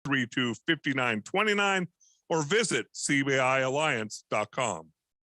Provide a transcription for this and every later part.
632-5929 or visit cbialliance.com.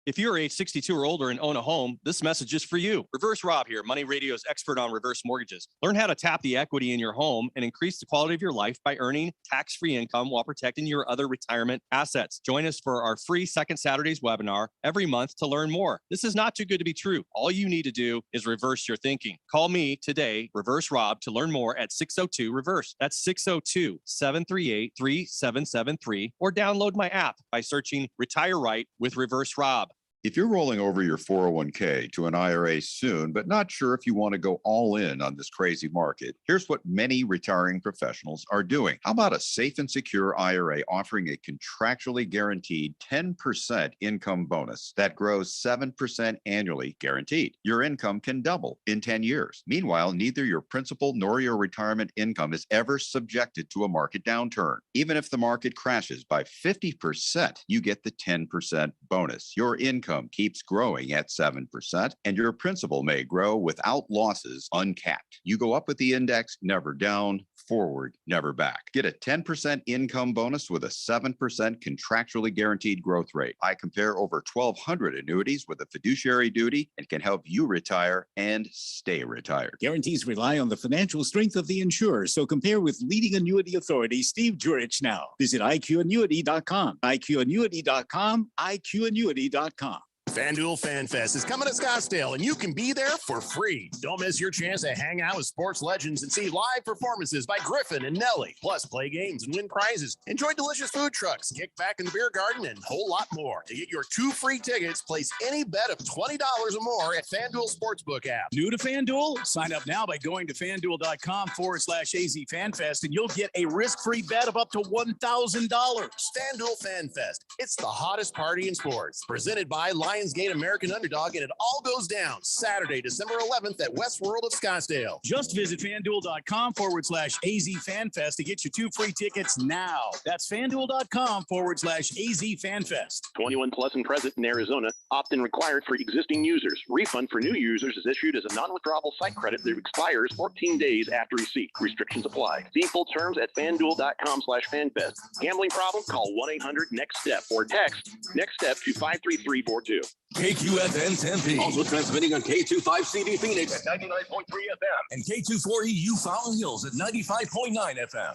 If you're age 62 or older and own a home, this message is for you. Reverse Rob here, Money Radio's expert on reverse mortgages. Learn how to tap the equity in your home and increase the quality of your life by earning tax-free income while protecting your other retirement assets. Join us for our free Second Saturdays webinar every month to learn more. This is not too good to be true. All you need to do is reverse your thinking. Call me today, Reverse Rob, to learn more at 602-REVERSE. That's 602-738-3773, or download my app by searching Retire Right with Reverse Rob. If you're rolling over your 401k to an IRA soon, but not sure if you want to go all in on this crazy market, here's what many retiring professionals are doing. How about a safe and secure IRA offering a contractually guaranteed 10% income bonus that grows 7% annually guaranteed? Your income can double in 10 years. Meanwhile, neither your principal nor your retirement income is ever subjected to a market downturn. Even if the market crashes by 50%, you get the 10% bonus. Your income keeps growing at 7%, and your principal may grow without losses uncapped. You go up with the index, never down, forward, never back. Get a 10% income bonus with a 7% contractually guaranteed growth rate. I compare over 1,200 annuities with a fiduciary duty and can help you retire and stay retired. Guarantees rely on the financial strength of the insurer, so compare with leading annuity authority Steve Jurich now. Visit IQannuity.com, IQannuity.com, IQannuity.com. Fanduel Fan Fest is coming to Scottsdale, and you can be there for free. Don't miss your chance to hang out with sports legends and see live performances by Griffin and Nelly. Plus, play games and win prizes. Enjoy delicious food trucks, kick back in the beer garden, and a whole lot more. To get your 2 free tickets, place any bet of $20 or more at FanDuel Sportsbook app. New to FanDuel? Sign up now by going to FanDuel.com/AZ FanFest, and you'll get a risk-free bet of up to $1,000. FanDuel Fan Fest. It's the hottest party in sports. Presented by Lionsgate American Underdog, and it all goes down Saturday, December 11th at Westworld of Scottsdale. Just visit FanDuel.com/AZ FanFest to get your 2 free tickets now. That's FanDuel.com/AZ FanFest. 21 plus and present in Arizona. Opt-in required for existing users. Refund for new users is issued as a non-withdrawable site credit that expires 14 days after receipt. Restrictions apply. See full terms at FanDuel.com/FanFest. Gambling problem? Call 1-800-NEXT-STEP or text NEXT STEP to 53342. KQFN Tempe. Also transmitting on K25CD Phoenix at 99.3 FM and K24EU Fountain Hills at 95.9 FM.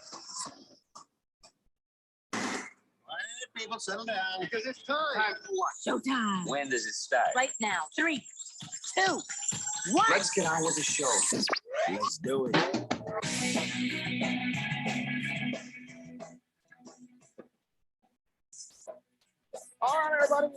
People settle down because it's time. Time for what? Showtime. When does it start? Right now. 3, 2, 1. Let's get on with the show. Let's do it. All right, everybody,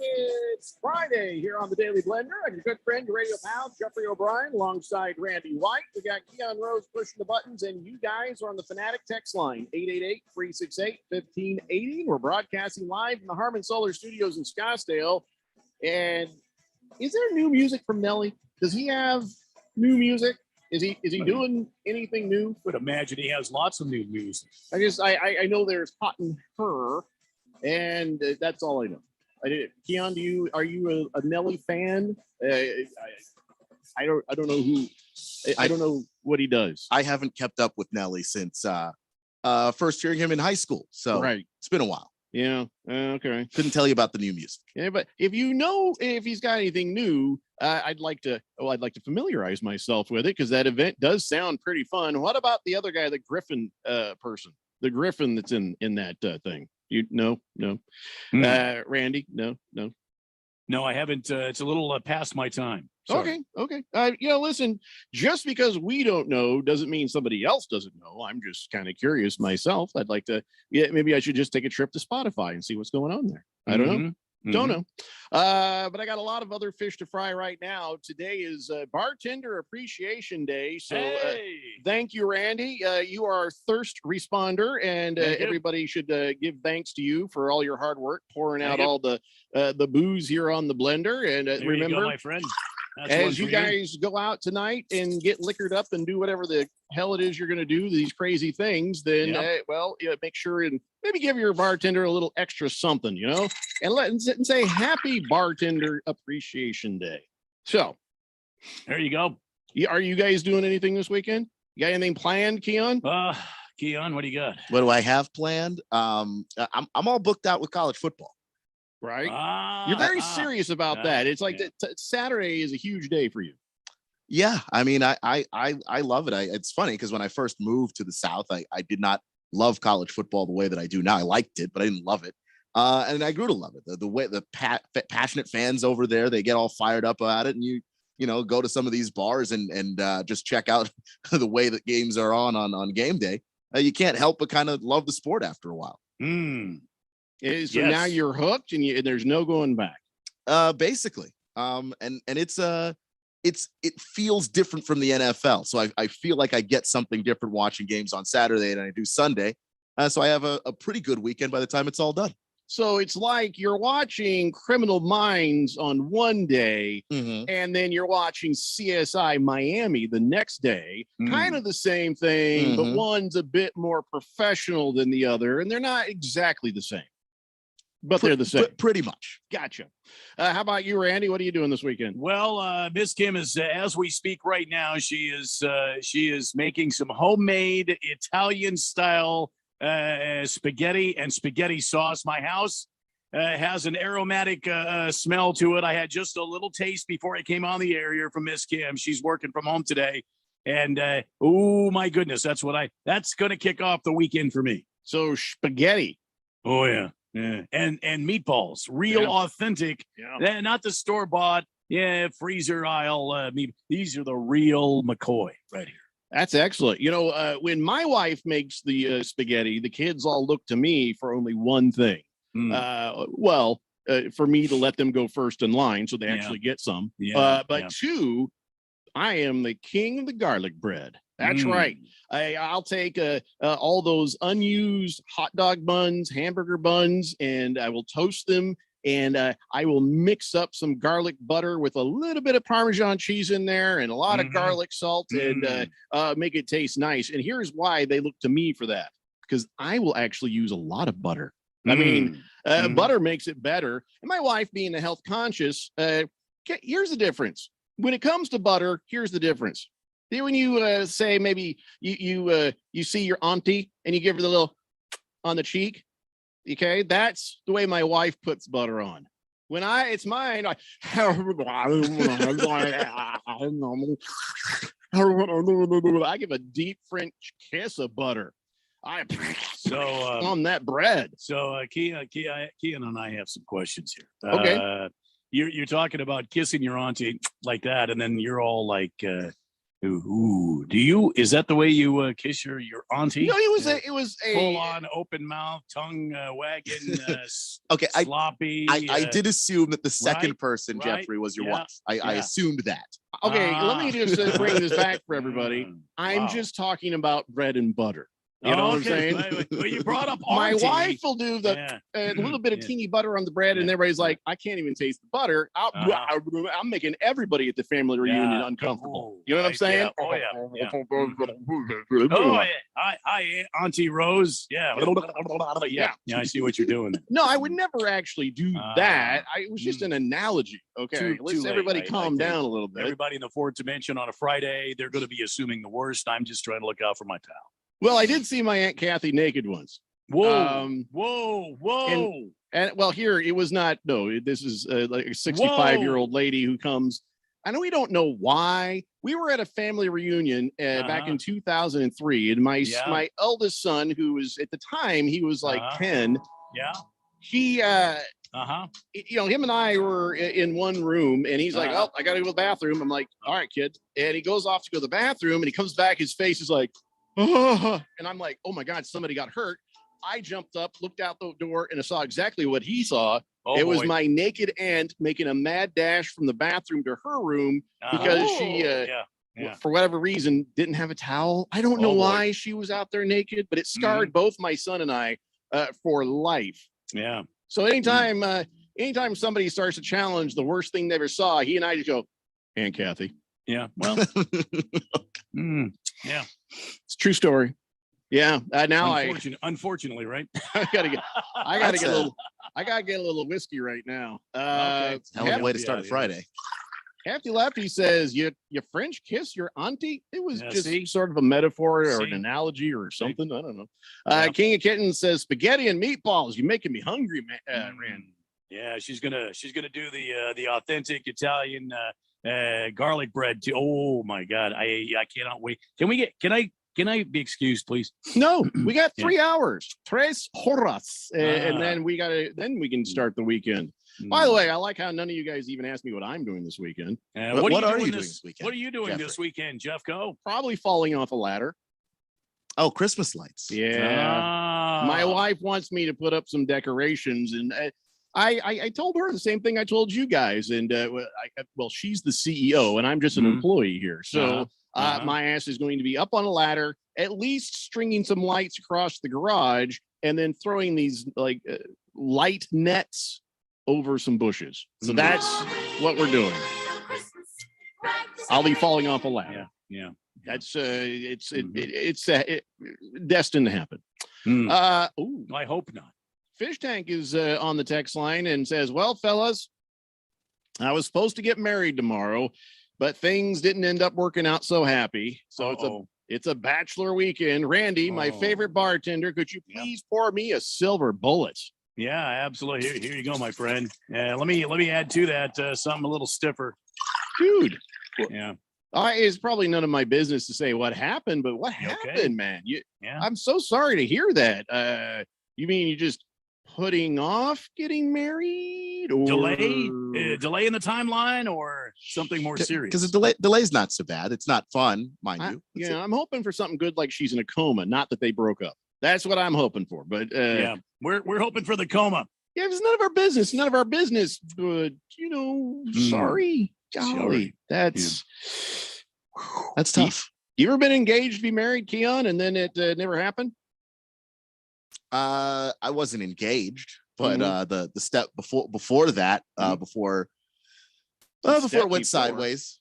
it's Friday here on the Daily Blender. I'm your good friend, your radio pal, Jeffrey O'Brien, alongside Randy White. We got Keon Rose pushing the buttons, and you guys are on the Fanatic text line, 888-368-1580. We're broadcasting live from the Harmon Solar Studios in Scottsdale. And is there new music from Nelly? Does he have new music? Is he doing anything new? Would imagine he has lots of new music. I know there's Hot and Her, and that's all I know. Keon, are you a Nelly fan? I don't know who. I don't know what he does. I haven't kept up with Nelly since first hearing him in high school. So right. It's been a while. Yeah. Okay. Couldn't tell you about the new music. Yeah, but if he's got anything new, I'd like to familiarize myself with it, because that event does sound pretty fun. What about the other guy, the Griffin person, the Griffin that's in that thing? No. Randy, no, I haven't. It's a little past my time. Sorry. Okay. Listen, just because we don't know doesn't mean somebody else doesn't know. I'm just kind of curious myself. I'd like to. Yeah, maybe I should just take a trip to Spotify and see what's going on there. I don't know. Don't know. But I got a lot of other fish to fry right now. Today is Bartender Appreciation Day. So thank you, Randy. You are our thirst responder, and everybody should give thanks to you for all your hard work pouring out all the booze here on the blender. And remember, my friend, as you guys go out tonight and get liquored up and do whatever the hell it is you're going to do, these crazy things, then make sure and maybe give your bartender a little extra something, and say happy Bartender Appreciation Day. So there you go. Are you guys doing anything this weekend? You got anything planned, Keon? Keon, what do you got? What do I have planned? I'm all booked out with college football. Right. You're very serious about that. It's like Saturday is a huge day for you. Yeah, I mean, I love it. It's funny because when I first moved to the South, I did not love college football the way that I do now. I liked it, but I didn't love it. And I grew to love it. The way the passionate fans over there, they get all fired up about it, and you go to some of these bars and just check out the way that games are on game day. You can't help but kind of love the sport after a while. So now you're hooked, and there's no going back. Basically, and it feels different from the NFL. So I feel like I get something different watching games on Saturday than I do Sunday. So I have a pretty good weekend by the time it's all done. So it's like you're watching Criminal Minds on one day, and then you're watching CSI Miami the next day. Kind of the same thing, but one's a bit more professional than the other, and they're not exactly the same. But they're the same. Pretty much. Gotcha. How about you, Randy? What are you doing this weekend? Well, Miss Kim is, as we speak right now, she is making some homemade Italian style spaghetti and spaghetti sauce. My house has an aromatic smell to it. I had just a little taste before I came on the air here from Miss Kim. She's working from home today. And oh my goodness, that's going to kick off the weekend for me. So spaghetti. Oh yeah. Yeah. And meatballs, real authentic, not the store-bought, freezer aisle meat. These are the real McCoy right here. That's excellent. When my wife makes the spaghetti, the kids all look to me for only one thing. For me to let them go first in line so they actually get some. But two, I am the king of the garlic bread. That's right. I'll take all those unused hot dog buns, hamburger buns, and I will toast them. And I will mix up some garlic butter with a little bit of Parmesan cheese in there and a lot of garlic salt and make it taste nice. And here's why they look to me for that, because I will actually use a lot of butter. I mean, butter makes it better. And my wife being a health conscious, here's the difference. When it comes to butter, here's the difference. When you say maybe you see your auntie and you give her the little on the cheek, okay, that's the way my wife puts butter on. When it's mine, I give a deep French kiss of butter. On that bread. So Kean and I have some questions here. Okay, you're talking about kissing your auntie like that, and then you're all like. Is that the way you kiss your auntie? No, it was a full on open mouth, tongue wagging, okay, sloppy. I did assume that the second person, Jeffrey, was your wife. I assumed that. Okay, let me just bring this back for everybody. I'm just talking about bread and butter. You know what I'm saying? Well, you brought up my auntie. wife will do a little bit of teeny butter on the bread, and everybody's like, I can't even taste the butter. I'm making everybody at the family reunion uncomfortable. You know what I'm saying? Hi, Auntie Rose. Yeah, I see what you're doing. No, I would never actually do that. It was just an analogy. Okay, let's everybody calm down a little bit. Everybody in the fourth dimension on a Friday, they're going to be assuming the worst. I'm just trying to look out for my pal. Well, I did see my Aunt Kathy naked once. Whoa. And well, here it was not. No, this is like a 65-year-old lady who comes. I know we don't know why. We were at a family reunion back in 2003, and my eldest son, who was at the time he was like 10. Yeah. He him and I were in one room, and he's like, "Oh, I gotta go to the bathroom." I'm like, "All right, kid." And he goes off to go to the bathroom, and he comes back. His face is like. And I'm like, oh my God, somebody got hurt. I jumped up, looked out the door, and I saw exactly what he saw. It was my naked aunt making a mad dash from the bathroom to her room because she, for whatever reason, didn't have a towel. I don't know why she was out there naked, but it scarred both my son and I for life. Yeah. So anytime somebody starts to challenge the worst thing they ever saw, he and I just go, Aunt Kathy. Yeah. Well, yeah. It's a true story. Yeah. Unfortunately, right? I gotta get a little whiskey right now. Hell of a way to start a Friday. Hefty Lefty says, you French kiss your auntie? It was Yeah, just see? sort of a metaphor or an See? analogy or something. I don't know. Yeah. King of Kittens says, spaghetti and meatballs. You're making me hungry, man. Randy. Yeah, she's gonna do the authentic Italian garlic bread too. Oh my God, I cannot wait. Can I be excused, please? No, we got 3 hours. Tres horas. And then we can start the weekend. By the way, I like how none of you guys even asked me what I'm doing this weekend. What are you doing this weekend? What are you doing this weekend, Jeff? Go. Probably falling off a ladder. Oh, Christmas lights. Yeah. My wife wants me to put up some decorations, and I told her the same thing I told you guys. And well, she's the CEO, and I'm just an employee here. So my ass is going to be up on a ladder, at least stringing some lights across the garage, and then throwing these like light nets over some bushes. So that's what we're doing. I'll be falling off a ladder. Yeah. That's it's destined to happen. I hope not. Fish Tank is on the text line and says, well, fellas, I was supposed to get married tomorrow, but things didn't end up working out so happy. So it's a bachelor weekend. Randy, my favorite bartender, could you please pour me a silver bullet? Yeah, absolutely. Here you go, my friend. Let me add to that something a little stiffer. Dude. Yeah. It's probably none of my business to say what happened, but what happened, man? I'm so sorry to hear that. You mean you just putting off getting married, or delay in the timeline, or something more serious? Because the delay's not so bad. It's not fun, mind you. I'm hoping for something good, like she's in a coma, not that they broke up. That's what I'm hoping for. But we're hoping for the coma. Yeah, it's none of our business. None of our business. But sorry, golly, that's tough. You ever been engaged, be married, Keon, and then it never happened? I wasn't engaged, but the step before that, before it went sideways.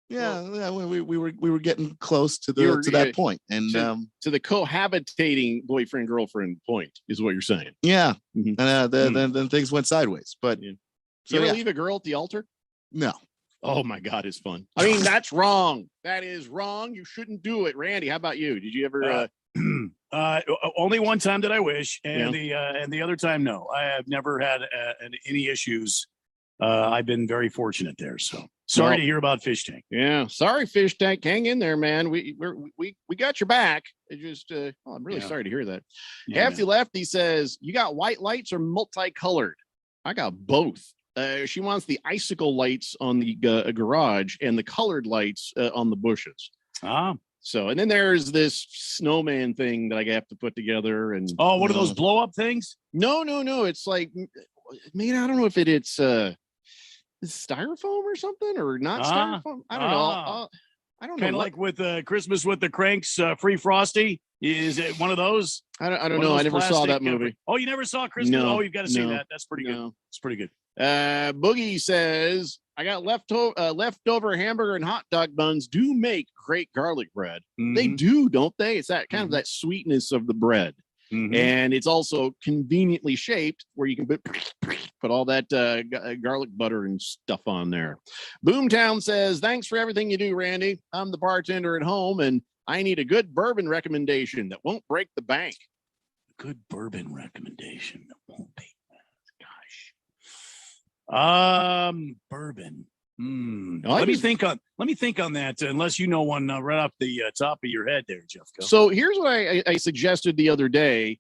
Yeah, we were getting close to that point, and to the cohabitating boyfriend girlfriend point is what you're saying. Yeah, and then things went sideways. But so you ever leave a girl at the altar? No. Oh my God, it's fun. I mean, that's wrong. That is wrong. You shouldn't do it. Randy, how about you? Did you ever? Only one time did I wish, and the other time, no. I have never had any issues. I've been very fortunate there. So sorry to hear about Fish Tank. Yeah, sorry, Fish Tank. Hang in there, man. We got your back. It just I'm really sorry to hear that. Hefty Lefty says, you got white lights or multicolored? I got both. She wants the icicle lights on the garage and the colored lights on the bushes. So, and then there's this snowman thing that I have to put together. And what are those blow up things? No. It's like, man, I don't know if it's styrofoam or something, or not styrofoam. I don't know. I don't know. Kind of like with Christmas with the Cranks, Free Frosty. Is it one of those? I don't know. I never saw that movie. Oh, you never saw Christmas? No, you've got to see that. That's pretty good. It's pretty good. Boogie says, I got leftover hamburger and hot dog buns do make great garlic bread. They do, don't they? It's that kind of that sweetness of the bread. And it's also conveniently shaped where you can put all that garlic butter and stuff on there. Boomtown says, thanks for everything you do, Randy. I'm the bartender at home, and I need a good bourbon recommendation that won't break the bank. Good bourbon recommendation that won't break. Bourbon. Let me think on that. Unless you know one right off the top of your head, there, Jeff. Go. So here's what I suggested the other day.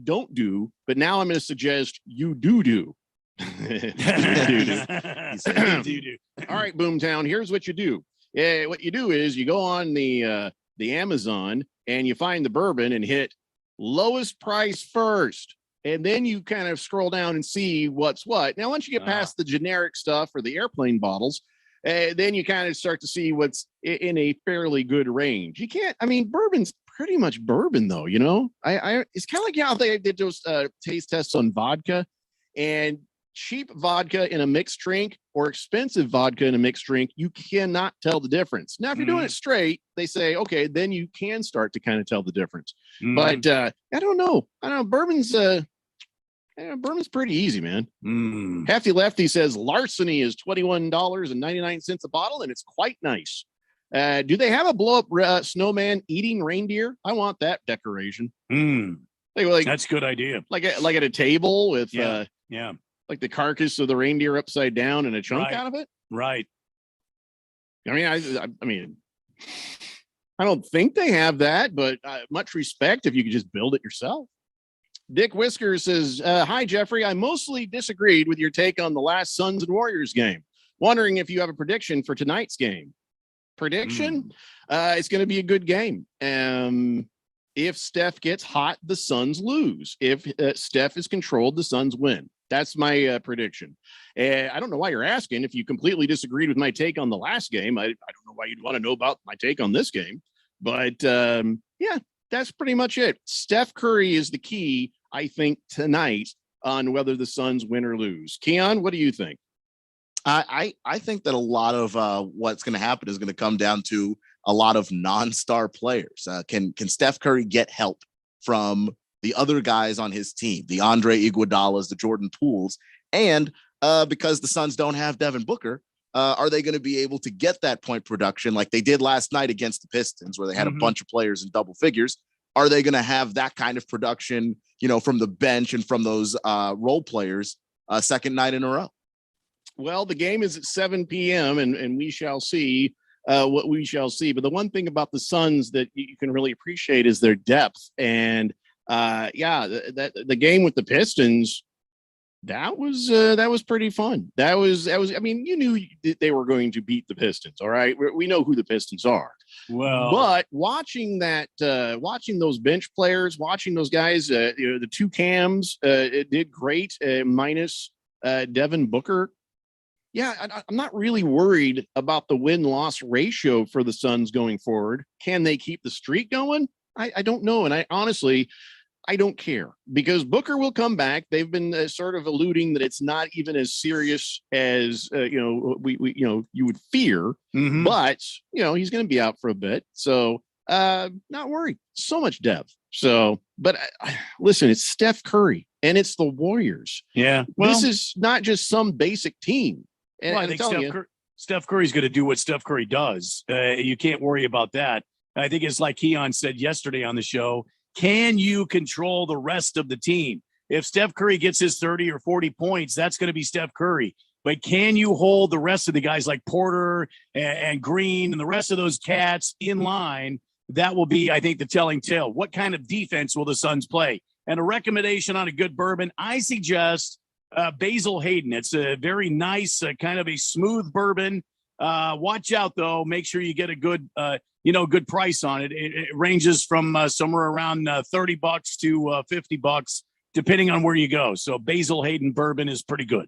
Don't do, but now I'm going to suggest you do. Do. All right, Boomtown. Here's what you do. What you do is you go on the Amazon and you find the bourbon and hit lowest price first. And then you kind of scroll down and see what's what. Now, once you get past the generic stuff or the airplane bottles, then you kind of start to see what's in a fairly good range. You can't, bourbon's pretty much bourbon, though, it's kind of like how they did those taste tests on vodka, and cheap vodka in a mixed drink or expensive vodka in a mixed drink, you cannot tell the difference. Now, if you're doing it straight, they say, okay, then you can start to kind of tell the difference. But I don't know. Bourbon's Yeah, Bourbon's pretty easy, man. Mm. Hefty Lefty says larceny is $21.99 a bottle, and it's quite nice. Do they have a blow-up snowman eating reindeer? I want that decoration. Like, that's a good idea. Like at a table with yeah, like the carcass of the reindeer upside down and a chunk Right. out of it. Right. I mean, I don't think they have that, but much respect if you could just build it yourself. Dick Whiskers says, hi, Jeffrey. I mostly disagreed with your take on the last Suns and Warriors game. Wondering if you have a prediction for tonight's game. Prediction? It's going to be a good game. If Steph gets hot, the Suns lose. If Steph is controlled, the Suns win. That's my prediction. I don't know why you're asking. If you completely disagreed with my take on the last game, I don't know why you'd want to know about my take on this game. But yeah, that's pretty much it. Steph Curry is the key, I think, tonight on whether the Suns win or lose. Keon, what do you think? I think that a lot of what's going to happen is going to come down to a lot of non-star players. Can Steph Curry get help from the other guys on his team, the Andre Iguodala's, the Jordan Pooles, and because the Suns don't have Devin Booker, are they going to be able to get that point production like they did last night against the Pistons, where they had a bunch of players in double figures? Are they going to have that kind of production, from the bench and from those role players second night in a row? Well, the game is at 7 p.m. and we shall see what we shall see. But the one thing about the Suns that you can really appreciate is their depth. And the game with the Pistons, that was pretty fun. That was. I mean, you knew they were going to beat the Pistons. All right, we know who the Pistons are. Well, but watching those bench players, watching those guys, the two Cams, it did great. Minus Devin Booker. Yeah, I'm not really worried about the win-loss ratio for the Suns going forward. Can they keep the streak going? I don't know, and I honestly don't care, because Booker will come back. They've been sort of alluding that it's not even as serious as you would fear, but he's going to be out for a bit, so not worried. So much depth. So, but listen, it's Steph Curry and it's the Warriors. Yeah, well, this is not just some basic team. And I think Steph Curry's going to do what Steph Curry does. You can't worry about that. I think it's like Keon said yesterday on the show. Can you control the rest of the team? If Steph Curry gets his 30 or 40 points, that's going to be Steph Curry. But can you hold the rest of the guys like Porter and Green and the rest of those cats in line? That will be, I think, the telling tale. What kind of defense will the Suns play? And a recommendation on a good bourbon, I suggest Basil Hayden. It's a very nice, kind of a smooth bourbon. Watch out, though. Make sure you get a good good price on it. It ranges from somewhere around $30 to $50, depending on where you go. So Basil Hayden bourbon is pretty good.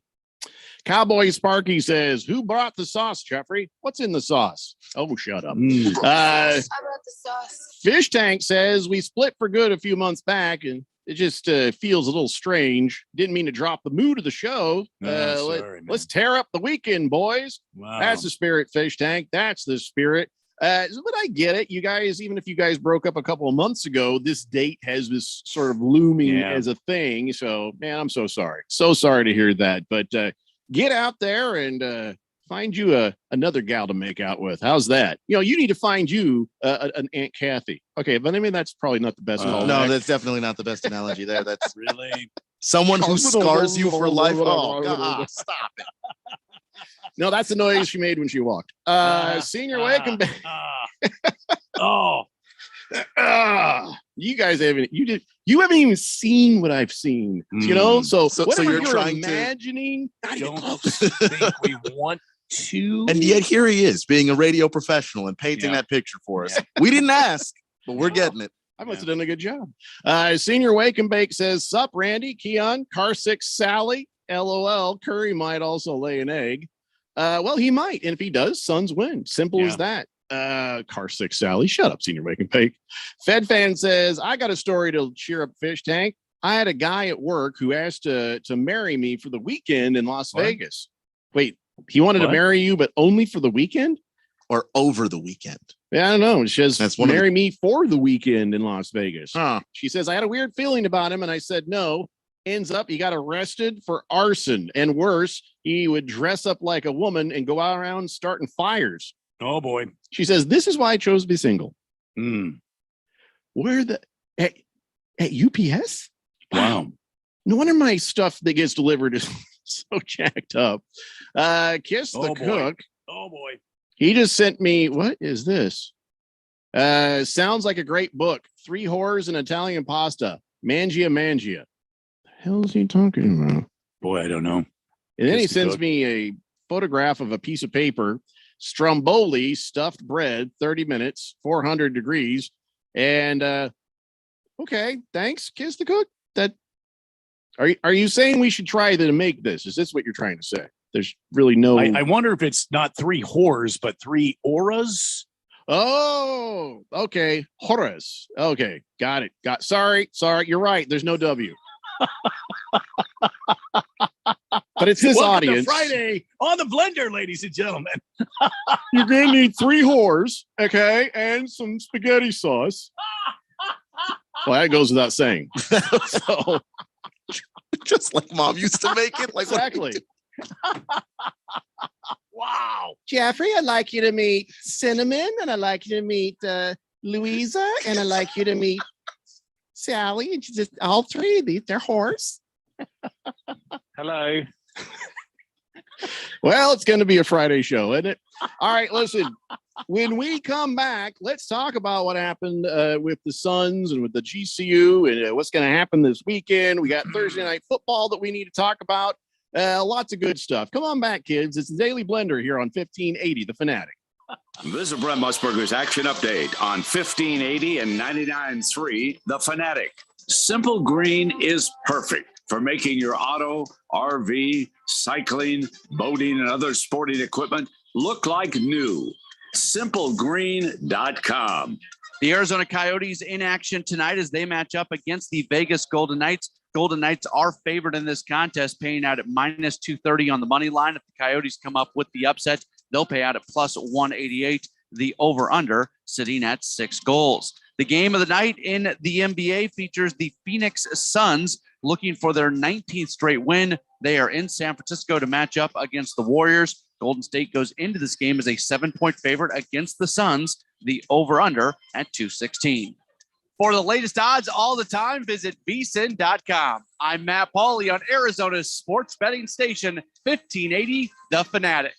Cowboy Sparky says, who brought the sauce, Jeffrey? What's in the sauce? Oh, shut up. I brought the sauce. Fish Tank says, we split for good a few months back, and it just feels a little strange. Didn't mean to drop the mood of the show. Let's tear up the weekend, boys. Wow. That's the spirit, Fish Tank. That's the spirit. But I get it. You guys, even if you guys broke up a couple of months ago, this date has this sort of looming as a thing. So, man, I'm so sorry. So sorry to hear that. But get out there and find you another gal to make out with. How's that? You need to find you an Aunt Kathy. Okay, but I mean, that's probably not the best. No, that's definitely not the best analogy there. That's really someone who scars you for life. Oh, God, stop it. No, that's the noise she made when she walked. Senior Wakem. You guys haven't. You haven't even seen what I've seen. So you're trying imagining. Don't think we want to. And yet here he is, being a radio professional and painting that picture for us. We didn't ask, but we're getting it. I must have done a good job. Senior Wake and Bake says, sup, Randy, Keon, Car 6 Sally, LOL. Curry might also lay an egg. Well, he might. And if he does, Suns win. Simple as that. Car 6 Sally. Shut up, Senior Wake and Bake. Fed Fan says, I got a story to cheer up Fish Tank. I had a guy at work who asked to marry me for the weekend in Las Vegas. Wait, he wanted to marry you, but only for the weekend? Or over the weekend? Yeah, I don't know. She says, marry me for the weekend in Las Vegas. She says, I had a weird feeling about him, and I said no. ends up, he got arrested for arson. And worse, he would dress up like a woman and go out around starting fires. Oh, boy. She says, this is why I chose to be single. Where at UPS? Wow. No wonder my stuff that gets delivered is so jacked up. Kiss the cook. Oh, boy. He just sent me, what is this? Sounds like a great book. 3 Horrors in Italian Pasta. Mangia. The hell is he talking about? Boy, I don't know. And then he Kiss the sends cook. me a photograph of a piece of paper. Stromboli stuffed bread, 30 minutes, 400 degrees. And okay, thanks. Kiss the cook. That are you saying we should try to make this? Is this what you're trying to say? There's really no. I wonder if it's not 3 whores, but 3 auras. Oh, okay. Horrors. Okay, got it. Sorry. You're right. There's no W. But it's this Welcome audience. to Friday on the Blender, ladies and gentlemen. You're gonna need 3 whores, okay, and some spaghetti sauce. Well, that goes without saying. So, just like mom used to make it. Like exactly. Wow. Jeffrey, I'd like you to meet Cinnamon, and I'd like you to meet Louisa, and I'd like you to meet Sally. And just all 3 of these, they're whores. Hello. Well, it's going to be a Friday show, isn't it? All right, listen. When we come back, let's talk about what happened with the Suns and with the GCU and what's going to happen this weekend. We got Thursday night football that we need to talk about. Lots of good stuff. Come on back, kids. It's the Daily Blender here on 1580, The Fanatic. This is Brent Musburger's Action Update on 1580 and 99.3, The Fanatic. Simple Green is perfect for making your auto, RV, cycling, boating, and other sporting equipment look like new. SimpleGreen.com. The Arizona Coyotes in action tonight as they match up against the Vegas Golden Knights. Golden Knights are favored in this contest, paying out at minus 230 on the money line. If the Coyotes come up with the upset, they'll pay out at plus 188. The over-under sitting at 6 goals. The game of the night in the NBA features the Phoenix Suns looking for their 19th straight win. They are in San Francisco to match up against the Warriors. Golden State goes into this game as a 7-point favorite against the Suns. The over-under at 216. For the latest odds all the time, visit vsin.com. I'm Matt Pauley on Arizona's sports betting station, 1580 The Fanatic.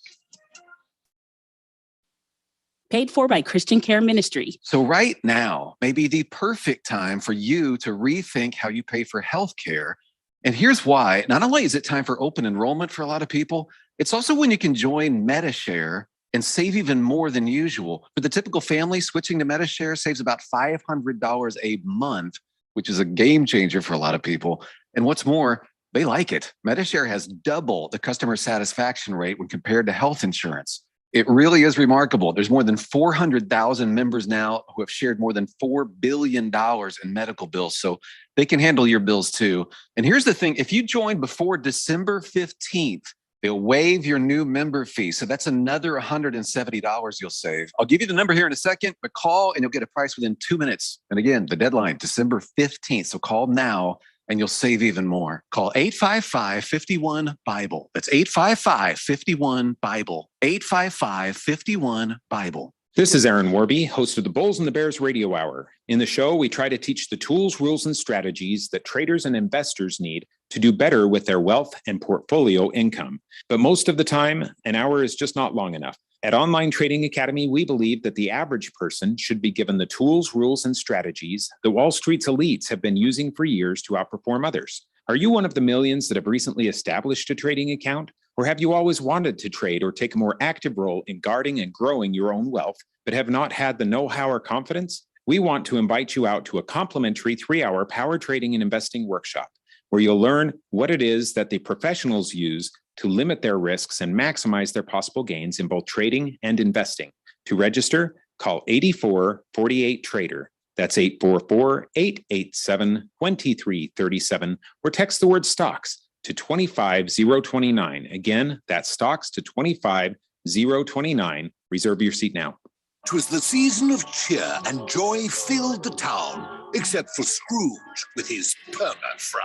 Paid for by Christian Care Ministry. So right now may be the perfect time for you to rethink how you pay for health care. And here's why. Not only is it time for open enrollment for a lot of people, it's also when you can join MediShare and save even more than usual. For the typical family, switching to MediShare saves about $500 a month, which is a game changer for a lot of people. And what's more, they like it. MediShare has double the customer satisfaction rate when compared to health insurance. It really is remarkable. There's more than 400,000 members now who have shared more than $4 billion in medical bills. So they can handle your bills too. And here's the thing. If you join before December 15th, they'll waive your new member fee. So that's another $170 you'll save. I'll give you the number here in a second, but call and you'll get a price within 2 minutes. And again, the deadline, December 15th. So call now and you'll save even more. Call 855-51-BIBLE. That's 855-51-BIBLE. 855-51-BIBLE. This is Aaron Warby, host of the Bulls and the Bears Radio Hour. In the show, we try to teach the tools, rules, and strategies that traders and investors need to do better with their wealth and portfolio income. But most of the time, an hour is just not long enough. At Online Trading Academy, we believe that the average person should be given the tools, rules, and strategies that Wall Street's elites have been using for years to outperform others. Are you one of the millions that have recently established a trading account? Or have you always wanted to trade or take a more active role in guarding and growing your own wealth, but have not had the know-how or confidence? We want to invite you out to a complimentary 3-hour power trading and investing workshop, where you'll learn what it is that the professionals use to limit their risks and maximize their possible gains in both trading and investing. To register, call 8448-TRADER. That's 844-887-2337, or text the word stocks to 25029. Again, that's stocks to 25029. Reserve your seat now. 'Twas the season of cheer and joy filled the town, except for Scrooge with his permanent frown.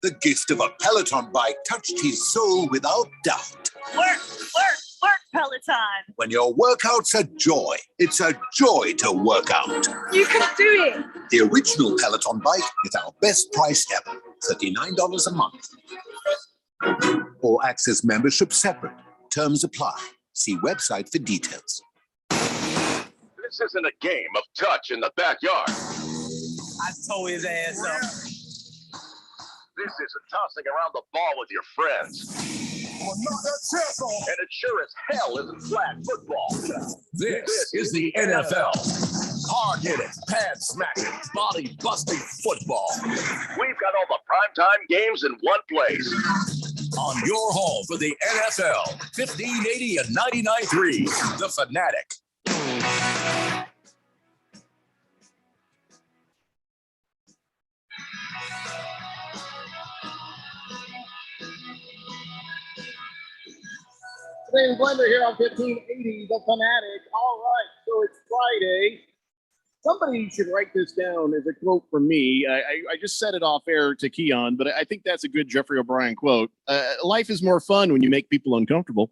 The gift of a Peloton bike touched his soul without doubt. Work, Peloton. When your workout's a joy, it's a joy to work out. You can do it. The original Peloton bike is our best price ever, $39 a month. Or access membership separate. Terms apply. See website for details. This isn't a game of touch in the backyard. I tore his ass up. This isn't tossing around the ball with your friends. And it sure as hell isn't flag football. This is the NFL. Hard-hitting, pad-smacking, body-busting football. We've got all the primetime games in one place. On your home for the NFL, 1580 and 99.3, The Fanatic. Today Blender here on 1580, The Fanatic. All right, so it's Friday. Somebody should write this down as a quote from me. I just said it off air to Keon, but I think that's a good Jeffrey O'Brien quote. Life is more fun when you make people uncomfortable.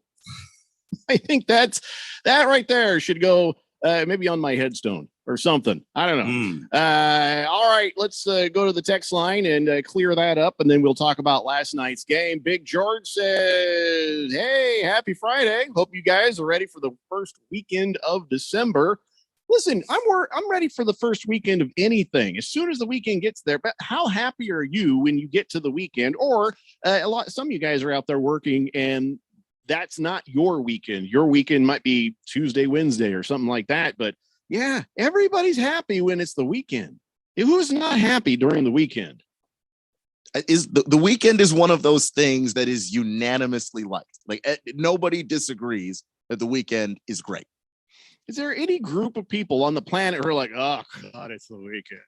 I think that right there should go maybe on my headstone or something. I don't know. All right, let's go to the text line and clear that up, and then we'll talk about last night's game. Big George says, hey, happy Friday. Hope you guys are ready for the first weekend of December. Listen, I'm ready for the first weekend of anything. As soon as the weekend gets there, but how happy are you when you get to the weekend? Or some of you guys are out there working, and that's not your weekend. Your weekend might be Tuesday, Wednesday, or something like that. But yeah, everybody's happy when it's the weekend. Who's not happy during the weekend? Is the weekend is one of those things that is unanimously liked. Like nobody disagrees that the weekend is great. Is there any group of people on the planet who are like, oh God, it's the weekend?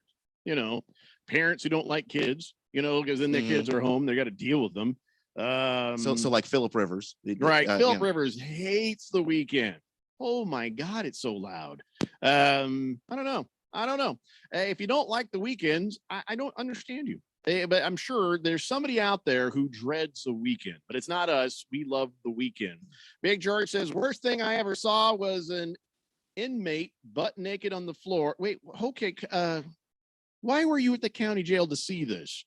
You know, parents who don't like kids, you know, because then their kids are home, they got to deal with them. So like Philip Rivers, right? Philip Rivers hates the weekend. Oh my God, it's so loud. I don't know. If you don't like the weekends, I don't understand you. But I'm sure there's somebody out there who dreads the weekend, but it's not us. We love the weekend. Big George says, worst thing I ever saw was an inmate butt naked on the floor. Wait, okay. Why were you at the county jail to see this?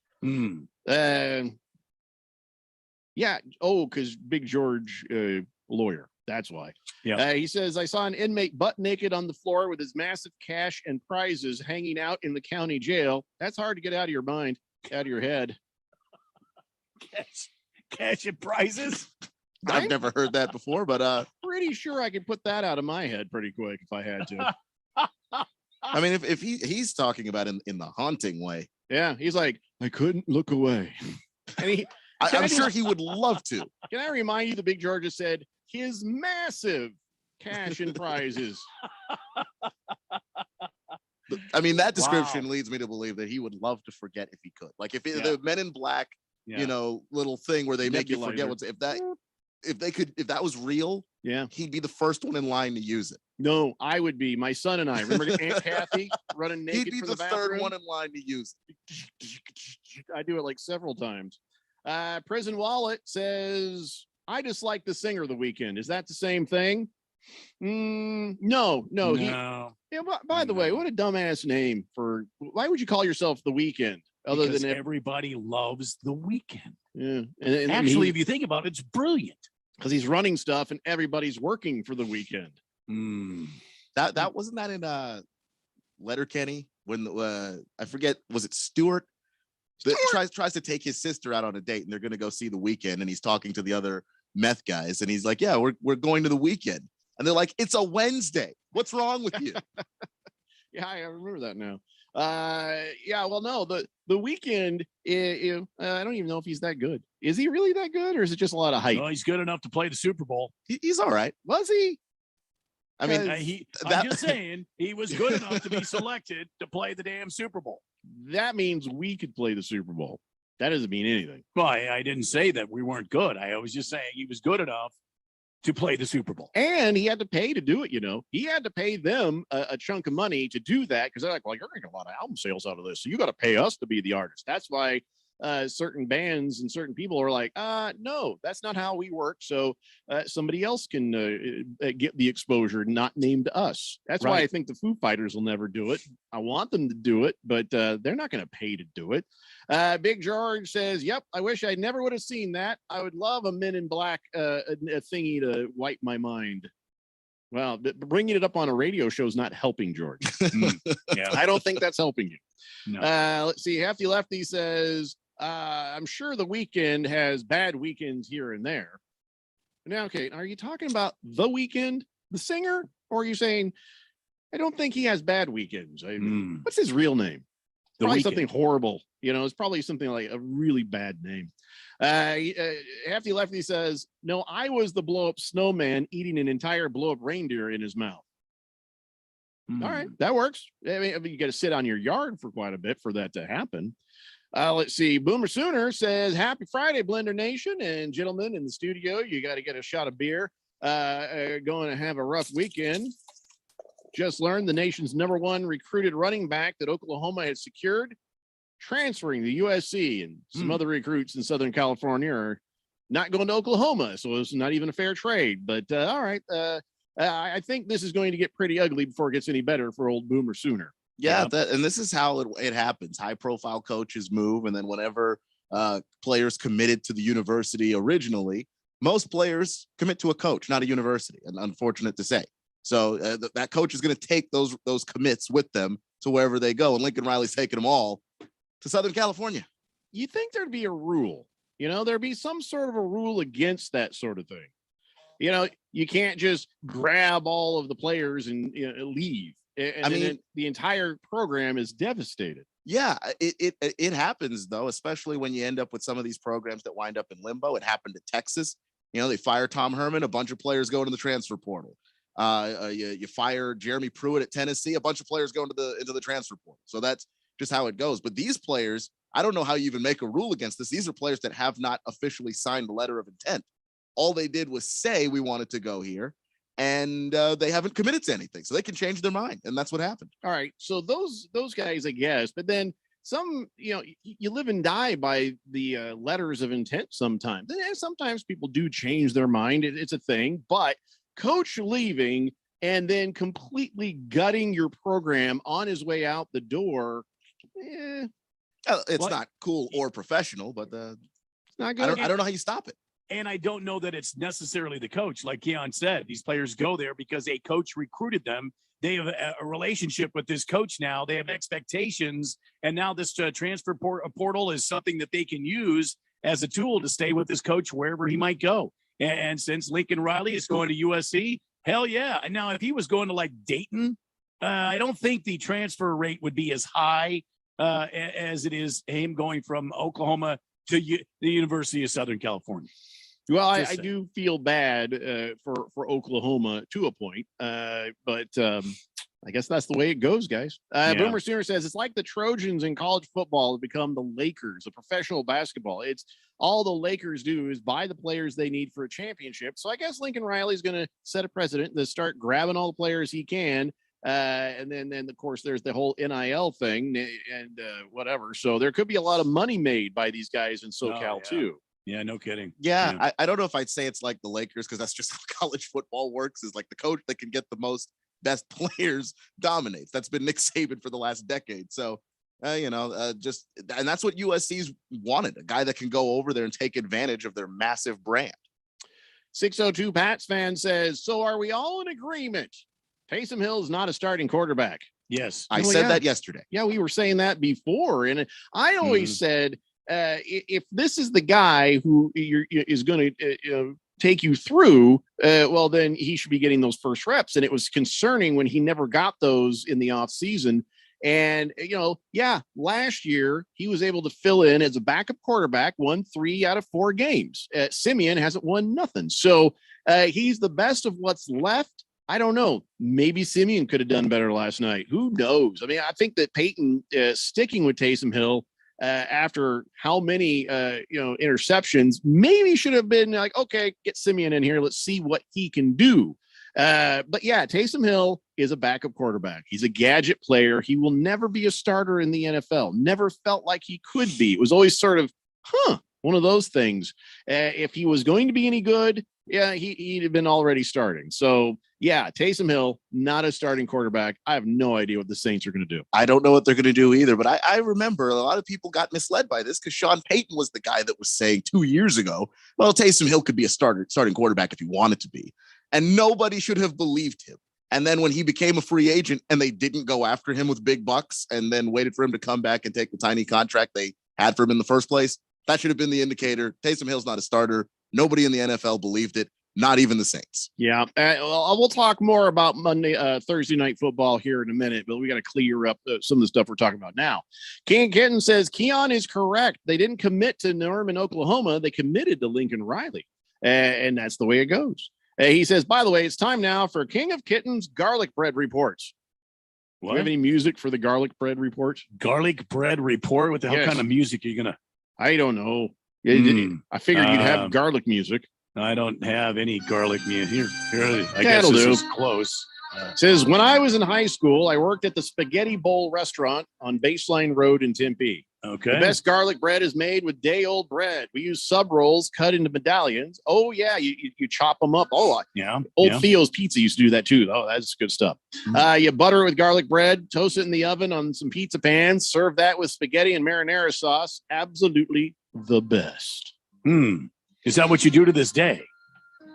Yeah. Oh, because Big George, lawyer. That's why. Yeah. He says, I saw an inmate butt naked on the floor with his massive cash and prizes hanging out in the county jail. That's hard to get out of your mind, out of your head. Cash and prizes. I've never heard that before, but pretty sure I could put that out of my head pretty quick if I had to. I mean, if he's talking about in the haunting way. Yeah, he's like, I couldn't look away. And I'm sure he would love to. Can I remind you, the Big George just said his massive cash and prizes. I mean, that description leads me to believe that he would love to forget if he could. Like if the Men in Black, you know, little thing where they make you forget if that was real, he'd be the first one in line to use it. No, I would be. My son and I. Remember Aunt Kathy running naked? He'd be for the bathroom? third one in line to use it. I do it like several times. Prison Wallet says, I just like the singer of the weekend. Is that the same thing? No. By the way, what a dumbass name for. Why would you call yourself the Weekend? Because everybody loves the weekend. Yeah, and actually, if you think about it, it's brilliant because he's running stuff and everybody's working for the weekend. That wasn't that in Letterkenny when I forget, was it Stewart that tries to take his sister out on a date and they're going to go see the weekend and he's talking to the other meth guys and he's like, yeah, we're going to the weekend, and they're like, it's a Wednesday. What's wrong with you? Yeah, I remember that now. Well, no, the weekend, I don't even know if he's that good. Is he really that good, or is it just a lot of hype? No, he's good enough to play the Super Bowl. He's all right. Was he? I mean, I'm just saying he was good enough to be selected to play the damn Super Bowl. That means we could play the Super Bowl. That doesn't mean anything. Well, I didn't say that we weren't good. I was just saying he was good enough to play the Super Bowl. And he had to pay to do it, you know. He had to pay them a chunk of money to do that because they're like, well, you're going to get a lot of album sales out of this, so you got to pay us to be the artist. That's why certain bands and certain people are like, no, that's not how we work. So somebody else can get the exposure, not named us. That's why I think the Foo Fighters will never do it. I want them to do it, but they're not going to pay to do it. Big George says, yep, I wish I never would have seen that. I would love a Men in Black a thingy to wipe my mind. Well, bringing it up on a radio show is not helping, George. Yeah, I don't think that's helping you. No. Let's see. Hefty Lefty says, I'm sure the Weeknd has bad weekends here and there. Now, okay, are you talking about The Weeknd, the singer, or are you saying, I don't think he has bad weekends? What's his real name? Probably something horrible. It's probably something like a really bad name. Hefty Lefty says, no, I was the blow up snowman eating an entire blow up reindeer in his mouth. All right, that works. I mean, you got to sit on your yard for quite a bit for that to happen. Let's see. Boomer Sooner says, happy Friday, Blender Nation. And gentlemen in the studio, you got to get a shot of beer. Going to have a rough weekend. Just learned the nation's #1 recruited running back that Oklahoma had secured, transferring to USC, and some other recruits in Southern California are not going to Oklahoma. So it's not even a fair trade. But all right. I think this is going to get pretty ugly before it gets any better for old Boomer Sooner. Yeah, and this is how it happens. High-profile coaches move, and then whenever players committed to the university originally, most players commit to a coach, not a university, and unfortunate to say. So that coach is going to take those commits with them to wherever they go, and Lincoln Riley's taking them all to Southern California. You think there'd be a rule? There'd be some sort of a rule against that sort of thing. You can't just grab all of the players and leave. And then the entire program is devastated. Yeah, it happens, though, especially when you end up with some of these programs that wind up in limbo. It happened to Texas. They fire Tom Herman, a bunch of players go into the transfer portal. You fire Jeremy Pruitt at Tennessee, a bunch of players go into the transfer portal. So that's just how it goes. But these players, I don't know how you even make a rule against this. These are players that have not officially signed a letter of intent. All they did was say we wanted to go here, and they haven't committed to anything, so they can change their mind, and that's what happened. All right, so those guys, I guess, but then some, you live and die by the letters of intent sometimes. And sometimes people do change their mind. It's a thing, but coach leaving and then completely gutting your program on his way out the door, it's not cool or professional, but it's not good. I don't know how you stop it. And I don't know that it's necessarily the coach. Like Keon said, these players go there because a coach recruited them. They have a relationship with this coach now. They have expectations. And now this transfer portal is something that they can use as a tool to stay with this coach wherever he might go. And since Lincoln Riley is going to USC, hell yeah. And now if he was going to like Dayton, I don't think the transfer rate would be as high as it is him going from Oklahoma to the University of Southern California. Well, I do feel bad for Oklahoma to a point, but I guess that's the way it goes, guys. Boomer Sooner says it's like the Trojans in college football have become the Lakers of professional basketball. It's all the Lakers do is buy the players they need for a championship. So I guess Lincoln Riley's going to set a precedent to start grabbing all the players he can. And then of course there's the whole NIL thing and whatever. So there could be a lot of money made by these guys in SoCal too. Yeah, no kidding. Yeah. I don't know if I'd say it's like the Lakers because that's just how college football works. Is like the coach that can get the most best players dominates. That's been Nick Saban for the last decade. So, and that's what USC's wanted, a guy that can go over there and take advantage of their massive brand. 602 Pats fan says, so are we all in agreement? Taysom Hill is not a starting quarterback. Yes. I said that yesterday. Yeah, we were saying that before. And I always said, if this is the guy who is going to take you through, well, then he should be getting those first reps. And it was concerning when he never got those in the off season. And, last year he was able to fill in as a backup quarterback, won 3 out of 4 games. Simeon hasn't won nothing. So he's the best of what's left. I don't know. Maybe Simeon could have done better last night. Who knows? I mean, I think that Peyton sticking with Taysom Hill after how many interceptions maybe should have been like, okay, get Simeon in here. Let's see what he can do. But yeah, Taysom Hill is a backup quarterback. He's a gadget player. He will never be a starter in the NFL. Never felt like he could be. It was always sort of One of those things. If he was going to be any good, yeah, he'd have been already starting. So, yeah, Taysom Hill, not a starting quarterback. I have no idea what the Saints are going to do. I don't know what they're going to do either, but I remember a lot of people got misled by this because Sean Payton was the guy that was saying 2 years ago, well, Taysom Hill could be a starting quarterback if he wanted to be. And nobody should have believed him. And then when he became a free agent and they didn't go after him with big bucks and then waited for him to come back and take the tiny contract they had for him in the first place, that should have been the indicator. Taysom Hill's not a starter. Nobody in the NFL believed it, not even the Saints. Yeah, we'll talk more about Thursday night football here in a minute, but we got to clear up some of the stuff we're talking about now. King Kitten says Keon is correct. They didn't commit to Norman, Oklahoma. They committed to Lincoln Riley, and that's the way it goes. He says, by the way, it's time now for King of Kittens garlic bread reports. Do you have any music for the garlic bread report? Garlic bread report? What the hell kind of music are you going to? I don't know. I figured you'd have garlic music. I don't have any garlic music. Here, I guess this is close. Says, when I was in high school, I worked at the Spaghetti Bowl restaurant on Baseline Road in Tempe. Okay. The best garlic bread is made with day-old bread. We use sub rolls cut into medallions. Oh, yeah, you chop them up. Oh, yeah. Old Theo's Pizza used to do that, too. Oh, that's good stuff. You butter it with garlic bread, toast it in the oven on some pizza pans, serve that with spaghetti and marinara sauce. Absolutely the best. Is that what you do to this day?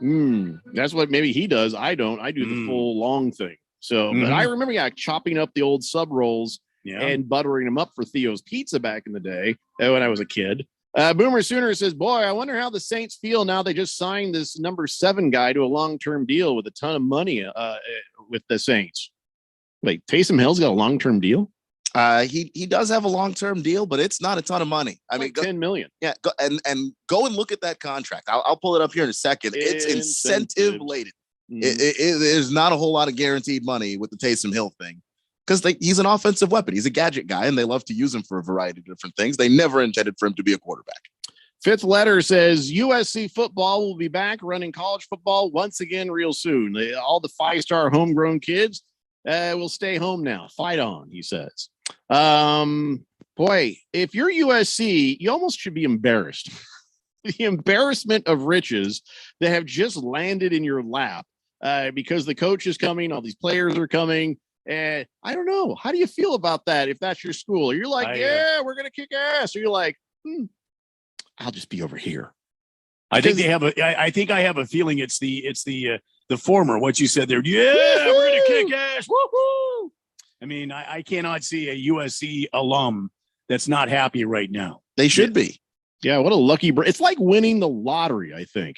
That's what maybe he does. I don't. I do the full long thing. So, but I remember, chopping up the old sub rolls and buttering them up for Theo's Pizza back in the day when I was a kid. Boomer Sooner says, boy, I wonder how the Saints feel now they just signed this number 7 guy to a long-term deal with a ton of money with the Saints. Wait, Taysom Hill's got a long-term deal? He does have a long-term deal, but it's not a ton of money. I mean, $10 million. Yeah, go and look at that contract. I'll pull it up here in a second. It's incentive laden. There's not a whole lot of guaranteed money with the Taysom Hill thing because he's an offensive weapon. He's a gadget guy, and they love to use him for a variety of different things. They never intended for him to be a quarterback. Fifth letter says USC football will be back running college football once again real soon. All the 5-star homegrown kids will stay home now. Fight on, he says. Boy, if you're USC, you almost should be embarrassed. The embarrassment of riches that have just landed in your lap because the coach is coming, all these players are coming. And I don't know. How do you feel about that if that's your school? You're like, we're going to kick ass. Or you're like, I'll just be over here. I think I have a feeling it's the former, what you said there. Yeah, we're going to kick ass. Woohoo! I mean, I cannot see a USC alum that's not happy right now. They should be. Yeah, what a lucky it's like winning the lottery, I think.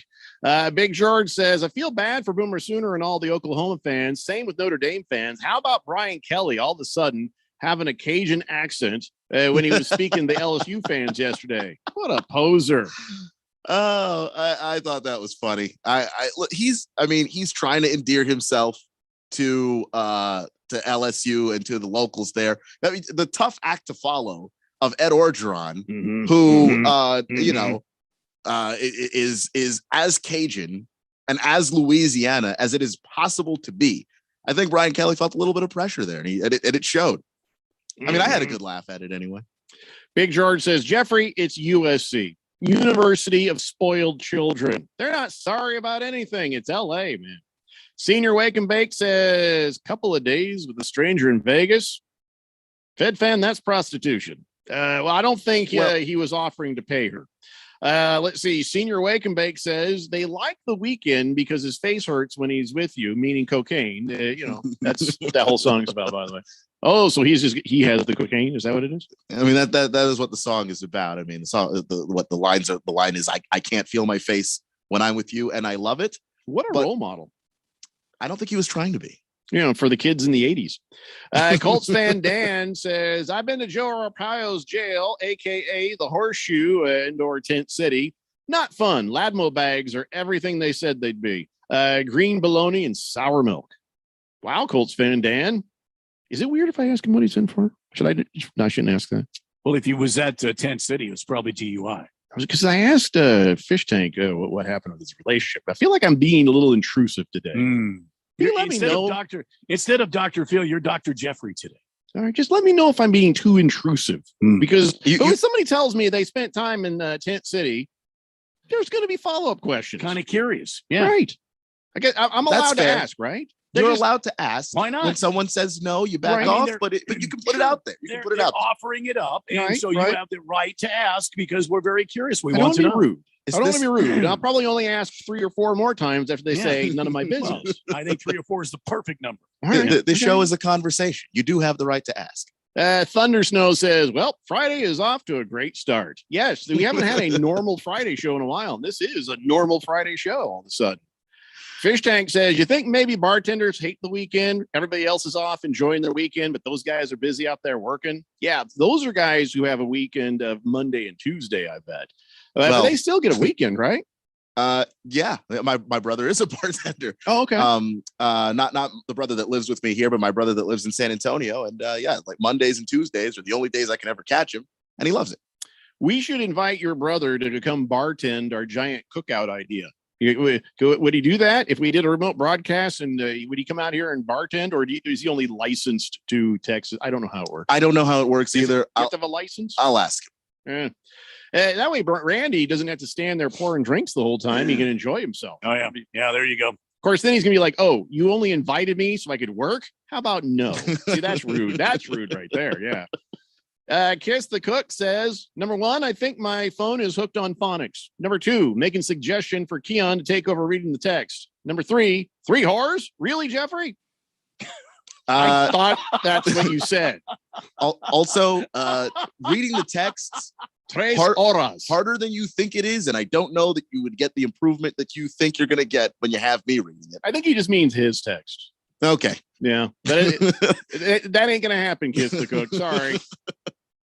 Big George says, I feel bad for Boomer Sooner and all the Oklahoma fans. Same with Notre Dame fans. How about Brian Kelly all of a sudden having a Cajun accent when he was speaking to LSU fans yesterday? What a poser. Oh, I thought that was funny. He's trying to endear himself to LSU and to the locals there. I mean, the tough act to follow of Ed Orgeron, who is as Cajun and as Louisiana as it is possible to be. I think Brian Kelly felt a little bit of pressure there, and it showed. I mean, I had a good laugh at it anyway. Big George says, Jeffrey, it's USC, University of Spoiled Children. They're not sorry about anything. It's LA, man. Senior Wake and Bake says, couple of days with a stranger in Vegas. Fed fan, that's prostitution. Well, I don't think he was offering to pay her. Let's see. Senior Wake and Bake says they like the weekend because his face hurts when he's with you, meaning cocaine. That's what that whole song's about, by the way. Oh, so he has the cocaine. Is that what it is? I mean, that is what the song is about. I mean, the song, the line is, I can't feel my face when I'm with you, and I love it. What a role model. I don't think he was trying to be. For the kids in the 80s. Colts fan Dan says, I've been to Joe Arpaio's jail, a.k.a. the Horseshoe Indoor Tent City. Not fun. Ladmo bags are everything they said they'd be. Green bologna and sour milk. Wow, Colts fan Dan. Is it weird if I ask him what he's in for? I shouldn't ask that. Well, if he was at Tent City, it was probably DUI. Because I asked Fish Tank what happened with his relationship. I feel like I'm being a little intrusive today. Instead of Dr. Phil, you're Dr. Jeffrey today. All right, just let me know if I'm being too intrusive. Because when somebody tells me they spent time in Tent City, there's going to be follow-up questions. Kind of curious. Yeah. Right. I'm That's allowed fair. to ask, right? You're allowed to ask. Why not? When someone says no, you back Right. I mean, off, they're- but you can put it out there. You can put it They're out there. offering it up, and Right, so you right. have the right to ask because we're very curious. We I don't want want to to be know. rude. Is I don't want this- to be rude. I'll probably only ask 3 or 4 more times after they Yeah. say none of my Well, business. I think 3 or 4 is the perfect number. All right. The show Okay. is a conversation. You do have the right to ask. Thunder Snow says, well, Friday is off to a great start. Yes, we haven't had a normal Friday show in a while. And this is a normal Friday show all of a sudden. Fish Tank says, you think maybe bartenders hate the weekend? Everybody else is off enjoying their weekend, but those guys are busy out there working. Yeah, those are guys who have a weekend of Monday and Tuesday, I bet. But they still get a weekend, right? Yeah. My brother is a bartender. Oh, okay. Not the brother that lives with me here, but my brother that lives in San Antonio. And yeah, like Mondays and Tuesdays are the only days I can ever catch him, and he loves it. We should invite your brother to come bartend our giant cookout idea. Would he do that if we did a remote broadcast? And would he come out here and bartend, or is he only licensed to Texas? I don't know how it works. I don't know how it works either. You have to have a license? I'll ask Yeah. him. That way, Randy doesn't have to stand there pouring drinks the whole time. He can enjoy himself. Oh, yeah. Yeah, there you go. Of course, then he's going to be like, oh, you only invited me so I could work? How about no? See, that's rude. That's rude right there. Yeah. Kiss the Cook says, number 1, I think my phone is hooked on phonics. Number 2, making suggestion for Keon to take over reading the text. Number 3, 3 whores? Really, Jeffrey? I thought that's what you said. Also, reading the texts harder than you think it is, and I don't know that you would get the improvement that you think you're going to get when you have me reading it. I think he just means his text. Okay. Yeah, but that ain't going to happen, Kiss the Cook. Sorry.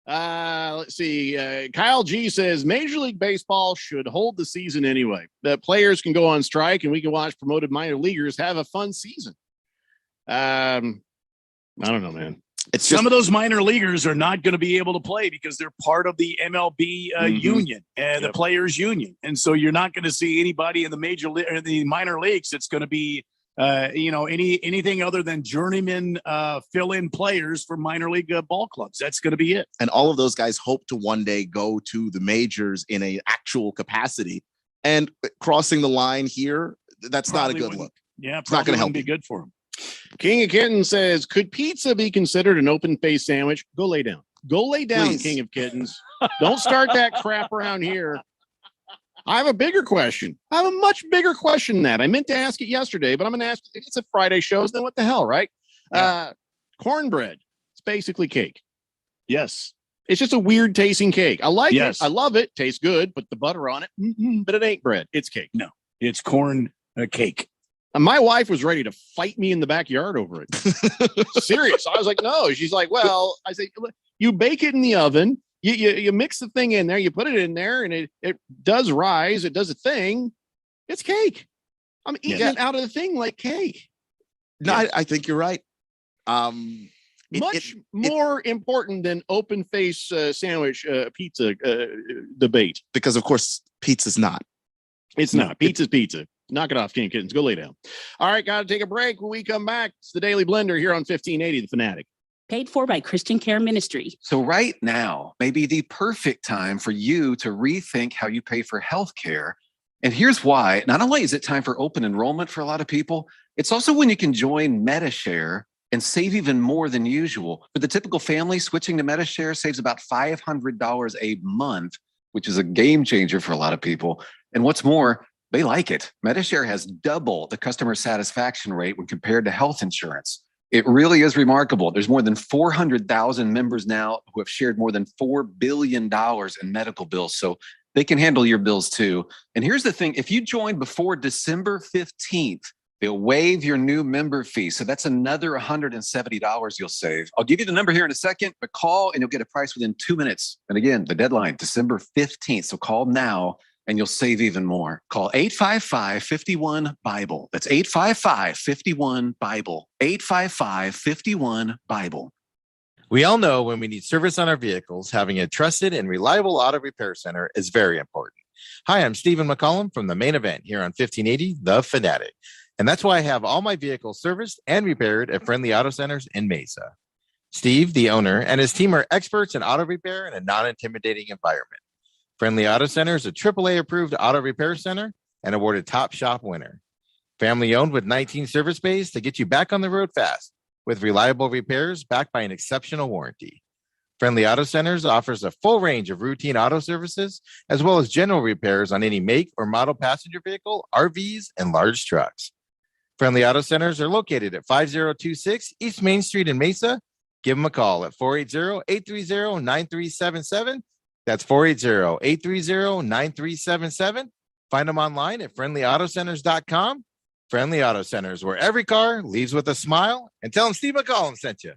Let's see. Kyle G says Major League Baseball should hold the season anyway. The players can go on strike and we can watch promoted minor leaguers have a fun season. I don't know, man. It's some of those minor leaguers are not going to be able to play because they're part of the MLB union, the players union. And so you're not going to see anybody in the the minor leagues that's going to be anything other than journeyman fill-in players for minor league ball clubs. That's going to be it. And all of those guys hope to one day go to the majors in an actual capacity. And crossing the line here, that's Probably not a good wouldn't. look. Yeah, It's not going to help. be good for them. King of Kittens says, could pizza be considered an open face sandwich? Go lay down. Go lay down, Please. King of Kittens. Don't start that crap around here. I have a bigger question. I have a much bigger question than that. I meant to ask it yesterday, but I'm going to ask. It's a Friday show, so then what the hell, right? Cornbread. It's basically cake. Yes. It's just a weird tasting cake. I like Yes. it. I love it. Tastes good. Put the butter on it. But it ain't bread. It's cake. No, it's corn cake. And my wife was ready to fight me in the backyard over it. Serious. I was like, no. She's like, well, I say, you bake it in the oven. You mix the thing in there. You put it in there, and it does rise. It does a thing. It's cake. I'm eating it out of the thing like cake. No, I think you're right. Much more important than open face sandwich pizza debate. Because, of course, pizza's not. It's not. Pizza's pizza. Knock it off, King of Kittens. Go lay down. All right, got to take a break. When we come back, it's the Daily Blender here on 1580, The Fanatic. Paid for by Christian Care Ministry. So right now may be the perfect time for you to rethink how you pay for healthcare. And here's why. Not only is it time for open enrollment for a lot of people, it's also when you can join MediShare and save even more than usual. For the typical family, switching to MediShare saves about $500 a month, which is a game changer for a lot of people. And what's more, they like it. MediShare has double the customer satisfaction rate when compared to health insurance. It really is remarkable. There's more than 400,000 members now who have shared more than $4 billion in medical bills. So they can handle your bills too. And here's the thing. If you join before December 15th, they'll waive your new member fee. So that's another $170 you'll save. I'll give you the number here in a second, but call and you'll get a price within 2 minutes. And again, the deadline, December 15th. So call now and you'll save even more. Call 855-51-BIBLE. That's 855-51-BIBLE. 855-51-BIBLE. We all know when we need service on our vehicles, having a trusted and reliable auto repair center is very important. Hi, I'm Stephen McCollum from the Main Event here on 1580, The Fanatic. And that's why I have all my vehicles serviced and repaired at Friendly Auto Centers in Mesa. Steve, the owner, and his team are experts in auto repair in a non-intimidating environment. Friendly Auto Center is a AAA approved auto repair center and awarded Top Shop winner. Family owned with 19 service bays to get you back on the road fast with reliable repairs backed by an exceptional warranty. Friendly Auto Centers offers a full range of routine auto services as well as general repairs on any make or model passenger vehicle, RVs, and large trucks. Friendly Auto Centers are located at 5026 East Main Street in Mesa. Give them a call at 480-830-9377. That's 480-830-9377. Find them online at friendlyautocenters.com. Friendly Auto Centers, where every car leaves with a smile. And tell them Steve McCollum sent you.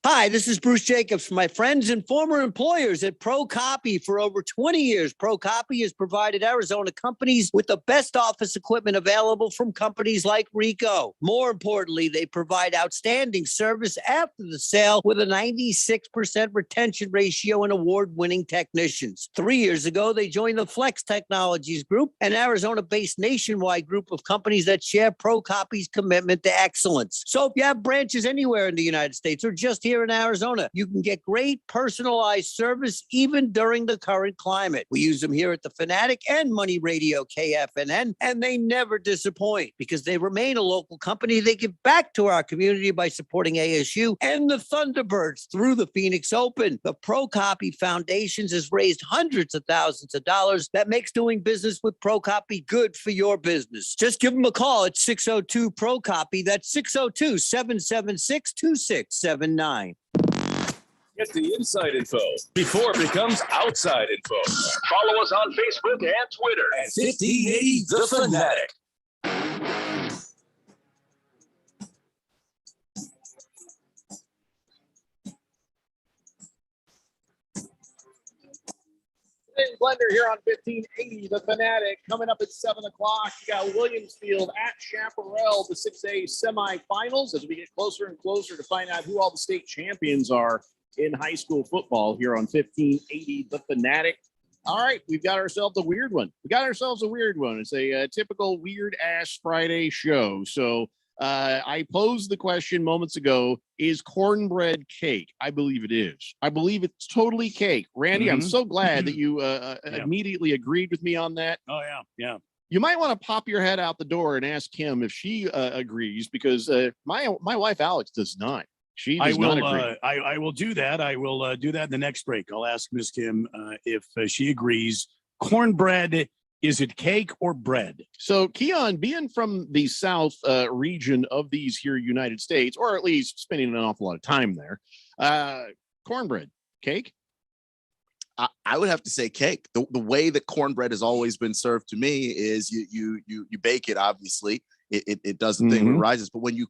Hi, this is Bruce Jacobs from my friends and former employers at Pro Copy. For over 20 years, Pro Copy has provided Arizona companies with the best office equipment available from companies like Ricoh. More importantly, they provide outstanding service after the sale with a 96% retention ratio and award-winning technicians. 3 years ago, they joined the Flex Technologies Group, an Arizona-based nationwide group of companies that share Pro Copy's commitment to excellence. So if you have branches anywhere in the United States or just here in Arizona, you can get great personalized service even during the current climate. We use them here at the Fanatic and Money Radio KFNN, and they never disappoint because they remain a local company. They give back to our community by supporting ASU and the Thunderbirds through the Phoenix Open. The Pro Copy Foundations has raised hundreds of thousands of dollars. That makes doing business with Pro Copy good for your business. Just give them a call at 602 Pro Copy. That's 602-776-2679. Get the inside info before it becomes outside info. Follow us on Facebook and Twitter at 1580 The Fanatic. Blender here on 1580 The Fanatic. Coming up at 7 o'clock, you got Williamsfield at Chaparral, the 6A semifinals, as we get closer and closer to find out who all the state champions are in high school football here on 1580 The Fanatic. All right, we've got ourselves a weird one. It's a typical Weird Ass Friday show. So I posed the question moments ago, is cornbread cake? I believe it is. I believe it's totally cake. Randy, I'm so glad that you immediately agreed with me on that. Oh, yeah. You might want to pop your head out the door and ask Kim if she agrees, because my wife, Alex, does not. She does not agree. I will do that. I will do that in the next break. I'll ask Ms. Kim if she agrees. Cornbread, is it cake or bread? So, Keon, being from the south region of these here United States, or at least spending an awful lot of time there, cornbread, cake? I would have to say cake. The way that cornbread has always been served to me is you bake it. Obviously, it does the thing when it rises, but when you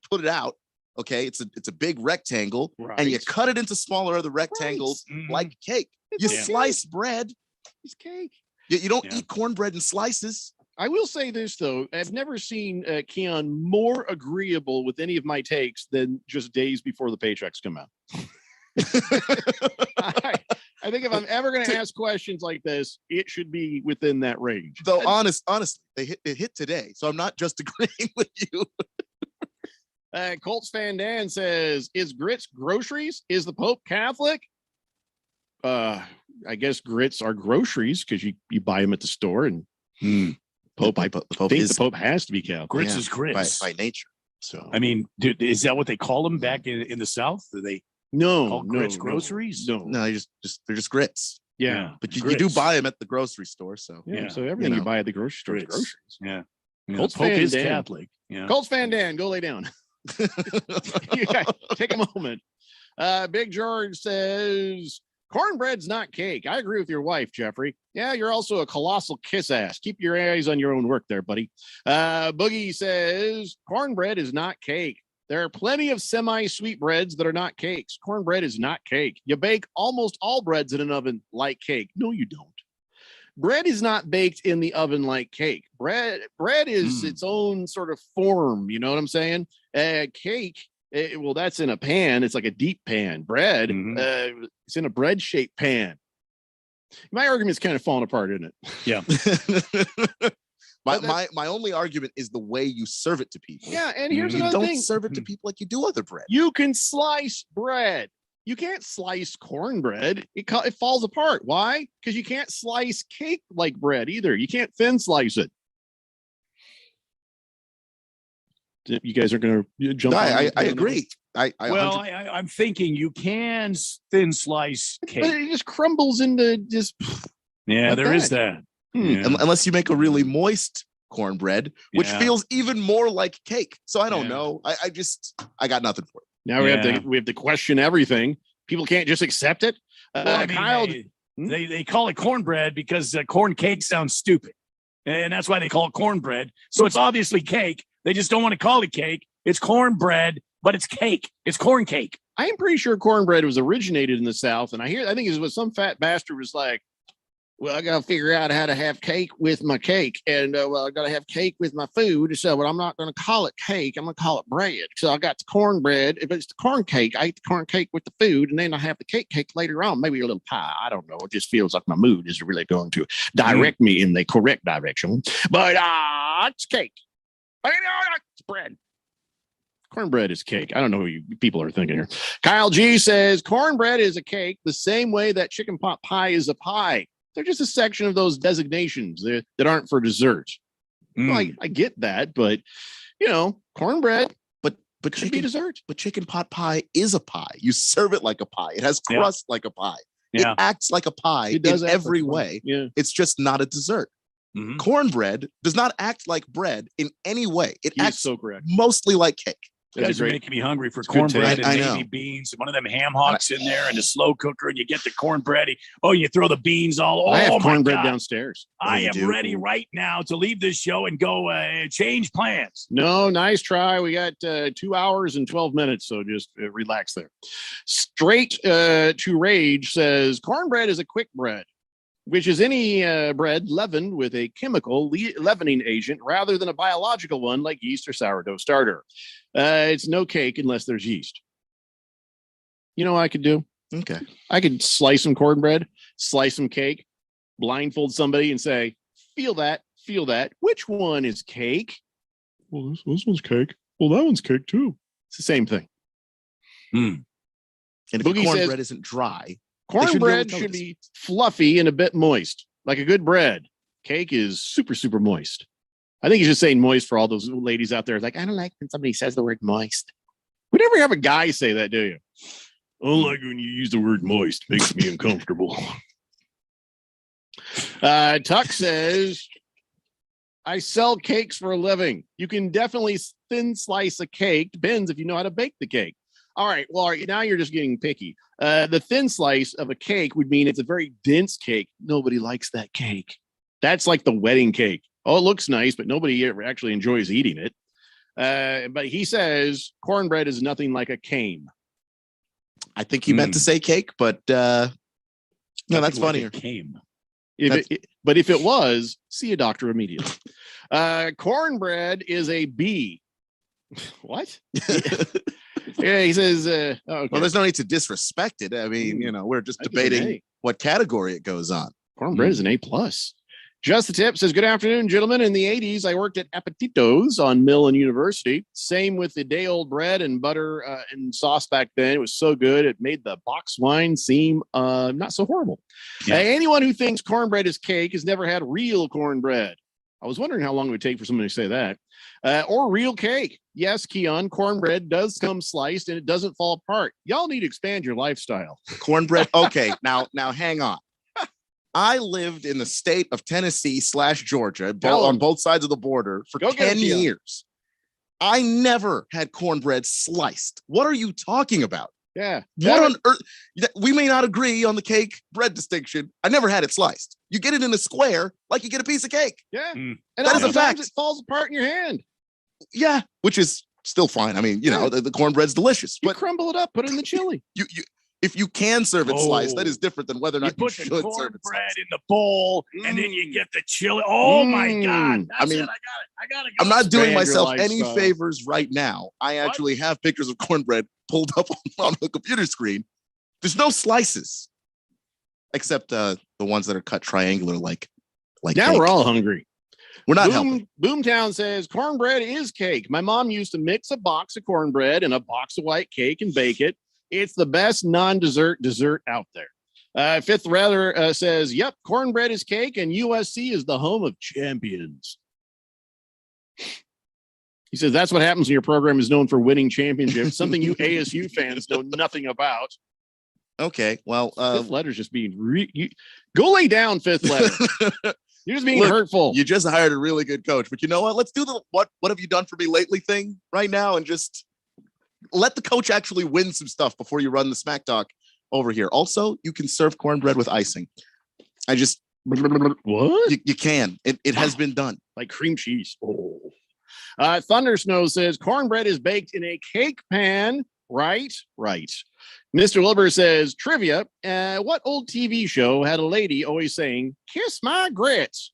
put it out, okay, it's a big rectangle, and you cut it into smaller other rectangles like cake. You slice bread. It's cake. You don't eat cornbread in slices. I will say this, though. I've never seen Keon more agreeable with any of my takes than just days before the paychecks come out. I think if I'm ever going to ask questions like this, it should be within that range. Though, honestly, it hit today, so I'm not just agreeing with you. Colts Fan Dan says, is grits groceries? Is the Pope Catholic? I guess grits are groceries because you buy them at the store, and Pope, I think the Pope has to be Catholic. Grits is grits by nature. So, I mean, dude, is that what they call them back in the South? Do they call grits groceries? No, they're just grits. Yeah, but you do buy them at the grocery store. So so everything you buy at the grocery store is groceries. Yeah, Colts Pope Fan is Dan. Catholic. Yeah. Colts Fan Dan, go lay down. Take a moment. Big George says, cornbread's not cake. I agree with your wife, Jeffrey. Yeah, you're also a colossal kiss ass. Keep your eyes on your own work there, buddy. Boogie says, cornbread is not cake. There are plenty of semi-sweet breads that are not cakes. Cornbread is not cake. You bake almost all breads in an oven like cake. No, you don't. Bread is not baked in the oven like cake. Bread is its own sort of form. You know what I'm saying? Cake, well, that's in a pan. It's like a deep pan. Bread, it's in a bread-shaped pan. My argument's kind of falling apart, isn't it? Yeah. My only argument is the way you serve it to people. Yeah, and here's you another don't thing. serve it to people like you do other bread. You can slice bread. You can't slice cornbread. It falls apart. Why? Because you can't slice cake like bread either. You can't thin slice it. You guys are going to jump. No, I agree. I'm thinking you can thin slice cake, but it just crumbles into just. Yeah, like there is that. Yeah. Unless you make a really moist cornbread, which feels even more like cake. So I don't know. I got nothing for it. Now we have to question everything. People can't just accept it. Kyle, they call it cornbread because corn cake sounds stupid, and that's why they call it cornbread. So it's obviously cake. They just don't want to call it cake. It's cornbread, but it's cake. It's corn cake. I am pretty sure cornbread was originated in the South, and I think it was some fat bastard was like, well, I got to figure out how to have cake with my cake. And, I got to have cake with my food. So, I'm not going to call it cake. I'm going to call it bread. So I got the cornbread. If it's the corn cake, I eat the corn cake with the food. And then I have the cake later on. Maybe a little pie. I don't know. It just feels like my mood is really going to direct me in the correct direction. But it's cake. It's bread. Cornbread is cake. I don't know what you people are thinking here. Kyle G says cornbread is a cake the same way that chicken pot pie is a pie. They're just a section of those designations that aren't for dessert. Well, I get that, but cornbread, but should be dessert. But chicken pot pie is a pie. You serve it like a pie. It has crust like a pie. It acts like a pie in every way. Yeah. It's just not a dessert. Mm-hmm. Cornbread does not act like bread in any way. It acts so correct. Mostly like cake. You guys are making me hungry for cornbread and I navy beans. One of them ham hocks in there and a slow cooker, and you get the cornbread. You throw the beans all. I have my cornbread God. Downstairs. I am ready right now to leave this show and go change plans. No, nice try. We got 2 hours and 12 minutes, so just relax there. Straight to Rage says cornbread is a quick bread, which is any bread leavened with a chemical leavening agent rather than a biological one like yeast or sourdough starter. It's no cake unless there's yeast. You know what I could do? Okay. I could slice some cornbread, slice some cake, blindfold somebody and say, feel that. Which one is cake? Well, this one's cake. Well, that one's cake too. It's the same thing. And if Boogie cornbread says, isn't dry, cornbread should be fluffy and a bit moist, like a good bread. Cake is super, super moist. I think he's just saying moist for all those ladies out there. It's like, I don't like when somebody says the word moist. We never have a guy say that, do you? I don't like when you use the word moist. Makes me uncomfortable. Tuck says, I sell cakes for a living. You can definitely thin slice a cake. Depends if you know how to bake the cake. All right. Well, now you're just getting picky. The thin slice of a cake would mean it's a very dense cake. Nobody likes that cake. That's like the wedding cake. Oh, it looks nice, but nobody ever actually enjoys eating it. But he says cornbread is nothing like a cane. I think he meant to say cake, but no, that's funnier. But if it was, see a doctor immediately. Cornbread is a bee. What? Yeah, he says. Okay. Well, there's no need to disrespect it. I mean, we're just debating what category it goes on. Cornbread is an A+. Just the Tip says, good afternoon, gentlemen. In the 80s, I worked at Appetitos on Mill and University. Same with the day-old bread and butter and sauce back then. It was so good. It made the box wine seem not so horrible. Yeah. Anyone who thinks cornbread is cake has never had real cornbread. I was wondering how long it would take for somebody to say that. Or real cake. Yes, Keon, cornbread does come sliced and it doesn't fall apart. Y'all need to expand your lifestyle. Cornbread. Okay, now hang on. I lived in the state of Tennessee / Georgia, on both sides of the border for 10 years. I never had cornbread sliced. What are you talking about? Yeah. What on earth? We may not agree on the cake bread distinction. I never had it sliced. You get it in a square like you get a piece of cake. Yeah. And that is a fact. It falls apart in your hand. Yeah, which is still fine. I mean, the cornbread's delicious. But crumble it up, put it in the chili. If you can serve it sliced, that is different than whether or not you should serve it sliced. You put the cornbread in the bowl, and then you get the chili. Oh my God! That's it. I got it. I'm not doing myself any favors right now. I actually have pictures of cornbread pulled up on the computer screen. There's no slices, except the ones that are cut triangular, like. Now cake. We're all hungry. We're not helping. Boomtown says cornbread is cake. My mom used to mix a box of cornbread and a box of white cake and bake it. It's the best non-dessert dessert out there. Fifth Rather says, yep, cornbread is cake and USC is the home of champions. He says that's what happens when your program is known for winning championships, something you ASU fans know nothing about. Okay, well, Fifth Letter's just being go lay down, Fifth Letter. You're just being hurtful. You just hired a really good coach, but you know what? Let's do the what have you done for me lately thing right now and just let the coach actually win some stuff before you run the smack talk over here. Also, you can serve cornbread with icing. I just what? You can. It has been done. Like cream cheese. Oh. Thunder Snow says cornbread is baked in a cake pan. Right. Mr. Wilbur says trivia. What old TV show had a lady always saying, kiss my grits?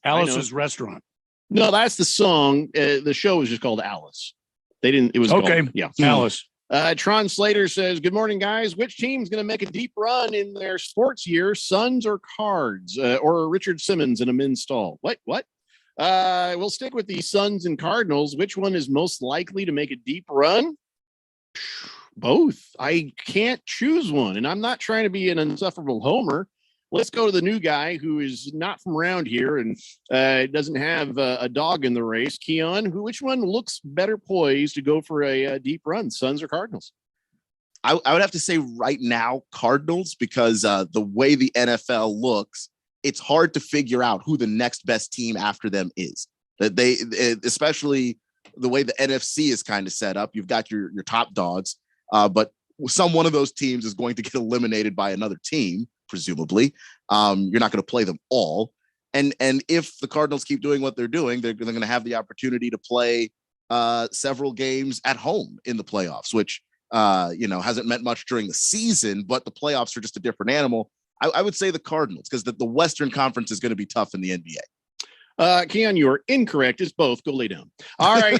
Alice's Restaurant. No, that's the song. The show was just called Alice. It was okay. Called, yeah. Alice. Tron Slater says, good morning, guys. Which team's going to make a deep run in their sports year? Suns or Cards? Or Richard Simmons in a men's stall? What? We'll stick with the Suns and Cardinals. Which one is most likely to make a deep run? Both. I can't choose one, and I'm not trying to be an insufferable homer. Let's go to the new guy who is not from around here and doesn't have a dog in the race. Keon, which one looks better poised to go for a deep run, Suns or Cardinals? I would have to say right now Cardinals, because the way the NFL looks, it's hard to figure out who the next best team after them is. That they, especially the way the NFC is kind of set up, you've got your top dogs, but one of those teams is going to get eliminated by another team, presumably. You're not going to play them all. And if the Cardinals keep doing what they're doing, they're going to have the opportunity to play several games at home in the playoffs, which hasn't meant much during the season, but the playoffs are just a different animal. I would say the Cardinals, because the Western Conference is going to be tough in the NBA. Keon, you are incorrect. It's both. Go lay down. All right.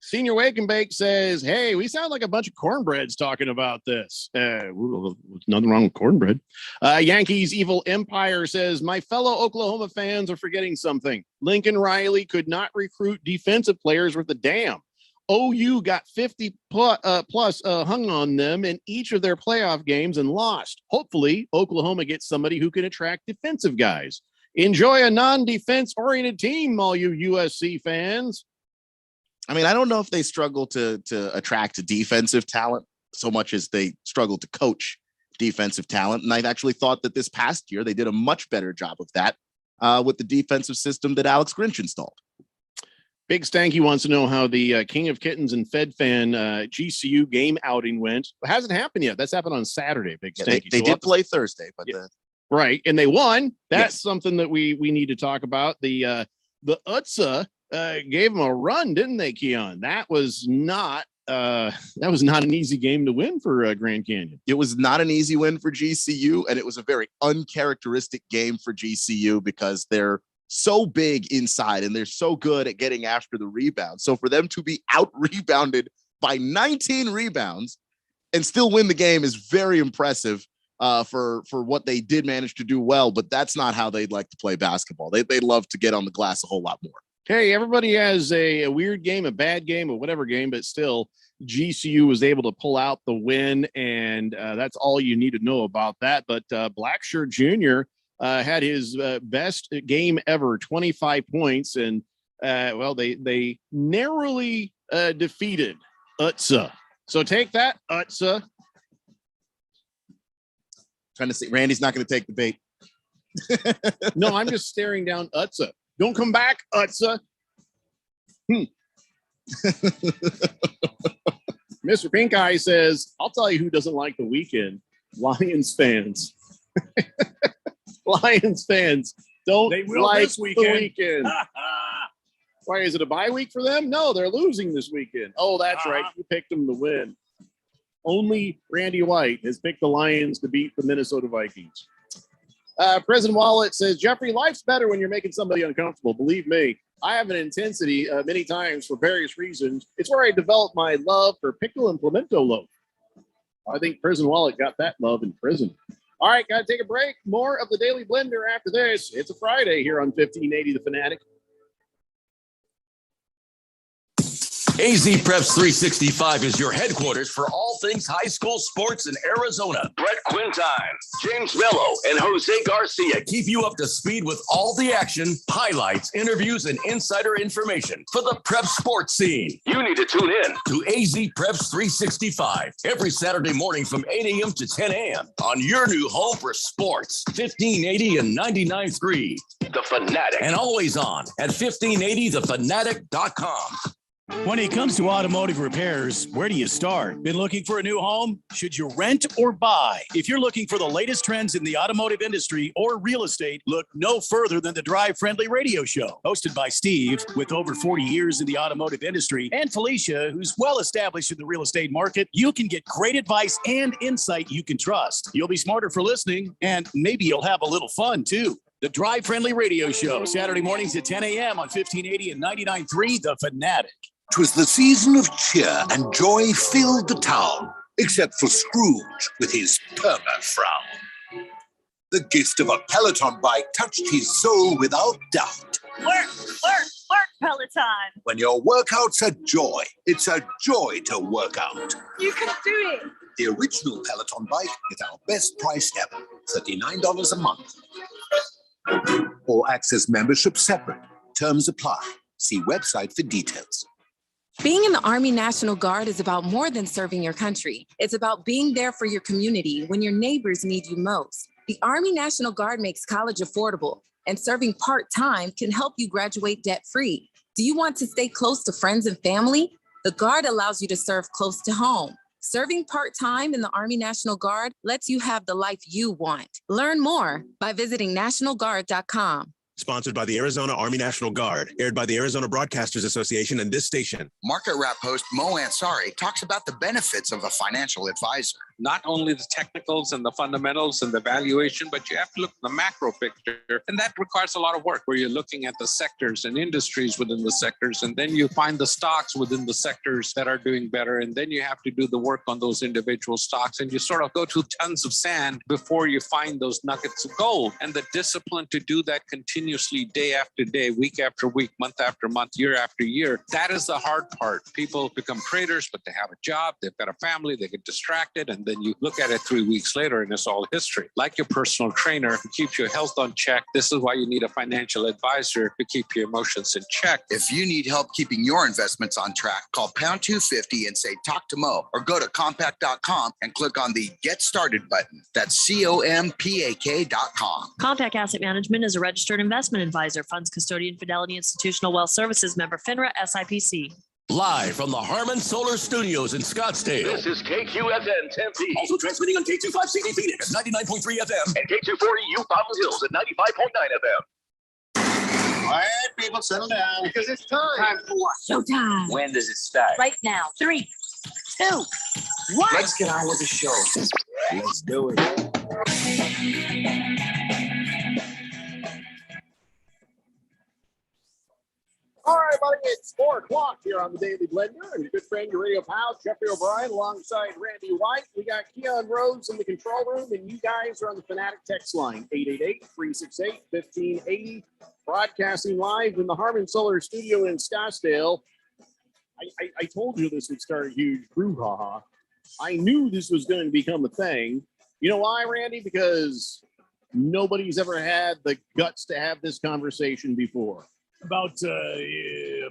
Senior Wake and Bake says, hey, we sound like a bunch of cornbreads talking about this. Nothing wrong with cornbread. Yankees Evil Empire says, my fellow Oklahoma fans are forgetting something. Lincoln Riley could not recruit defensive players worth a damn. OU got 50 plus hung on them in each of their playoff games and lost. Hopefully, Oklahoma gets somebody who can attract defensive guys. Enjoy a non-defense oriented team, all you USC fans. I mean, I don't know if they struggle to attract defensive talent so much as they struggle to coach defensive talent. And I actually thought that this past year they did a much better job of that with the defensive system that Alex Grinch installed. Big Stanky wants to know how the King of Kittens and Fed Fan GCU game outing went. It hasn't happened yet. That's happened on Saturday, Big Stanky. They did play Thursday, but right, and they won. That's something that we need to talk about. The UTSA gave them a run, didn't they, Keon? That was not an easy game to win for Grand Canyon. It was not an easy win for GCU, and it was a very uncharacteristic game for GCU because they're so big inside and they're so good at getting after the rebound. So for them to be out rebounded by 19 rebounds and still win the game is very impressive for what they did manage to do well, but that's not how they'd like to play basketball. They love to get on the glass a whole lot more. Hey, everybody has a weird game, a bad game, or whatever game, but still GCU was able to pull out the win, and that's all you need to know about that. But Blackshirt Jr. Had his best game ever, 25 points, and they narrowly defeated UTSA. So take that, UTSA. Trying to see, Randy's not going to take the bait. No, I'm just staring down UTSA. Don't come back, UTSA. Mr. Pink Eye says, I'll tell you who doesn't like the weekend. Lions fans. Lions fans don't like the weekend. Why, is it a bye week for them? No, they're losing this weekend. Oh, that's right. You picked them to win. Only Randy White has picked the Lions to beat the Minnesota Vikings. President Wallet says, Jeffrey, life's better when you're making somebody uncomfortable. Believe me, I have an intensity many times for various reasons. It's where I developed my love for pickle and pimento loaf. I think President Wallet got that love in prison. All right, got to take a break. More of the Daily Blender after this. It's a Friday here on 1580 The Fanatic. AZ Preps 365 is your headquarters for all things high school sports in Arizona. Brett Quintine, James Mello, and Jose Garcia Keep you up to speed with all the action, highlights, interviews, and insider information for the prep sports scene. You need to tune in To AZ Preps 365 every Saturday morning from 8 a.m. to 10 a.m. on your new home for sports. 1580 and 99.3. The Fanatic. And always on at 1580thefanatic.com. When it comes to automotive repairs, where do you start? Been looking for a new home? Should you rent or buy? If you're looking for the latest trends in the automotive industry or real estate, look no further than the Drive Friendly Radio Show. Hosted by Steve, with over 40 years in the automotive industry, and Felicia, who's well established in the real estate market, you can get great advice and insight you can trust. You'll be smarter for listening, and maybe you'll have a little fun too. The Drive Friendly Radio Show, Saturday mornings at 10 a.m. on 1580 and 99.3 The Fanatic. 'Twas the season of cheer and joy filled the town, except for Scrooge with his perma frown. The gift of a Peloton bike touched his soul without doubt. Work, Peloton. When your workout's a joy, it's a joy to work out. You can do it. The original Peloton bike is our best price ever, $39 a month. Or access membership separate. Terms apply. See website for details. Being in the Army National Guard is about more than serving your country. It's about being there for your community when your neighbors need you most. The Army National Guard makes college affordable, and serving part-time can help you graduate debt-free. Do you want to stay close to friends and family? The Guard allows you to serve close to home. Serving part-time in the Army National Guard lets you have the life you want. Learn more by visiting nationalguard.com. Sponsored by the Arizona Army National Guard, aired by the Arizona Broadcasters Association and this station. Market Wrap host Mo Ansari talks about the benefits of a financial advisor. Not only the technicals and the fundamentals and the valuation, but you have to look at the macro picture. And that requires a lot of work where you're looking at the sectors and industries within the sectors. And then you find the stocks within the sectors that are doing better. And then you have to do the work on those individual stocks. And you sort of go through tons of sand before you find those nuggets of gold. And the discipline to do that continuously, day after day, week after week, month after month, year after year, that is the hard part. People become traders, but they have a job, they've got a family, they get distracted, and then you look at it 3 weeks later and it's all history. Like your personal trainer who keeps your health on check, this is why you need a financial advisor to keep your emotions in check. If you need help keeping your investments on track, call pound 250 and say talk to Mo, or go to compact.com and click on the Get Started button. That's COMPAK.com. Compact Asset Management is a registered investment advisor, funds custodian, Fidelity Institutional Wealth Services, member FINRA, SIPC. Live from the Harmon Solar Studios in Scottsdale. This is KQFN Tempe. Also transmitting on K25CD Phoenix at 99.3 FM. And K240U Fountain Hills at 95.9 FM. All right, people, settle down because it's time. Time for what? Showtime. When does it start? Right now. 3, 2, 1. Let's get on with the show. Let's do it. All right, buddy, it's 4 o'clock here on the Daily Blender. And your good friend, your radio pal, Jeffrey O'Brien, alongside Randy White. We got Keon Rhodes in the control room, and you guys are on the Fanatic text line, 888-368-1580, broadcasting live in the Harmon Solar Studio in Scottsdale. I told you this would start a huge brouhaha. I knew this was going to become a thing. You know why, Randy? Because nobody's ever had the guts to have this conversation before. About the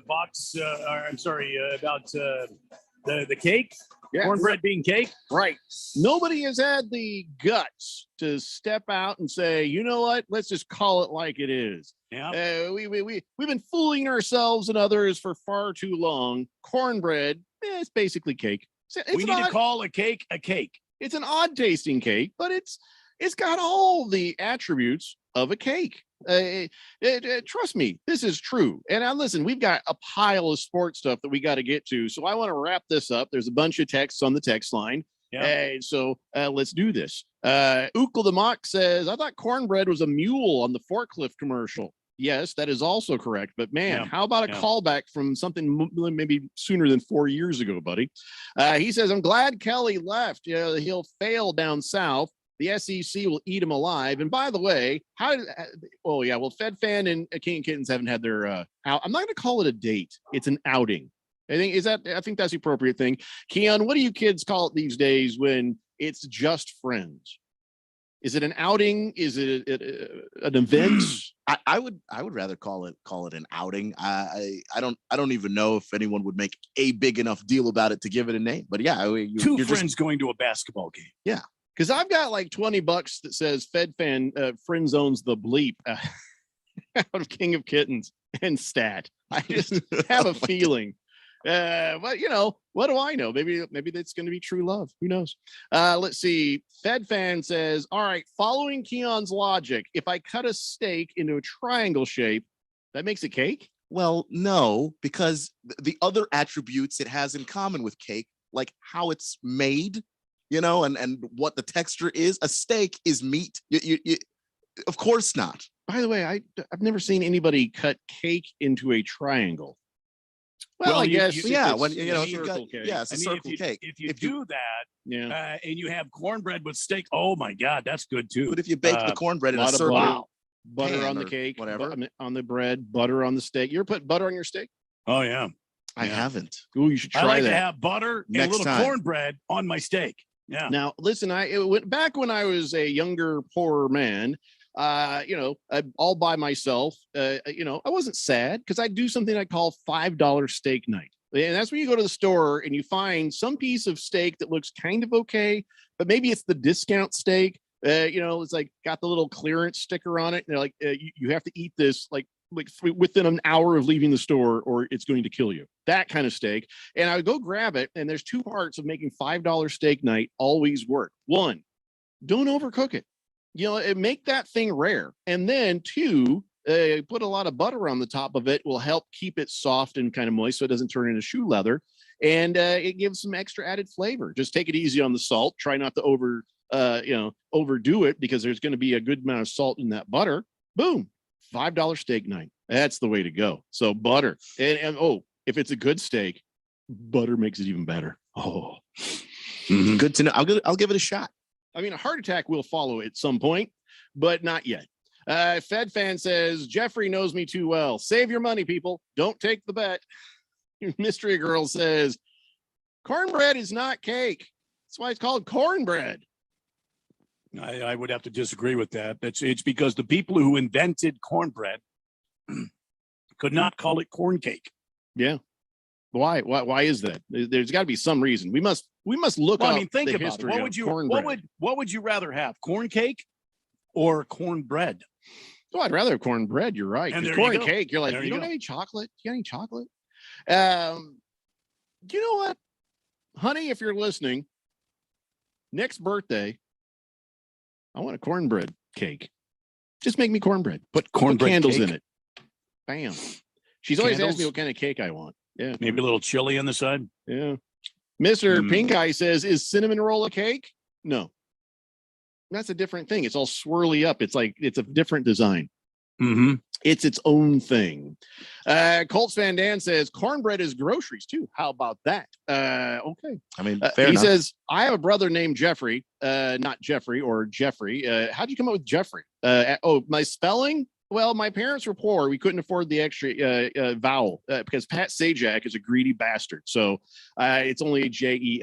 cake, cornbread being cake. Right. Nobody has had the guts to step out and say, you know what? Let's just call it like it is. Yeah. We've been fooling ourselves and others for far too long. Cornbread, it's basically cake. We need to call a cake a cake. It's an odd tasting cake, but it's got all the attributes of a cake. Trust me, this is true. And now listen, we've got a pile of sports stuff that we got to get to. So I want to wrap this up. There's a bunch of texts on the text line. Yeah. So let's do this. Ukle the Mock says, I thought cornbread was a mule on the forklift commercial. Yes, that is also correct. But man, how about a callback from something maybe sooner than 4 years ago, buddy? He says, I'm glad Kelly left. He'll fail down south. the SEC will eat them alive. And by the way, FedFan and King Kittens haven't had their I'm not going to call it a date. It's an outing. I think that's the appropriate thing. Keon, what do you kids call it these days when it's just friends? Is it an outing? Is it an event? I would rather call it an outing. I don't even know if anyone would make a big enough deal about it to give it a name. But yeah, you're friends going to a basketball game. Yeah, because I've got like $20 that says FedFan friend zones the bleep out of King of Kittens and stat. I just have a feeling. But what do I know? Maybe that's going to be true love. Who knows? Let's see. FedFan says, all right, following Keon's logic, if I cut a steak into a triangle shape, that makes it cake? Well, no, because the other attributes it has in common with cake, like how it's made, and what the texture is. A steak is meat. You of course not. By the way, I've never seen anybody cut cake into a triangle. Well, I guess it's a circle cake. If you do that, and you have cornbread with steak, oh my God, that's good too. But if you bake the cornbread in a circle, butter on the cake, whatever, on the bread, butter on the steak. You ever put butter on your steak? Oh yeah, I haven't. Ooh, you should try that. I like that. to have butter and a little cornbread on my steak. Yeah. Now listen, it went back when I was a younger, poorer man. All by myself. I wasn't sad because I do something I call $5 steak night. And that's when you go to the store and you find some piece of steak that looks kind of okay, but maybe it's the discount steak. It's like got the little clearance sticker on it. And they're like, you have to eat this like within an hour of leaving the store or it's going to kill you. That kind of steak. And I would go grab it. And there's two parts of making $5 steak night always work. One, don't overcook it. Make that thing rare. And then two, put a lot of butter on the top of it will help keep it soft and kind of moist so it doesn't turn into shoe leather. And it gives some extra added flavor. Just take it easy on the salt. Try not to overdo it because there's going to be a good amount of salt in that butter. Boom. $5 steak night. That's the way to go. So butter. And if it's a good steak, butter makes it even better. Oh, good to know. I'll give it a shot. I mean, a heart attack will follow at some point, but not yet. FedFan says, Jeffrey knows me too well. Save your money, people. Don't take the bet. Mystery Girl says, cornbread is not cake. That's why it's called cornbread. I would have to disagree with that. It's because the people who invented cornbread could not call it corn cake. Yeah. Why is that? There's got to be some reason. We must look up. I mean, think the about it. history of cornbread. What would you rather have? Corn cake or cornbread? Oh, I'd rather have cornbread. You're right. And corn cake, you're like, there you don't go. have any chocolate? You got any chocolate? You know what? Honey, if you're listening, next birthday, I want a cornbread cake. Just make me cornbread. Put candles cake? in it. Bam. She's always asked me what kind of cake I want. Yeah. Maybe a little chili on the side. Yeah. Mr. Pink Eye says, is cinnamon roll a cake? No. That's a different thing. It's all swirly up. It's a different design. Mm-hmm. It's its own thing. Colts Van Dan says, cornbread is groceries too. How about that? Okay. I mean, fair he enough. says, I have a brother named Jeffrey, not Jeffrey or Jeffrey. How'd you come up with Jeffrey? My spelling? Well, my parents were poor. We couldn't afford the extra vowel because Pat Sajak is a greedy bastard. So it's only Jeffrey.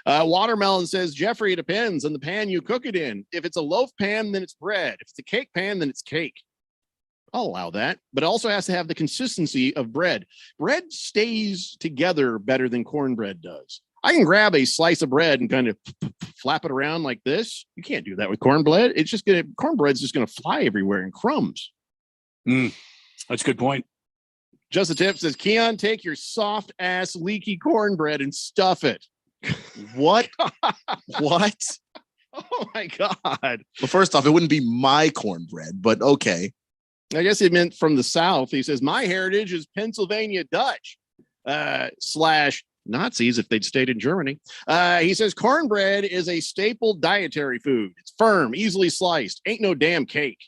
Watermelon says, Jeffrey, it depends on the pan you cook it in. If it's a loaf pan, then it's bread. If it's a cake pan, then it's cake. I'll allow that, but it also has to have the consistency of bread. Bread stays together better than cornbread does. I can grab a slice of bread and kind of flap it around like this. You can't do that with cornbread. Cornbread's just gonna fly everywhere in crumbs. That's a good point. Just a tip says, Keon, take your soft ass leaky cornbread and stuff it. What? What? Oh my God. Well, first off, it wouldn't be my cornbread, but okay. I guess it meant from the South. He says, my heritage is Pennsylvania Dutch / Nazis if they'd stayed in Germany. He says, cornbread is a staple dietary food. It's firm, easily sliced. Ain't no damn cake.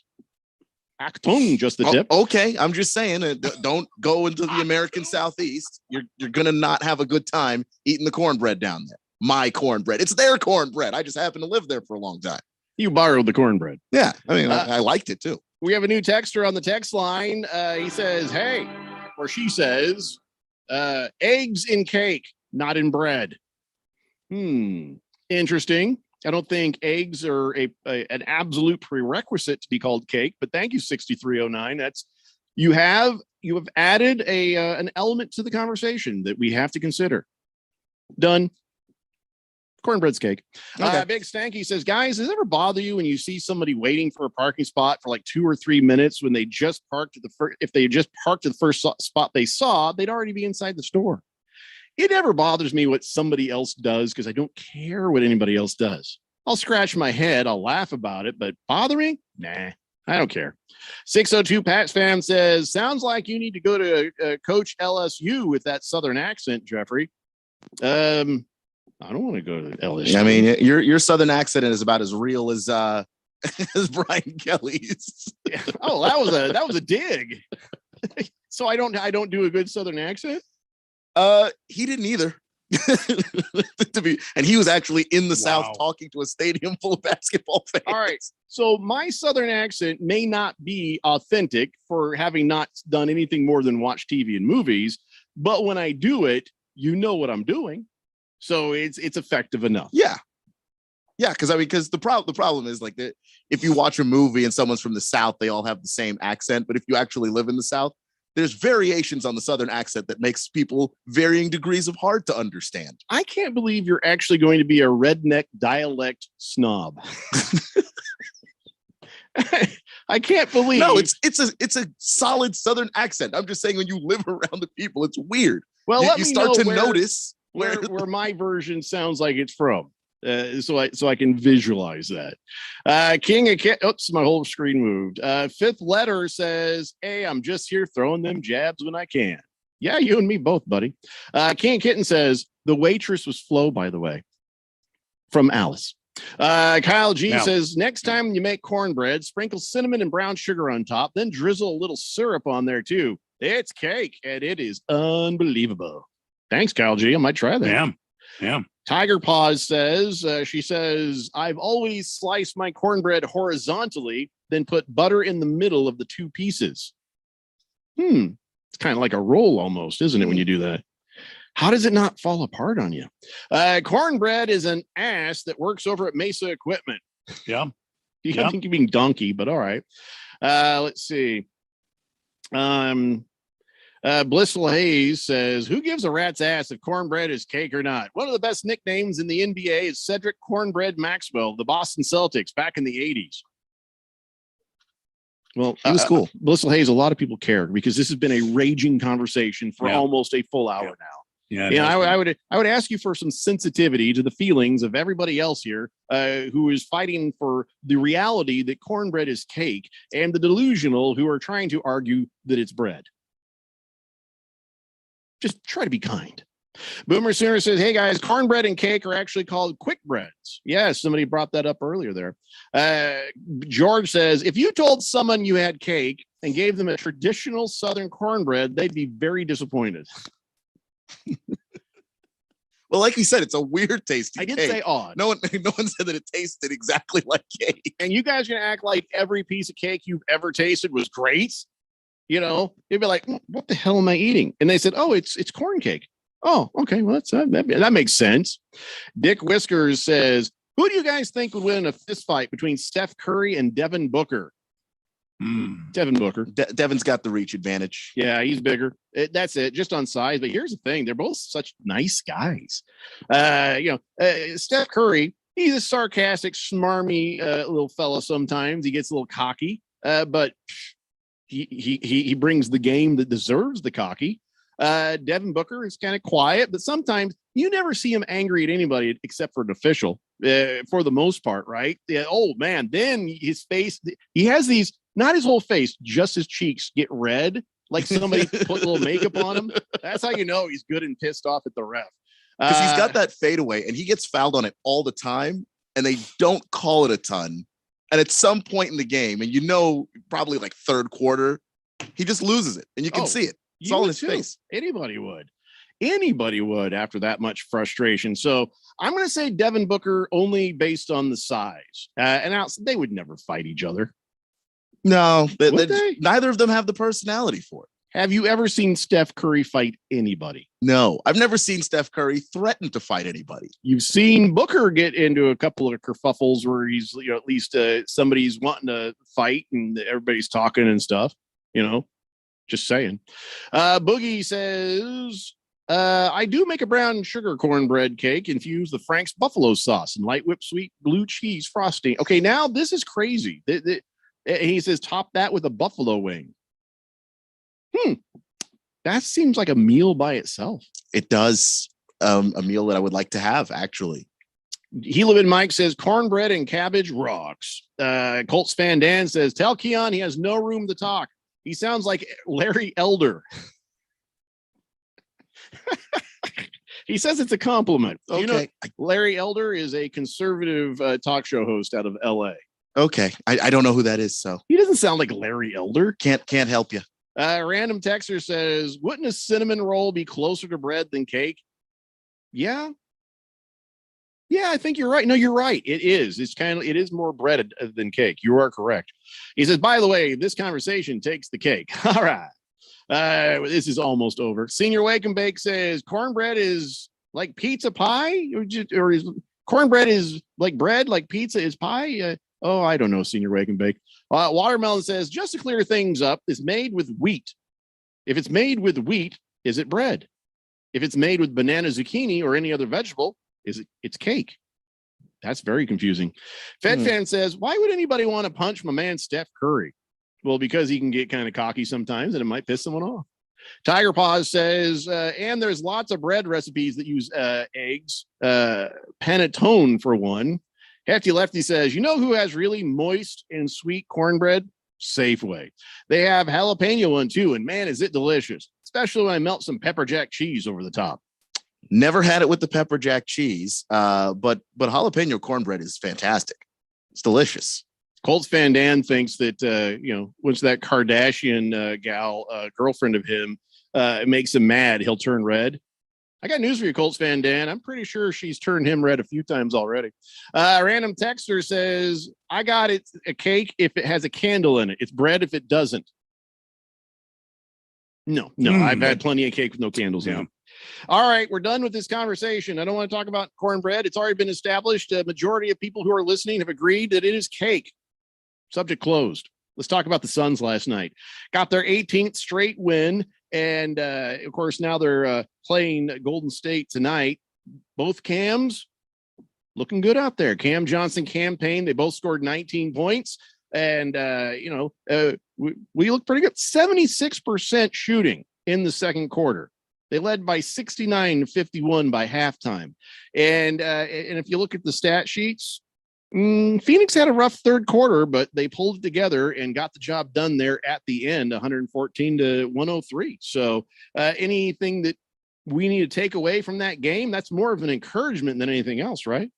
Achtung, just the tip. Okay, I'm just saying, don't go into the American Southeast. You're gonna not have a good time eating the cornbread down there. my cornbread. It's their cornbread. I just happen to live there for a long time. You borrowed the cornbread. Yeah. I mean, I liked it too. We have a new texter on the text line. He says, hey, or she says, eggs in cake, not in bread. Interesting. I don't think eggs are an absolute prerequisite to be called cake, but thank you, 6309. That's you have added an element to the conversation that we have to consider. Done. Cornbread's cake. Okay. Big Stanky says, guys, does it ever bother you when you see somebody waiting for a parking spot for like 2 or 3 minutes when they just parked at the first? If they just parked at the first spot they saw, they'd already be inside the store. It never bothers me what somebody else does because I don't care what anybody else does. I'll scratch my head, I'll laugh about it, but bothering? Nah, I don't care. 602 Pats fan says, sounds like you need to go to Coach LSU with that Southern accent, Jeffrey. I don't want to go to LSU. I mean, your Southern accent is about as real as as Brian Kelly's. Oh, that was a dig. So I don't do a good Southern accent. He didn't either. And he was actually in the South talking to a stadium full of basketball fans. All right. So my Southern accent may not be authentic for having not done anything more than watch TV and movies, but when I do it, you know what I'm doing. So it's effective enough. Yeah. Because the problem is like that if you watch a movie and someone's from the South, they all have the same accent. But if you actually live in the South, there's variations on the Southern accent that makes people varying degrees of hard to understand. I can't believe you're actually going to be a redneck dialect snob. I can't believe. No, it's a solid Southern accent. I'm just saying when you live around the people, it's weird. Well, you start to notice where my version sounds like it's from. So I can visualize that. King of Kit. Oops, my whole screen moved. Fifth letter says, hey, I'm just here throwing them jabs when I can. Yeah, you and me both, buddy. King of Kitten says, the waitress was Flo, by the way, from Alice. Kyle G says, next time you make cornbread, sprinkle cinnamon and brown sugar on top, then drizzle a little syrup on there too. It's cake, and it is unbelievable. Thanks, Kyle G. I might try that. Yeah. Tiger Paws says, she says, I've always sliced my cornbread horizontally, then put butter in the middle of the 2 pieces. It's kind of like a roll almost, isn't it, when you do that? How does it not fall apart on you? Cornbread is an ass that works over at Mesa Equipment. Yeah. I think you mean donkey, but all right. Let's see. Blissful Hayes says, who gives a rat's ass if cornbread is cake or not? One of the best nicknames in the NBA is Cedric Cornbread Maxwell, the Boston Celtics back in the 80s. Well, he was cool. Blissful Hayes, a lot of people cared because this has been a raging conversation for almost a full hour now. Yeah, I would ask you for some sensitivity to the feelings of everybody else here who is fighting for the reality that cornbread is cake and the delusional who are trying to argue that it's bread. Just try to be kind. Boomer Sooner says, hey guys, cornbread and cake are actually called quick breads. Yeah, somebody brought that up earlier there. George says, if you told someone you had cake and gave them a traditional Southern cornbread, they'd be very disappointed. Well, like you said, it's a weird tasting I did cake. say odd. No one said that it tasted exactly like cake. And you guys are going to act like every piece of cake you've ever tasted was great? You know, you'd be like, what the hell am I eating? And they said, oh, it's corn cake. Oh, okay. Well, that makes sense. Dick Whiskers says, who do you guys think would win a fist fight between Steph Curry and Devin Booker? Devin Booker. Devin's got the reach advantage. Yeah, he's bigger. That's it, just on size. But here's the thing. They're both such nice guys. Steph Curry, he's a sarcastic, smarmy little fella sometimes. He gets a little cocky, but he brings the game that deserves the cocky. Devin Booker is kind of quiet, but sometimes you never see him angry at anybody except for an official for the most part, right? Yeah. Oh man, then his face, he has these, not his whole face, just his cheeks get red, like somebody put a little makeup on him. That's how you know he's good and pissed off at the ref. Because he's got that fadeaway and he gets fouled on it all the time and they don't call it a ton. And at some point in the game, and probably like third quarter, he just loses it and you can see it. It's all in his face. Anybody would. Anybody would after that much frustration. So I'm going to say Devin Booker only based on the size. And they would never fight each other. No, Would they? neither of them have the personality for it. Have you ever seen Steph Curry fight anybody? No, I've never seen Steph Curry threaten to fight anybody. You've seen Booker get into a couple of kerfuffles where he's, at least somebody's wanting to fight and everybody's talking and stuff, just saying. Boogie says, I do make a brown sugar cornbread cake, infuse the Frank's buffalo sauce and light whipped sweet blue cheese frosting. Okay, now this is crazy. He says, top that with a buffalo wing. That seems like a meal by itself. It does. A meal that I would like to have, actually. Helibin Mike says cornbread and cabbage rocks. Colts fan Dan says, tell Keon he has no room to talk. He sounds like Larry Elder. He says it's a compliment. Okay. Larry Elder is a conservative talk show host out of LA. Okay. I don't know who that is, so. He doesn't sound like Larry Elder. Can't help you. Random texter says, wouldn't a cinnamon roll be closer to bread than cake? Yeah, I think you're right. No, you're right. It is. It is more bread than cake. You are correct. He says, by the way, this conversation takes the cake. All right. This is almost over. Senior Wake and Bake says cornbread is like pizza pie, or is cornbread is like bread, like pizza is pie. I don't know. Senior Wake and Bake. Watermelon says, just to clear things up, it's made with wheat. If it's made with wheat, is it bread? If it's made with banana, zucchini, or any other vegetable, it's cake. That's very confusing. Fed Fan says, why would anybody want to punch my man Steph Curry? Well, because he can get kind of cocky sometimes and it might piss someone off. Tiger Paws says, and there's lots of bread recipes that use eggs. Panettone for one. Hefty Lefty says, you know who has really moist and sweet cornbread? Safeway. They have jalapeno one too, and man, is it delicious, especially when I melt some pepper jack cheese over the top. Never had it with the pepper jack cheese, but jalapeno cornbread is fantastic. It's delicious. Colts fan Dan thinks that once that Kardashian girlfriend of him makes him mad, he'll turn red. I got news for you, Colts fan Dan. I'm pretty sure she's turned him red a few times already. Random texter says, I got it a cake if it has a candle in it. It's bread if it doesn't. No, I've had plenty of cake with no candles in it. All right, we're done with this conversation. I don't want to talk about cornbread. It's already been established. A majority of people who are listening have agreed that it is cake. Subject closed. Let's talk about the Suns last night. Got their 18th straight win. And, of course, now they're playing Golden State tonight. Both Cams looking good out there. Cam Johnson, Cam Payne, they both scored 19 points. And, we look pretty good. 76% shooting in the second quarter. They led by 69-51 by halftime. And if you look at the stat sheets, Phoenix had a rough third quarter, but they pulled it together and got the job done there at the end, 114-103. So anything that we need to take away from that game, that's more of an encouragement than anything else, right?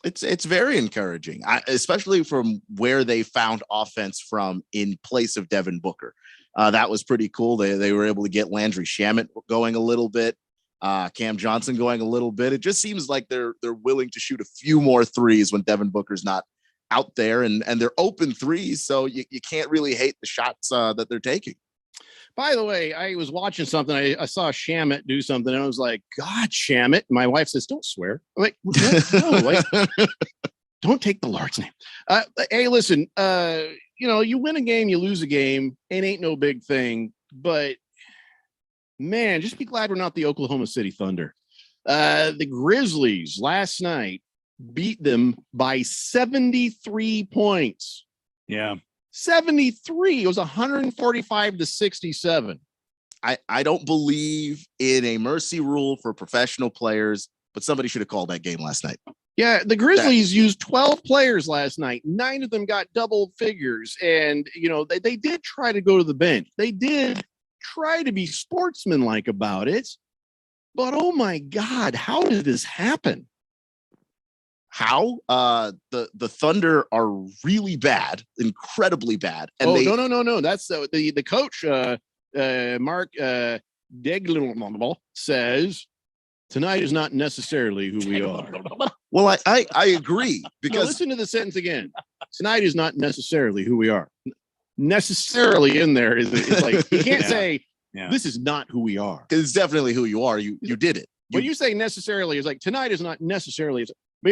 It's very encouraging, especially from where they found offense from in place of Devin Booker. That was pretty cool. They were able to get Landry Shamet going a little bit. Cam Johnson going a little bit. It just seems like they're willing to shoot a few more threes when Devin Booker's not out there, and they're open threes, so you can't really hate the shots that they're taking. By the way, I was watching something. I saw Shamet do something, and I was like, God, Shamet. My wife says, don't swear. I'm like, no, don't take the Lord's name. Hey, listen, you win a game, you lose a game. It ain't no big thing, but man, just be glad we're not the Oklahoma City Thunder. The Grizzlies last night beat them by 73 points. Yeah. 73. It was 145-67. I don't believe in a mercy rule for professional players, but somebody should have called that game last night. Yeah, the Grizzlies used 12 players last night. 9 of them got double figures. And, they did try to go to the bench. They did try to be sportsmanlike about it. But, oh, my God, how did this happen? How? The Thunder are really bad, incredibly bad. And no. That's the coach, Mark Deglin says tonight is not necessarily who we are. Well, I agree because listen to the sentence again. Tonight is not necessarily who we are. Necessarily in there is like you can't say this is not who we are. It's definitely who you are. You did it. When you say necessarily, it's like tonight is not necessarily.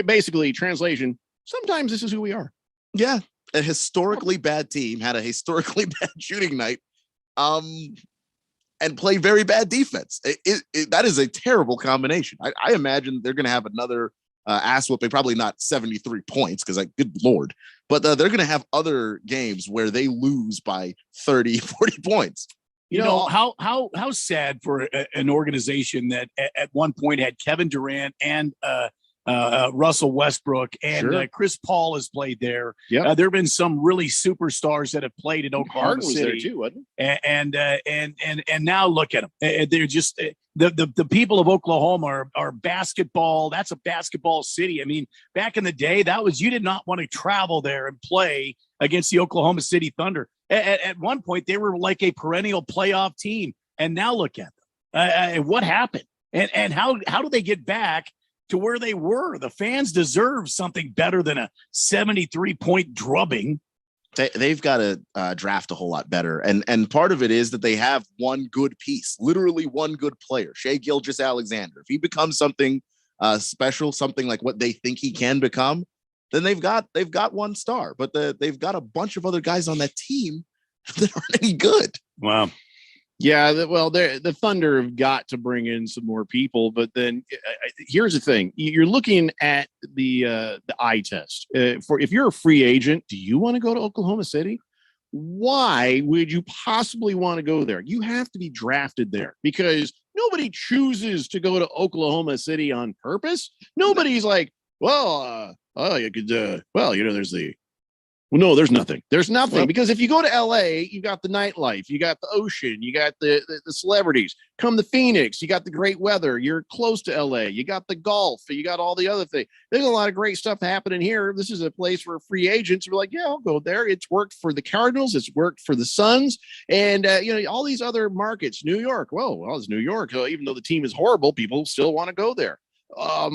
Basically, translation. Sometimes this is who we are. Yeah, a historically bad team had a historically bad shooting night, and play very bad defense. That is a terrible combination. I imagine they're going to have another ass whooping, probably not 73 points because, like, good Lord, but they're going to have other games where they lose by 30, 40 points. You know, how sad for an organization that at one point had Kevin Durant and Russell Westbrook and Chris Paul has played there. Yep. There have been some really superstars that have played in Oklahoma Harden was City there too, wasn't and now look at them. They're just the people of Oklahoma are basketball. That's a basketball city. I mean, back in the day, you did not want to travel there and play against the Oklahoma City Thunder. At one point, they were like a perennial playoff team, and now look at them. What happened? And how do they get back to where they were? The fans deserve something better than a 73-point drubbing. They've got to draft a whole lot better. And part of it is that they have one good piece, literally one good player, Shai Gilgeous-Alexander. If he becomes something special, something like what they think he can become, then they've got one star. But they've got a bunch of other guys on that team that aren't any good. Wow. Yeah, the Thunder have got to bring in some more people, but then here's the thing: you're looking at the eye test. For if you're a free agent, do you want to go to Oklahoma City? Why would you possibly want to go there? You have to be drafted there because nobody chooses to go to Oklahoma City on purpose. Nobody's like, you could, there's the. Well, no, there's nothing. There's nothing because if you go to LA, you got the nightlife, you got the ocean, you got the celebrities. Come to Phoenix, you got the great weather. You're close to LA. You got the golf. You got all the other things. There's a lot of great stuff happening here. This is a place where free agents are like, yeah, I'll go there. It's worked for the Cardinals. It's worked for the Suns, and all these other markets. New York. Well, it's New York. Even though the team is horrible, people still want to go there. But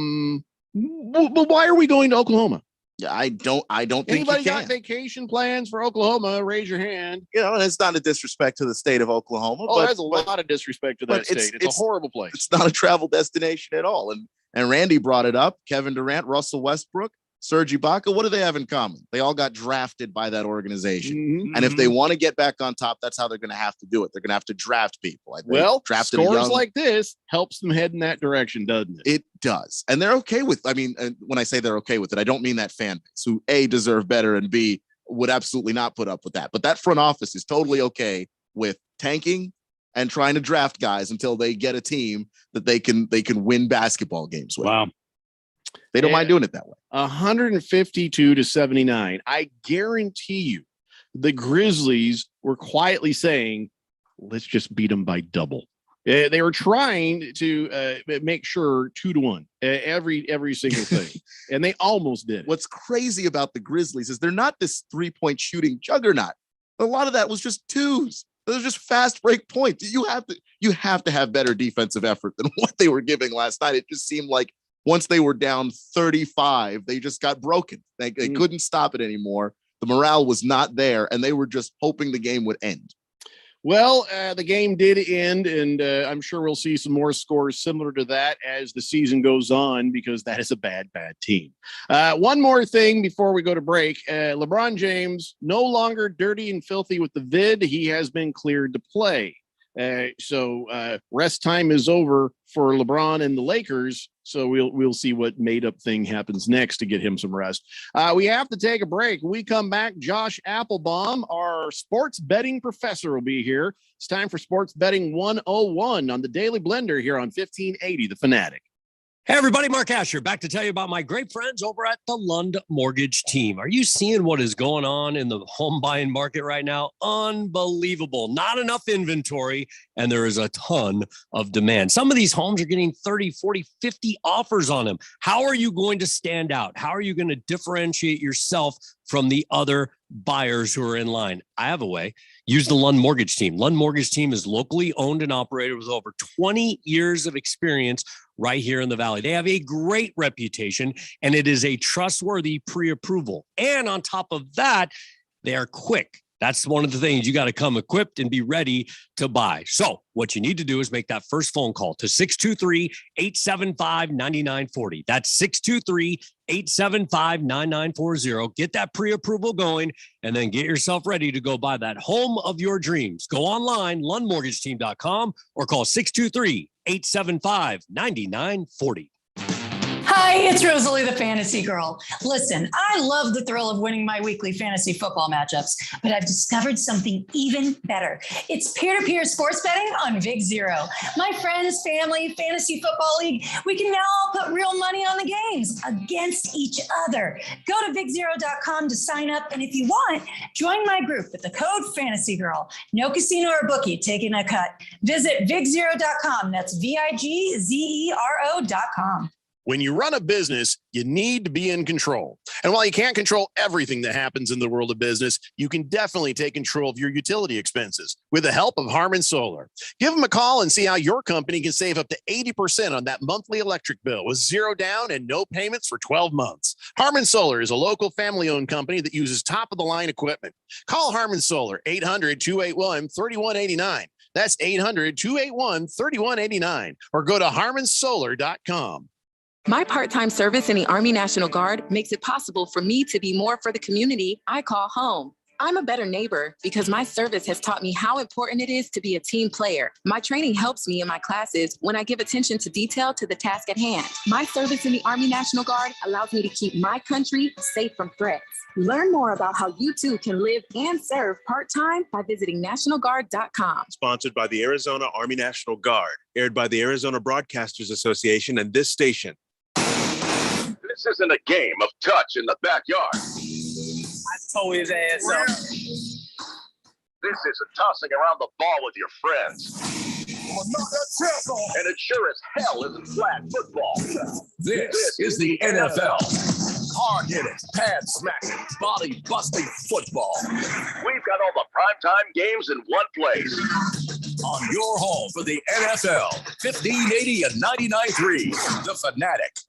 why are we going to Oklahoma? Yeah, I don't think anybody you can. got vacation plans for Oklahoma? Raise your hand. And it's not a disrespect to the state of Oklahoma. Oh, there's a lot of disrespect to that state. It's a horrible place. It's not a travel destination at all. And Randy brought it up. Kevin Durant, Russell Westbrook, Serge Ibaka. What do they have in common? They all got drafted by that organization. Mm-hmm. And if they want to get back on top, that's how they're going to have to do it. They're going to have to draft people. Scores like this helps them head in that direction, doesn't it? It does. And they're okay with, when I say they're okay with it, I don't mean that fan base who A, deserve better and B, would absolutely not put up with that. But that front office is totally okay with tanking and trying to draft guys until they get a team that they can win basketball games with. Wow. They don't mind doing it that way. 152-79. I guarantee you the Grizzlies were quietly saying, let's just beat them by double. They were trying to make sure 2-1 every single thing. And they almost did it. What's crazy about the Grizzlies is they're not this 3-point shooting juggernaut. A lot of that was just twos. Those are just fast break points. You have to have better defensive effort than what they were giving last night. It just seemed like once they were down 35, they just got broken. They couldn't stop it anymore. The morale was not there, and they were just hoping the game would end. Well, the game did end, and I'm sure we'll see some more scores similar to that as the season goes on because that is a bad team. One more thing before we go to break. LeBron James, no longer dirty and filthy with the vid. He has been cleared to play. So rest time is over for LeBron and the Lakers. So we'll see what made up thing happens next to get him some rest. We have to take a break. When we come back, Josh Applebaum, our sports betting professor, will be here. It's time for Sports Betting 101 on the Daily Blender here on 1580 The Fanatic. Hey everybody, Mark Asher back to tell you about my great friends over at the Lund Mortgage Team. Are you seeing what is going on in the home buying market right now? Unbelievable. Not enough inventory, and there is a ton of demand. Some of these homes are getting 30, 40, 50 offers on them. How are you going to stand out? How are you going to differentiate yourself from the other buyers who are in line? I have a way. Use the Lund Mortgage Team. Lund Mortgage Team is locally owned and operated with over 20 years of experience right here in the Valley. They have a great reputation, and it is a trustworthy pre-approval. And on top of that, they are quick. That's one of the things. You got to come equipped and be ready to buy. So what you need to do is make that first phone call to 623-875-9940. That's 623-875-9940. Get that pre-approval going, and then get yourself ready to go buy that home of your dreams. Go online, lundmortgageteam.com, or call 623-875-9940. Hi, it's Rosalie, the fantasy girl. Listen, I love the thrill of winning my weekly fantasy football matchups, but I've discovered something even better. It's peer-to-peer sports betting on Vig Zero. My friends, family, fantasy football league, we can now all put real money on the games against each other. Go to vigzero.com to sign up, and if you want, join my group with the code Fantasy Girl. No casino or bookie taking a cut. Visit vigzero.com. That's vigzero.com. When you run a business, you need to be in control. And while you can't control everything that happens in the world of business, you can definitely take control of your utility expenses with the help of Harmon Solar. Give them a call and see how your company can save up to 80% on that monthly electric bill with zero down and no payments for 12 months. Harmon Solar is a local family-owned company that uses top-of-the-line equipment. Call Harmon Solar, 800-281-3189. That's 800-281-3189. Or go to harmonsolar.com. My part-time service in the Army National Guard makes it possible for me to be more for the community I call home. I'm a better neighbor because my service has taught me how important it is to be a team player. My training helps me in my classes when I give attention to detail to the task at hand. My service in the Army National Guard allows me to keep my country safe from threats. Learn more about how you too can live and serve part-time by visiting nationalguard.com. Sponsored by the Arizona Army National Guard, aired by the Arizona Broadcasters Association and this station. This isn't a game of touch in the backyard. I tore his ass up. This isn't tossing around the ball with your friends. And it sure as hell isn't flag football. This is the NFL. Hard-hitting, pad-smacking, body-busting football. We've got all the primetime games in one place. On your home for the NFL, 1580 and 99.3, The Fanatic.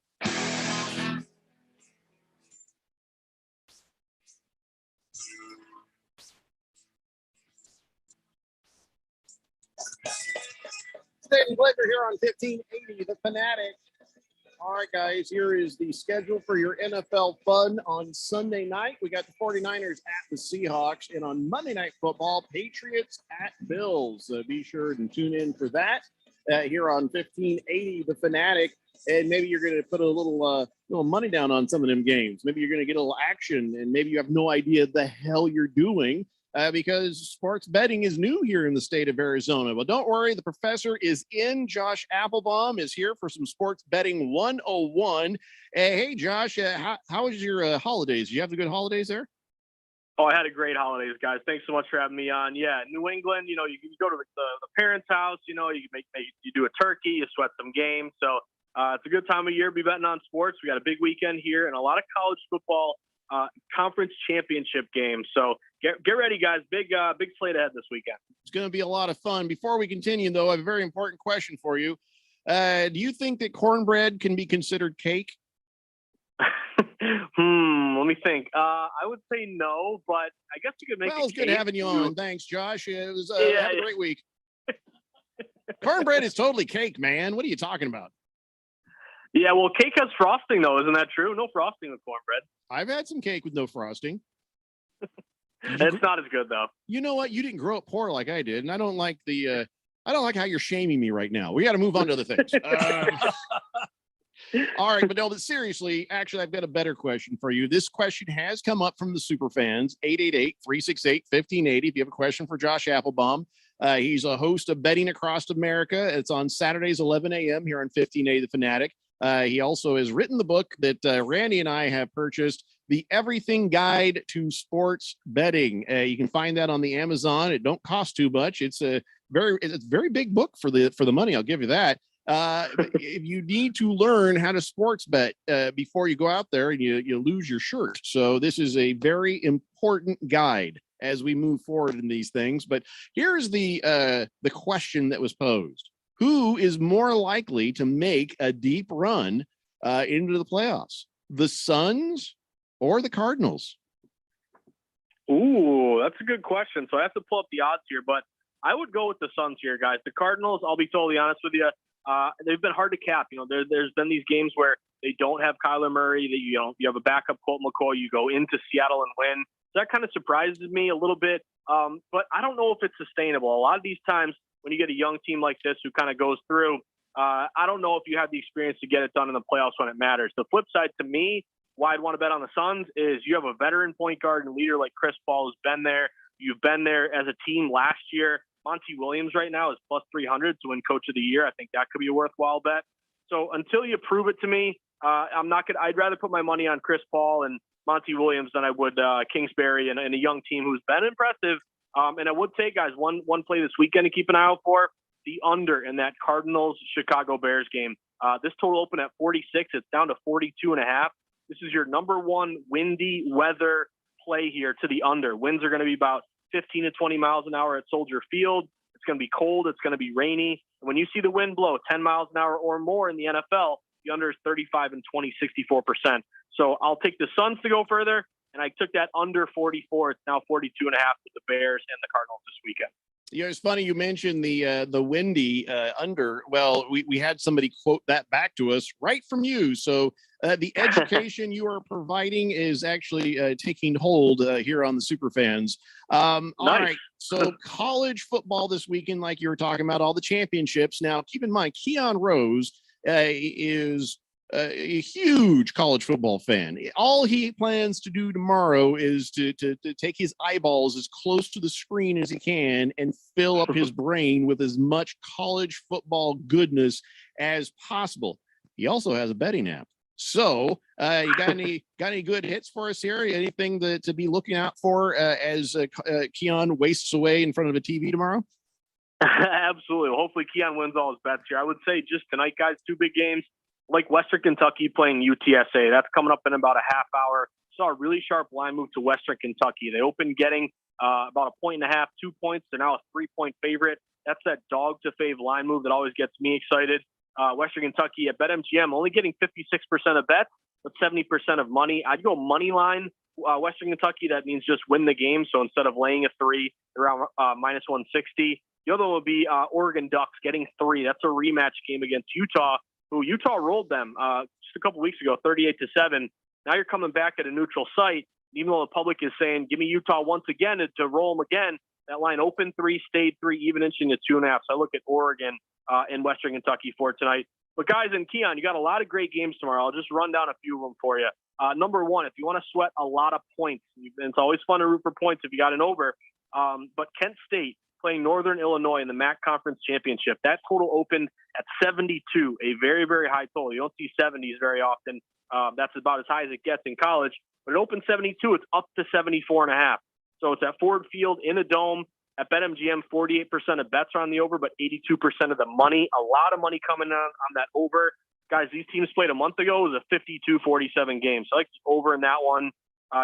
David Blake here on 1580, The Fanatic. All right, guys, here is the schedule for your NFL fun on Sunday night. We got the 49ers at the Seahawks, and on Monday Night Football, Patriots at Bills. Be sure to tune in for that here on 1580, The Fanatic. And maybe you're going to put a little money down on some of them games. Maybe you're going to get a little action, and maybe you have no idea the hell you're doing. Because sports betting is new here in the state of Arizona. Well, don't worry. The professor is in. Josh Applebaum is here for some sports betting 101. Hey, Josh, how was your holidays? Did you have the good holidays there? Oh, I had a great holidays, guys. Thanks so much for having me on. Yeah, New England, you go to the parents' house, you do a turkey, you sweat some games. So it's a good time of year to be betting on sports. We got a big weekend here and a lot of college football conference championship games. So get ready, guys. Big slate ahead this weekend. It's going to be a lot of fun. Before we continue, though, I have a very important question for you. Do you think that cornbread can be considered cake? Let me think. I would say no, but I guess you could make it. Well, it's good having you on. Thanks, Josh. It was have a great week. Cornbread is totally cake, man. What are you talking about? Yeah, well, cake has frosting, though. Isn't that true? No frosting with cornbread. I've had some cake with no frosting. It's not as good, though. You know what? You didn't grow up poor like I did, and I don't like how you're shaming me right now. We got to move on to other things. All right, but seriously, actually, I've got a better question for you. This question has come up from the super fans, 888-368-1580. If you have a question for Josh Applebaum, he's a host of Betting Across America. It's on Saturdays, 11 a.m. here on 1580 The Fanatic. He also has written the book that Randy and I have purchased, The Everything Guide to Sports Betting. You can find that on the Amazon. It don't cost too much. It's a very big book for the money. I'll give you that. But if you need to learn how to sports bet before you go out there and you lose your shirt. So this is a very important guide as we move forward in these things. But here's the question that was posed. Who is more likely to make a deep run into the playoffs? The Suns or the Cardinals? Ooh, that's a good question. So I have to pull up the odds here, but I would go with the Suns here, guys. The Cardinals, I'll be totally honest with you, they've been hard to cap. There's been these games where they don't have Kyler Murray, that you have a backup Colt McCoy, you go into Seattle and win. So that kind of surprises me a little bit, but I don't know if it's sustainable. A lot of these times when you get a young team like this who kind of goes through, I don't know if you have the experience to get it done in the playoffs when it matters. The flip side to me, why I'd want to bet on the Suns is you have a veteran point guard and leader like Chris Paul who's been there. You've been there as a team last year. Monty Williams right now is plus 300 to win Coach of the Year. I think that could be a worthwhile bet. So until you prove it to me, I'd rather put my money on Chris Paul and Monty Williams than I would Kingsbury and a young team who's been impressive. And I would say, guys, one play this weekend to keep an eye out for, the under in that Cardinals-Chicago Bears game. This total opened at 46. It's down to 42.5. This is your number one windy weather play here to the under. Winds are going to be about 15 to 20 miles an hour at Soldier Field. It's going to be cold. It's going to be rainy. And when you see the wind blow 10 miles an hour or more in the NFL, the under is 35 and 20, 64%. So I'll take the Suns to go further, and I took that under 44. It's now 42.5 with the Bears and the Cardinals this weekend. Yeah, it's funny you mentioned the windy under. Well, we had somebody quote that back to us right from you. So the education you are providing is actually taking hold here on the Superfans. All right. So college football this weekend, like you were talking about, all the championships. Now, keep in mind, Keon Rose is a huge college football fan. All he plans to do tomorrow is to take his eyeballs as close to the screen as he can and fill up his brain with as much college football goodness as possible. He also has a betting app. So you got any good hits for us here? Anything to be looking out for as Keon wastes away in front of a TV tomorrow? Absolutely. Well, hopefully Keon wins all his bets here. I would say just tonight, guys, two big games. Like Western Kentucky playing UTSA. That's coming up in about a half hour. Saw a really sharp line move to Western Kentucky. They opened getting about 1.5 points, 2 points. They're now a 3-point favorite. That's that dog to fave line move that always gets me excited. Western Kentucky at BetMGM only getting 56% of bets, but 70% of money. I'd go money line Western Kentucky. That means just win the game. So instead of laying a 3, around minus 160. The other one would be Oregon Ducks getting 3. That's a rematch game against Utah, who Utah rolled them just a couple weeks ago, 38-7. Now you're coming back at a neutral site. Even though the public is saying, give me Utah once again to roll them again, that line opened 3, stayed 3, even inching to 2.5. So I look at Oregon and Western Kentucky for tonight. But guys, and Keon, you got a lot of great games tomorrow. I'll just run down a few of them for you. Number one, if you want to sweat a lot of points, and it's always fun to root for points if you got an over. But Kent State playing Northern Illinois in the MAC Conference Championship. That total opened at 72, a very, very high total. You don't see 70s very often. That's about as high as it gets in college. But it opened 72. It's up to 74.5. So it's at Ford Field in a dome. At BetMGM, 48% of bets are on the over, but 82% of the money. A lot of money coming on that over. Guys, these teams played a month ago. It was a 52-47 game. So I like over in that one.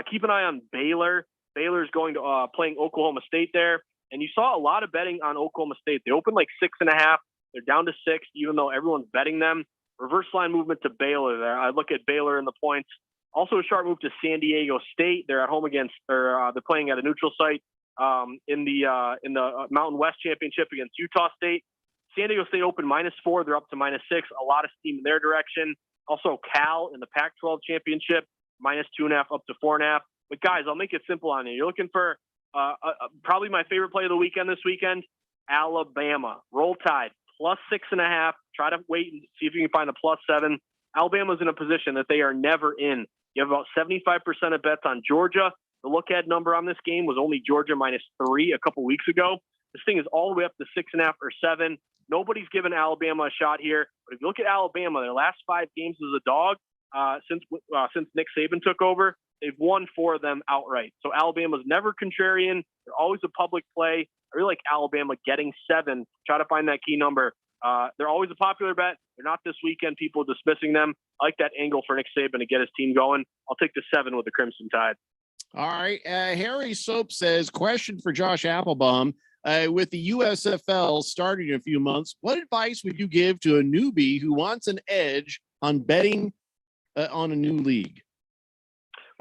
Keep an eye on Baylor. Baylor's going to playing Oklahoma State there. And you saw a lot of betting on Oklahoma State. They opened like 6.5. They're down to 6, even though everyone's betting them. Reverse line movement to Baylor there. I look at Baylor in the points. Also a sharp move to San Diego State. They're at home against, or they're playing at a neutral site in the Mountain West Championship against Utah State. San Diego State opened -4. They're up to -6. A lot of steam in their direction. Also Cal in the Pac-12 Championship, -2.5 up to 4.5. But guys, I'll make it simple on you. You're looking for probably my favorite play of the weekend this weekend, Alabama. Roll Tide, +6.5. Try to wait and see if you can find a +7. Alabama's in a position that they are never in. You have about 75% of bets on Georgia. The look-ahead number on this game was only Georgia -3 a couple weeks ago. This thing is all the way up to 6.5 or 7. Nobody's given Alabama a shot here. But if you look at Alabama, their last 5 games as a dog since Nick Saban took over, they've won 4 of them outright. So Alabama's never contrarian. They're always a public play. I really like Alabama getting 7. Try to find that key number. They're always a popular bet. They're not this weekend. People dismissing them. I like that angle for Nick Saban to get his team going. I'll take the 7 with the Crimson Tide. All right. Harry Soap says, question for Josh Applebaum. With the USFL starting in a few months, what advice would you give to a newbie who wants an edge on betting on a new league?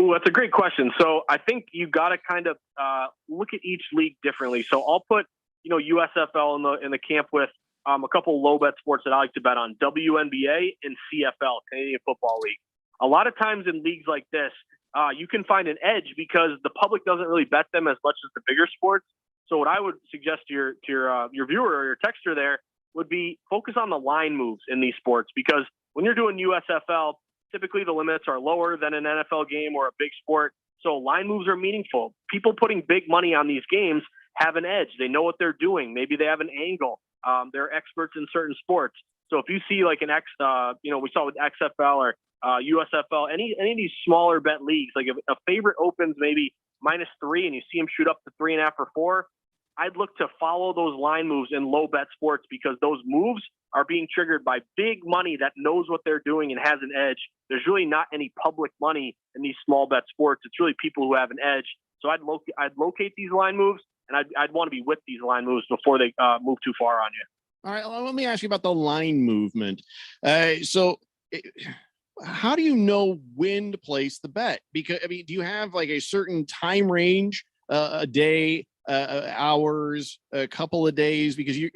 Ooh, that's a great question. So I think you got to kind of look at each league differently. So I'll put, USFL in the camp with a couple low bet sports that I like to bet on: WNBA and CFL, Canadian Football League. A lot of times in leagues like this, you can find an edge because the public doesn't really bet them as much as the bigger sports. So what I would suggest to your viewer or your texter there would be focus on the line moves in these sports, because when you're doing USFL, typically the limits are lower than an NFL game or a big sport. So line moves are meaningful. People putting big money on these games have an edge. They know what they're doing. Maybe they have an angle. They're experts in certain sports. So if you see like we saw with XFL or USFL, any of these smaller bet leagues, like if a favorite opens maybe -3 and you see them shoot up to 3.5 or 4, I'd look to follow those line moves in low bet sports, because those moves are being triggered by big money that knows what they're doing and has an edge. There's really not any public money in these small bet sports. It's really people who have an edge. So I'd locate these line moves, and I'd want to be with these line moves before they move too far on you. All right. Well, let me ask you about the line movement. How do you know when to place the bet? Because, do you have like a certain time range, a day, hours, a couple of days? Because you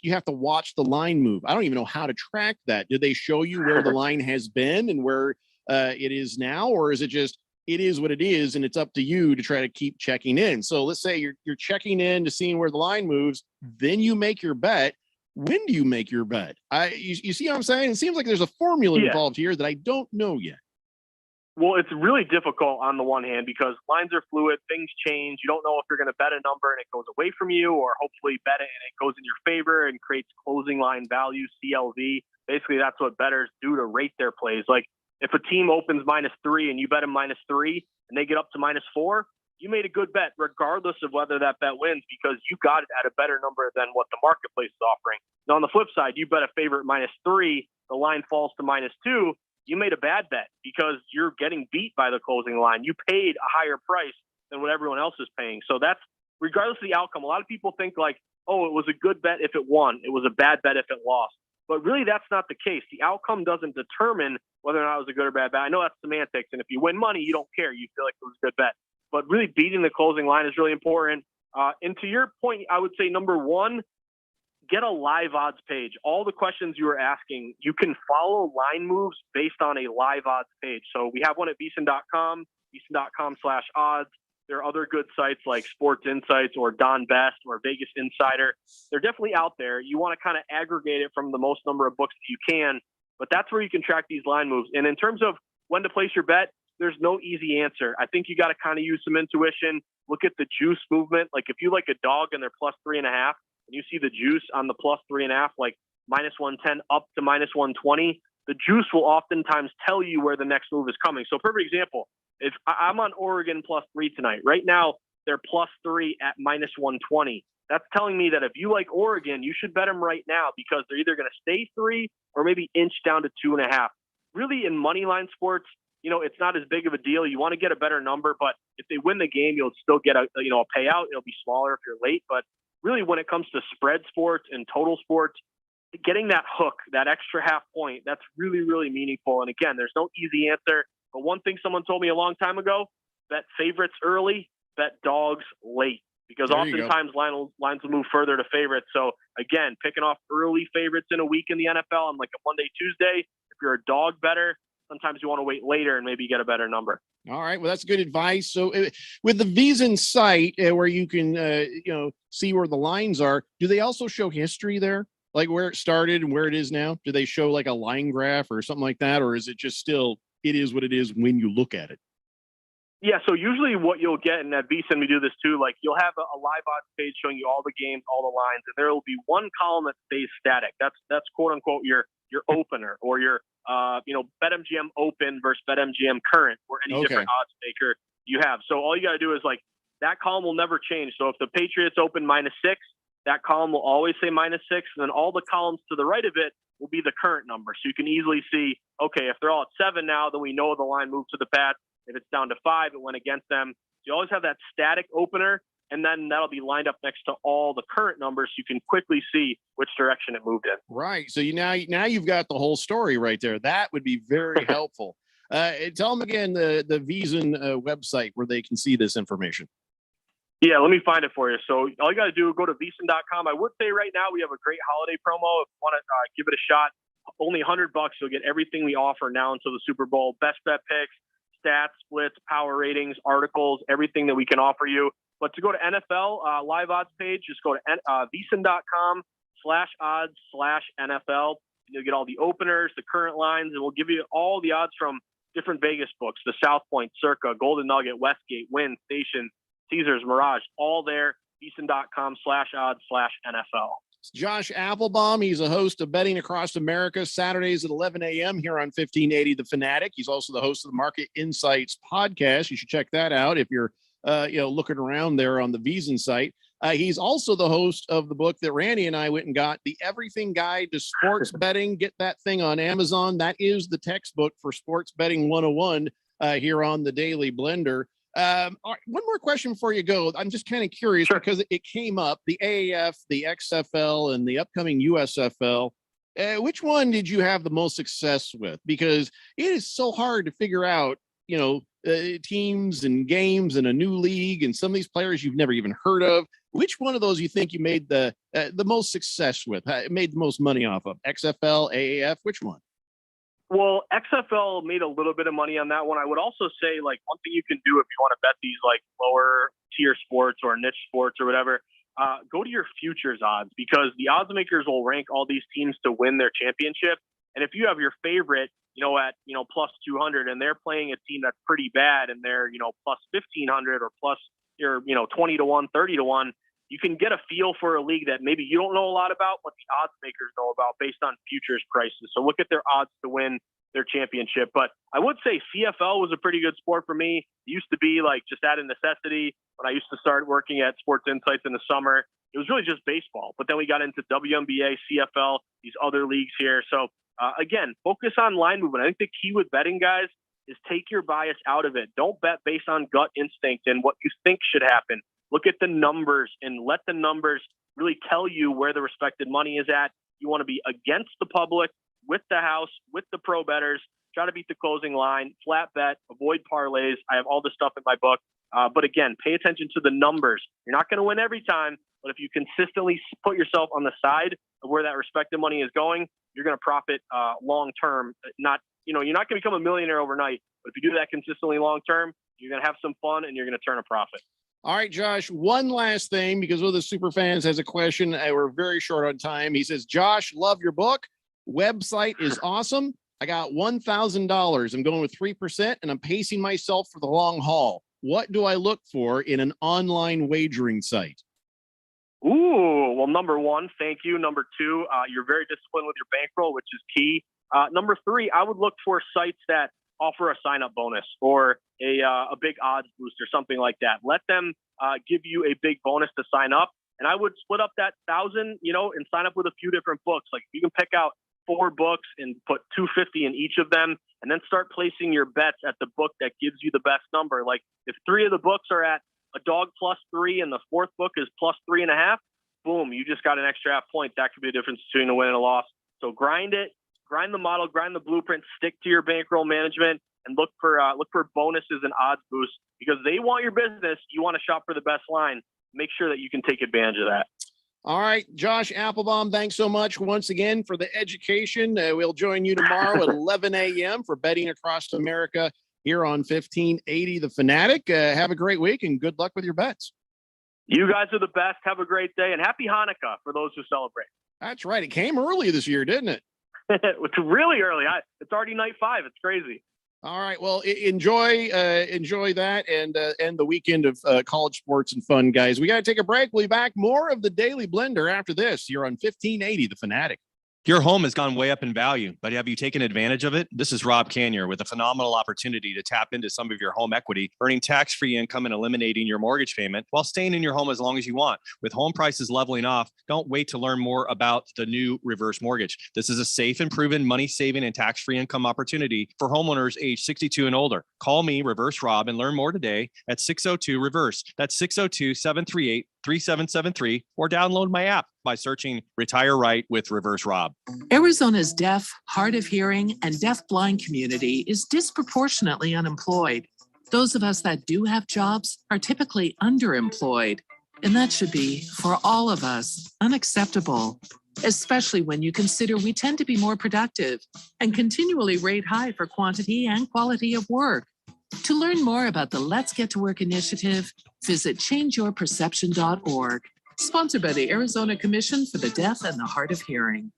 have to watch the line move. I don't even know how to track that. Did they show you where the line has been and where it is now? Or is it just, it is what it is, and it's up to you to try to keep checking in? So let's say you're checking in to seeing where the line moves, then you make your bet. When do you make your bet? You see what I'm saying? It seems like there's a formula involved here that I don't know yet. Well, it's really difficult on the one hand because lines are fluid, things change. You don't know if you're going to bet a number and it goes away from you, or hopefully bet it and it goes in your favor and creates closing line value, CLV. Basically, that's what bettors do to rate their plays. Like if a team opens -3 and you bet them -3 and they get up to -4, you made a good bet regardless of whether that bet wins, because you got it at a better number than what the marketplace is offering. Now, on the flip side, you bet a favorite -3, the line falls to -2. You made a bad bet because you're getting beat by the closing line. You paid a higher price than what everyone else is paying. So that's regardless of the outcome. A lot of people think like, oh, it was a good bet if it won. It was a bad bet if it lost. But really, that's not the case. The outcome doesn't determine whether or not it was a good or bad bet. I know that's semantics. And if you win money, you don't care. You feel like it was a good bet. But really beating the closing line is really important. And to your point, I would say number one, get a live odds page. All the questions you were asking, you can follow line moves based on a live odds page. So we have one at VSiN.com, VSiN.com/odds. There are other good sites like Sports Insights or Don Best or Vegas Insider. They're definitely out there. You want to kind of aggregate it from the most number of books that you can, but that's where you can track these line moves. And in terms of when to place your bet, there's no easy answer. I think you got to kind of use some intuition. Look at the juice movement. Like if you like a dog and they're +3.5, and you see the juice on the +3.5, like -110 up to -120, the juice will oftentimes tell you where the next move is coming. So perfect example, if I'm on Oregon +3 tonight, right now they're +3 at -120. That's telling me that if you like Oregon, you should bet them right now because they're either going to stay 3 or maybe inch down to 2.5. Really in money line sports, it's not as big of a deal. You want to get a better number, but if they win the game, you'll still get a payout. It'll be smaller if you're late, but really when it comes to spread sports and total sports, getting that hook, that extra half point, that's really, really meaningful. And again, there's no easy answer. But one thing someone told me a long time ago, bet favorites early, bet dogs late. Because oftentimes lines will move further to favorites. So again, picking off early favorites in a week in the NFL on like a Monday, Tuesday, if you're a dog better, sometimes you want to wait later and maybe get a better number. All right. Well, that's good advice. So with the VSiN site where you can, see where the lines are, do they also show history there? Like where it started and where it is now? Do they show like a line graph or something like that? Or is it just still, it is what it is when you look at it? Yeah, so usually what you'll get, and at VSiN we do this too, like you'll have a live odds page showing you all the games, all the lines, and there will be one column that stays static. That's quote unquote your opener, or your BetMGM open versus BetMGM current, or any different odds maker you have. So all you got to do is like that column will never change. So if the Patriots open -6, that column will always say -6, and then all the columns to the right of it will be the current number. So you can easily see, okay, if they're all at 7 now, then we know the line moved to the Pats. If it's down to 5, it went against them. So you always have that static opener, and then that'll be lined up next to all the current numbers. So you can quickly see which direction it moved in. Right. So now you've got the whole story right there. That would be very helpful. Tell them again the VSiN website where they can see this information. Yeah, let me find it for you. So all you got to do is go to VSiN.com. I would say right now we have a great holiday promo. If you want to give it a shot, only $100. You'll get everything we offer now until the Super Bowl. Best bet picks, stats, splits, power ratings, articles, everything that we can offer you. But to go to NFL live odds page, just go to VSiN.com/odds/NFL. You'll get all the openers, the current lines, and we'll give you all the odds from different Vegas books, the South Point, Circa, Golden Nugget, Westgate, Wynn, Station, Caesars, Mirage, all there. VSiN.com/odds/NFL. Josh Applebaum. He's a host of Betting Across America, Saturdays at 11 a.m. here on 1580 The Fanatic. He's also the host of the Market Insights podcast. You should check that out if you're looking around there on the VSiN site. He's also the host of the book that Randy and I went and got, The Everything Guide to Sports Betting. Get that thing on Amazon. That is the textbook for Sports Betting 101 here on the Daily Blender. All right, one more question before you go. I'm just kind of curious because it came up, the AAF, the XFL, and the upcoming USFL. Which one did you have the most success with? Because it is so hard to figure out, teams and games and a new league and some of these players you've never even heard of. Which one of those you think you made the most success with, made the most money off of? XFL, AAF, which one? Well, XFL made a little bit of money on that one. I would also say, like, one thing you can do if you want to bet these like lower tier sports or niche sports or whatever, go to your futures odds, because the odds makers will rank all these teams to win their championship. And if you have your favorite, at plus 200, and they're playing a team that's pretty bad, and they're plus 1,500 or plus 20 to 1, 30 to 1, you can get a feel for a league that maybe you don't know a lot about, but the odds makers know about based on futures prices. So look at their odds to win their championship. But I would say CFL was a pretty good sport for me. It used to be like just out of necessity when I used to start working at Sports Insights in the summer. It was really just baseball. But then we got into WNBA, CFL, these other leagues here. So again, focus on line movement. I think the key with betting, guys, is take your bias out of it. Don't bet based on gut instinct and what you think should happen. Look at the numbers and let the numbers really tell you where the respected money is at. You want to be against the public, with the house, with the pro bettors. Try to beat the closing line, flat bet, avoid parlays. I have all this stuff in my book. But again, pay attention to the numbers. You're not going to win every time, but if you consistently put yourself on the side of where that respected money is going, you're going to profit long term. You're not going to become a millionaire overnight, but if you do that consistently long term, you're going to have some fun and you're going to turn a profit. All right, Josh, one last thing, because one of the super fans has a question. We're very short on time. He says, Josh, love your book. Website is awesome. I got $1,000. I'm going with 3%, and I'm pacing myself for the long haul. What do I look for in an online wagering site? Ooh, well, number one, thank you. Number two, you're very disciplined with your bankroll, which is key. Number three, I would look for sites that offer a sign-up bonus or a big odds boost or something like that. Let them give you a big bonus to sign up. And I would split up that 1,000, and sign up with a few different books. Like you can pick out 4 books and put $250 in each of them, and then start placing your bets at the book that gives you the best number. Like if 3 of the books are at a dog +3 and the 4th book is +3.5, boom, you just got an extra half point. That could be the difference between a win and a loss. So grind it, grind the model, grind the blueprint, stick to your bankroll management, and look for bonuses and odds boosts, because they want your business. You want to shop for the best line. Make sure that you can take advantage of that. All right, Josh Applebaum, thanks so much once again for the education. We'll join you tomorrow at 11 a.m. for Betting Across America here on 1580 The Fanatic. Have a great week and good luck with your bets. You guys are the best. Have a great day, and happy Hanukkah for those who celebrate. That's right. It came early this year, didn't it? It's really early. It's already night 5. It's crazy. All right. Well, enjoy that and the weekend of college sports and fun, guys. We got to take a break. We'll be back. More of the Daily Blender after this. You're on 1580, The Fanatic. Your home has gone way up in value, but have you taken advantage of it? This is Rob Canier with a phenomenal opportunity to tap into some of your home equity, earning tax-free income and eliminating your mortgage payment while staying in your home as long as you want. With home prices leveling off, don't wait to learn more about the new reverse mortgage. This is a safe and proven money-saving and tax-free income opportunity for homeowners age 62 and older. Call me, Reverse Rob, and learn more today at 602-REVERSE. That's 602-738-3773, or download my app by searching Retire Right with Reverse Rob. Arizona's deaf, hard of hearing, and deaf-blind community is disproportionately unemployed. Those of us that do have jobs are typically underemployed, and that should be, for all of us, unacceptable, especially when you consider we tend to be more productive and continually rate high for quantity and quality of work. To learn more about the Let's Get to Work initiative, visit changeyourperception.org. Sponsored by the Arizona Commission for the Deaf and the Hard of Hearing.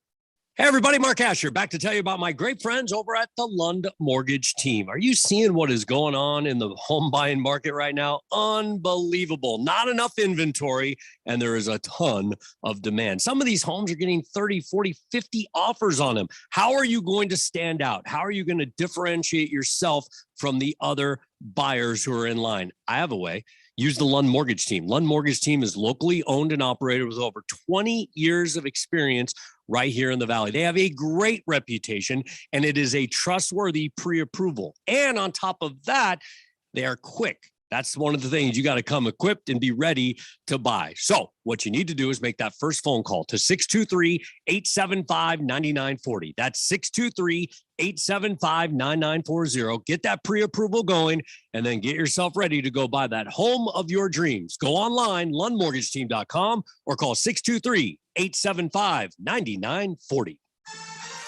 Hey everybody, Mark Asher back to tell you about my great friends over at the Lund Mortgage Team. Are you seeing what is going on in the home buying market right now? Unbelievable. Not enough inventory, and there is a ton of demand. Some of these homes are getting 30, 40, 50 offers on them. How are you going to stand out? How are you going to differentiate yourself from the other buyers who are in line? I have a way. Use the Lund Mortgage Team. Lund Mortgage Team is locally owned and operated with over 20 years of experience right here in the Valley. They have a great reputation, and it is a trustworthy pre-approval. And on top of that, they are quick. That's one of the things. You got to come equipped and be ready to buy. So what you need to do is make that first phone call to 623-875-9940. That's 623-875-9940. Get that pre-approval going, and then get yourself ready to go buy that home of your dreams. Go online, lundmortgageteam.com, or call 623-875-9940.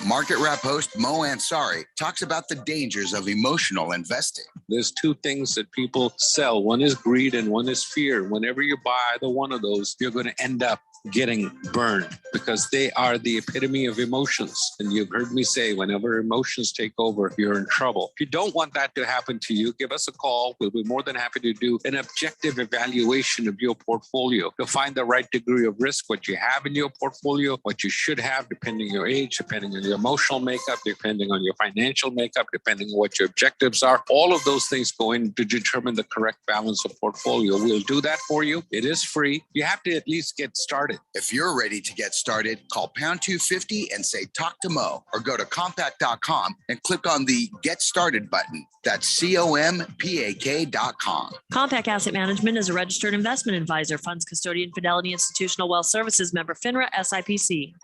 Market Wrap host Mo Ansari talks about the dangers of emotional investing. There's two things that people sell. One is greed and one is fear. Whenever you buy either one of those, you're going to end up getting burned because they are the epitome of emotions. And you've heard me say, whenever emotions take over, you're in trouble. If you don't want that to happen to you, give us a call. We'll be more than happy to do an objective evaluation of your portfolio to find the right degree of risk, what you have in your portfolio, what you should have, depending on your age, depending on your emotional makeup, depending on your financial makeup, depending on what your objectives are. All of those things go in to determine the correct balance of portfolio. We'll do that for you. It is free. You have to at least get started. If you're ready to get started, call pound 250 and say talk to Mo, or go to compact.com and click on the Get Started button. That's COMPAK.com. Compact Asset Management is a registered investment advisor, funds custodian, Fidelity Institutional Wealth Services member, FINRA, SIPC.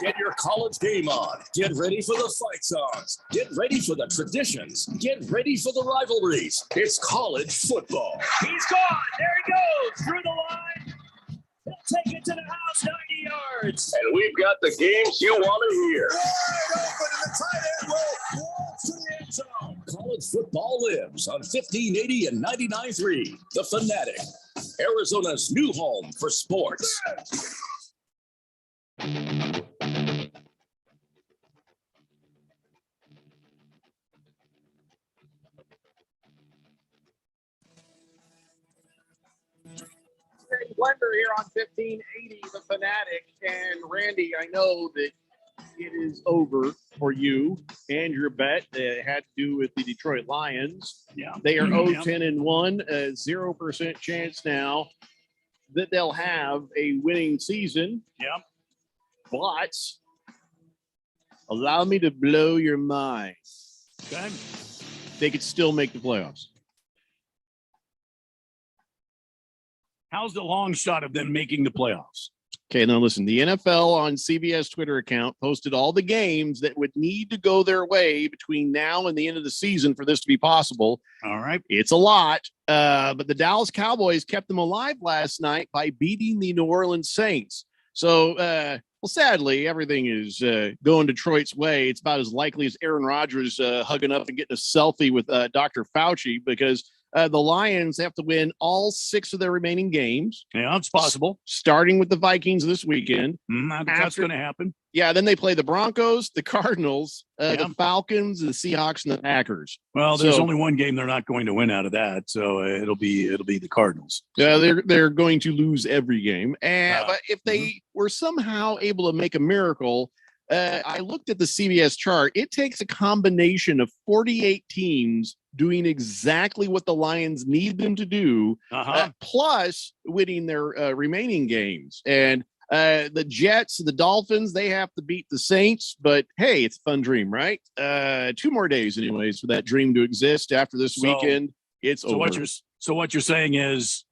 Get your college game on. Get ready for the fight songs. Get ready for the traditions. Get ready for the rivalries. It's college football. He's gone. There he goes. Through the line. He'll take it to the house, 90 yards. And we've got the games you want to hear. Wide open, and the tight end will walk to the end zone. College football lives on 1580 and 99.3. The Fanatic, Arizona's new home for sports. Blender here on 1580, The Fanatic. And Randy, I know that it is over for you and your bet that had to do with the Detroit Lions. Yeah. They are 0-10-1, a 0% chance now that they'll have a winning season. Yep. But allow me to blow your mind. Okay. They could still make the playoffs. How's the long shot of them making the playoffs? Okay, now listen, the NFL on CBS Twitter account posted all the games that would need to go their way between now and the end of the season for this to be possible. All right. It's a lot, but the Dallas Cowboys kept them alive last night by beating the New Orleans Saints. So, well, sadly, everything is going Detroit's way. It's about as likely as Aaron Rodgers hugging up and getting a selfie with Dr. Fauci, because the Lions have to win all 6 of their remaining games. Yeah, it's possible. Starting with the Vikings this weekend. That's going to happen. Yeah, then they play the Broncos, the Cardinals, the Falcons, the Seahawks, and the Packers. Well, there's only one game they're not going to win out of that, so it'll be the Cardinals. Yeah, they're going to lose every game. But if they were somehow able to make a miracle, I looked at the CBS chart. It takes a combination of 48 teams doing exactly what the Lions need them to do, plus winning their remaining games. And the Jets, the Dolphins, they have to beat the Saints. But hey, it's a fun dream, right? 2 more days, anyways, for that dream to exist. After this weekend, it's over. What you're saying is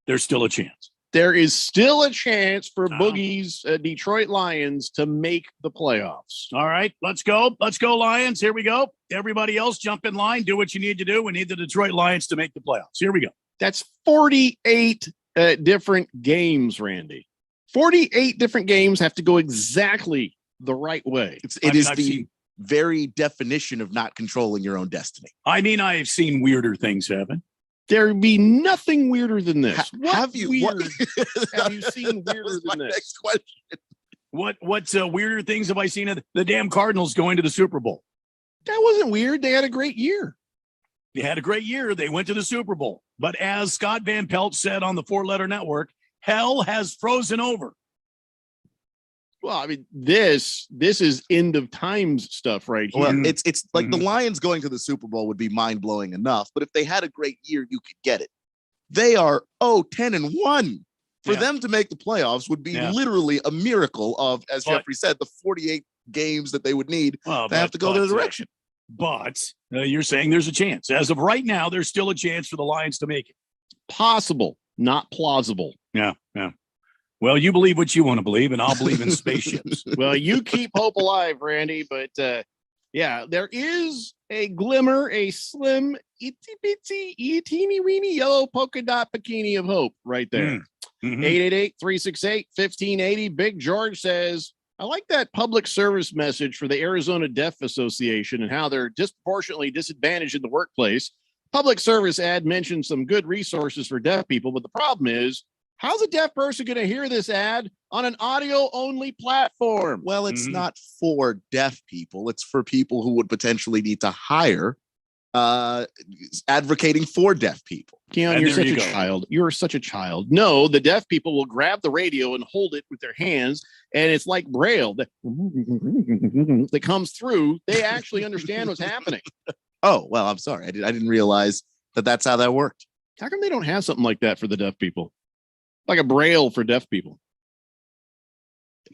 there's still a chance. There is still a chance for Boogie's Detroit Lions to make the playoffs. All right, let's go. Let's go, Lions. Here we go. Everybody else jump in line. Do what you need to do. We need the Detroit Lions to make the playoffs. Here we go. That's 48 different games, Randy. 48 different games have to go exactly the right way. It is the very definition of not controlling your own destiny. I mean, I've seen weirder things happen. There'd be nothing weirder than this. Have you seen weirder than this? Next question. What weirder things have I seen? The damn Cardinals going to the Super Bowl. That wasn't weird. They had a great year. They had a great year. They went to the Super Bowl. But as Scott Van Pelt said on the 4-Letter Network, hell has frozen over. Well, I mean, this is end of times stuff right here. Well, it's like the Lions going to the Super Bowl would be mind-blowing enough, but if they had a great year, you could get it. They are 10-1. For them to make the playoffs would be literally a miracle of, as Jeffrey said, the 48 games that they would need to have to go their direction. But you're saying there's a chance. As of right now, there's still a chance for the Lions to make it. Possible, not plausible. Yeah. Well, you believe what you want to believe, and I'll believe in spaceships. Well, you keep hope alive, Randy. But there is a glimmer, a slim, itsy-bitsy, teeny-weeny yellow polka dot bikini of hope right there. 888-368-1580. Big George says, I like that public service message for the Arizona Deaf Association and how they're disproportionately disadvantaged in the workplace. Public service ad mentioned some good resources for deaf people, but the problem is, how's a deaf person going to hear this ad on an audio-only platform? Well, it's not for deaf people. It's for people who would potentially need to hire advocating for deaf people. Keon, you're such a child. You're such a child. No, the deaf people will grab the radio and hold it with their hands, and it's like Braille that comes through. They actually understand what's happening. Oh, well, I'm sorry. I didn't realize that's how that worked. How come they don't have something like that for the deaf people? Like a Braille for deaf people.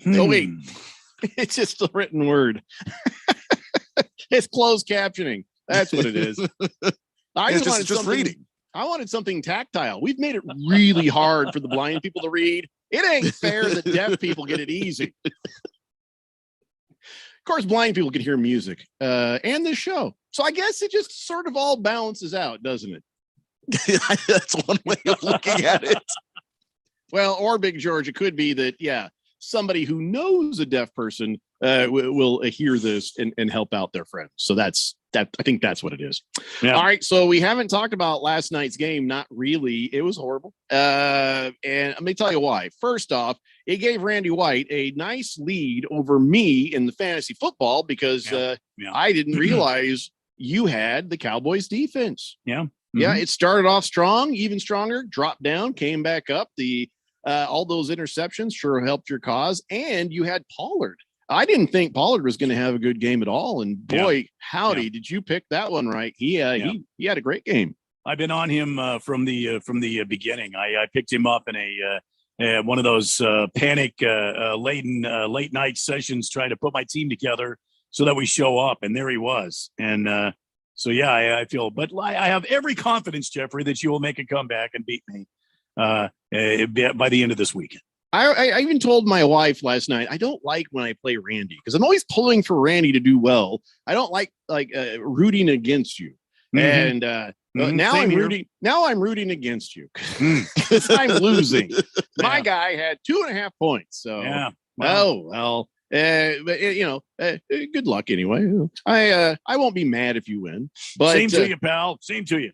Oh, wait. It's just a written word. It's closed captioning. That's what it is. It's just reading. I wanted something tactile. We've made it really hard for the blind people to read. It ain't fair that deaf people get it easy. Of course, blind people can hear music and this show. So I guess it just sort of all balances out, doesn't it? That's one way of looking at it. Well, or Big George, it could be that, somebody who knows a deaf person will hear this and help out their friends. So I think that's what it is. Yeah. All right. So we haven't talked about last night's game. Not really. It was horrible. And let me tell you why. First off, it gave Randy White a nice lead over me in the fantasy football because I didn't realize you had the Cowboys defense. Yeah. Yeah. It started off strong, even stronger, dropped down, came back up. All those interceptions sure helped your cause. And you had Pollard. I didn't think Pollard was going to have a good game at all. And boy, howdy, did you pick that one right? He had a great game. I've been on him from the beginning. I picked him up in one of those panic laden late night sessions, trying to put my team together so that we show up. And there he was. And I feel, but I have every confidence, Jeffrey, that you will make a comeback and beat me by the end of this weekend. I even told my wife last night, I don't like when I play Randy because I'm always pulling for Randy to do well. I don't like rooting against you. And now I'm rooting against you because I'm losing. My guy had 2.5 points. So good luck anyway. I won't be mad if you win. But same to you, pal. Same to you.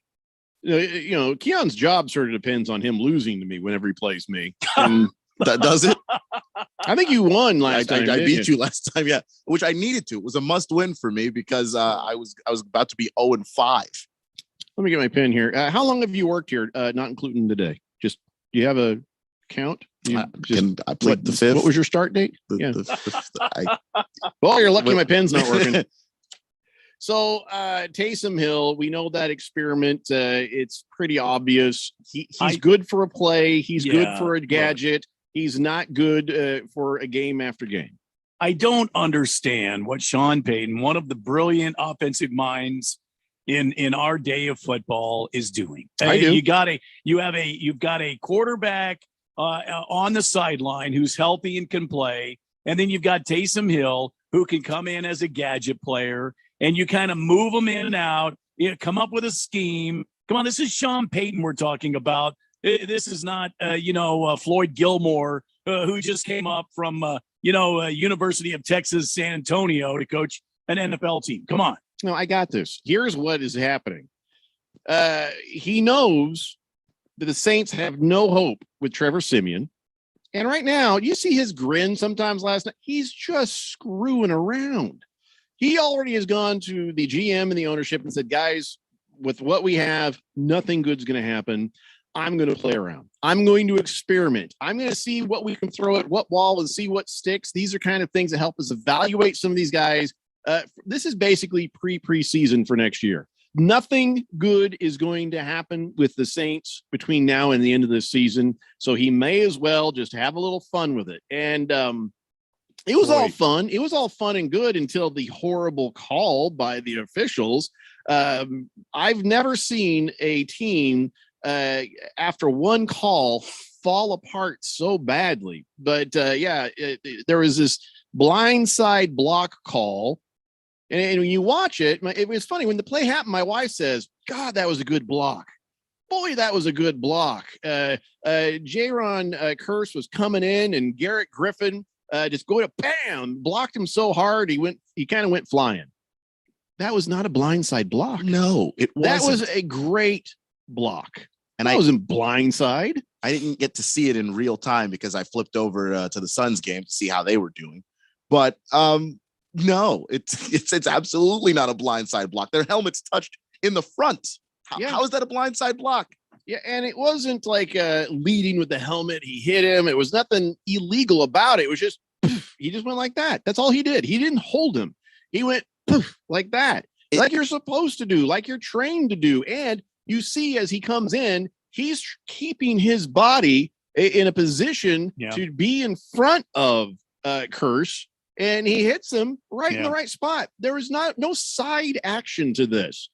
Keon's job sort of depends on him losing to me whenever he plays me. And That does it. I think you won last time. I beat you last time, yeah, which I needed to. It was a must win for me because I was about to be 0-5. Let me get my pen here. How long have you worked here? Not including today. Just do you have a count? I played the 5th. What was your start date? Well, you're lucky my pen's not working. So Taysom Hill, we know that experiment. It's pretty obvious. He's good for a play. He's good for a gadget. He's not good for a game after game. I don't understand what Sean Payton, one of the brilliant offensive minds in our day of football, is doing. I do. You've got a quarterback on the sideline who's healthy and can play, and then you've got Taysom Hill who can come in as a gadget player, and you kind of move them in and out. Come up with a scheme. Come on, this is Sean Payton we're talking about. This is not, Floyd Gilmore, who just came up from, University of Texas, San Antonio to coach an NFL team. Come on. No, I got this. Here's what is happening. He knows that the Saints have no hope with Trevor Siemian. And right now, you see his grin sometimes last night. He's just screwing around. He already has gone to the GM and the ownership and said, guys, with what we have, nothing good's going to happen. I'm going to play around. I'm going to experiment. I'm going to see what we can throw at what wall and see what sticks. These are kind of things that help us evaluate some of these guys. This is basically preseason for next year. Nothing good is going to happen with the Saints between now and the end of this season. So he may as well just have a little fun with it. And it was all fun. It was all fun and good until the horrible call by the officials. I've never seen a team after one call fall apart so badly. But there was this blindside block call. And when you watch it, it was funny. When the play happened, my wife says, God, that was a good block. Boy, that was a good block. Jaron Curse was coming in, and Garrett Griffin just going to bam, blocked him so hard he kind of went flying. That was not a blindside block. No, it wasn't. That was a great block. And I wasn't blindside. I didn't get to see it in real time because I flipped over to the Suns game to see how they were doing. But no, it's absolutely not a blindside block. Their helmets touched in the front. How is that a blindside block? Yeah, and it wasn't like leading with the helmet. He hit him. It was nothing illegal about it. It was just he just went like that. That's all he did. He didn't hold him. He went like that, like you're supposed to do, like you're trained to do. And you see, as he comes in, he's keeping his body in a position to be in front of Curse. And he hits him right in the right spot. There is no side action to this.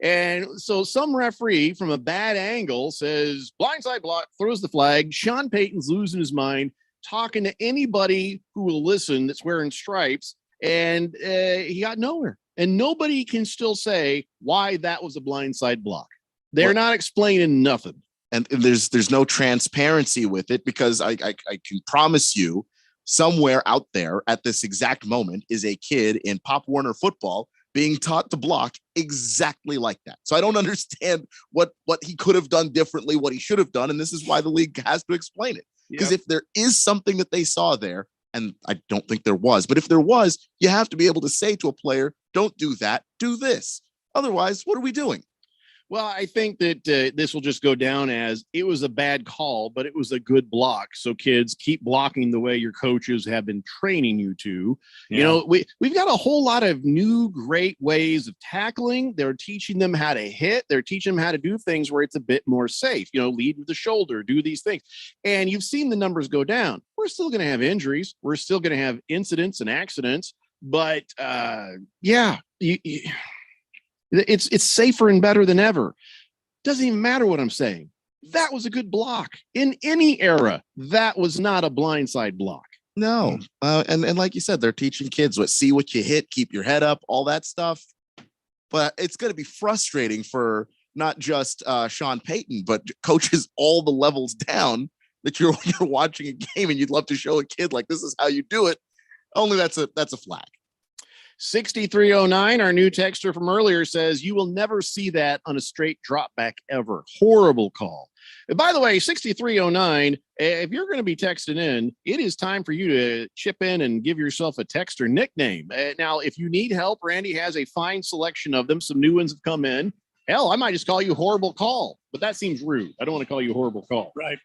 And so some referee from a bad angle says, blindside block, throws the flag. Sean Payton's losing his mind, talking to anybody who will listen that's wearing stripes. And he got nowhere. And nobody can still say why that was a blindside block. They're not explaining nothing. And there's no transparency with it because I can promise you, somewhere out there at this exact moment is a kid in Pop Warner football being taught to block exactly like that. So I don't understand what he could have done differently, what he should have done. And this is why the league has to explain it. Because if there is something that they saw there, and I don't think there was, but if there was, you have to be able to say to a player, don't do that, do this. Otherwise, what are we doing? Well, I think that this will just go down as it was a bad call, but it was a good block. So kids, keep blocking the way your coaches have been training you to. Yeah. You know, we've got a whole lot of new great ways of tackling. They're teaching them how to hit. They're teaching them how to do things where it's a bit more safe. You know, lead with the shoulder, do these things. And you've seen the numbers go down. We're still going to have injuries. We're still going to have incidents and accidents. But it's safer and better than ever. Doesn't even matter what I'm saying. That was a good block in any era. That was not a blindside block. No. And like you said, they're teaching kids see what you hit, keep your head up, all that stuff. But it's going to be frustrating for not just Sean Payton, but coaches all the levels down that you're watching a game and you'd love to show a kid like this is how you do it. Only that's a flag. 6309, our new texter from earlier, says, you will never see that on a straight drop back ever. Horrible call. And by the way, 6309, if you're going to be texting in, it is time for you to chip in and give yourself a texter nickname. Now, if you need help, Randy has a fine selection of them. Some new ones have come in. Hell, I might just call you horrible call, but that seems rude. I don't want to call you horrible call. Right.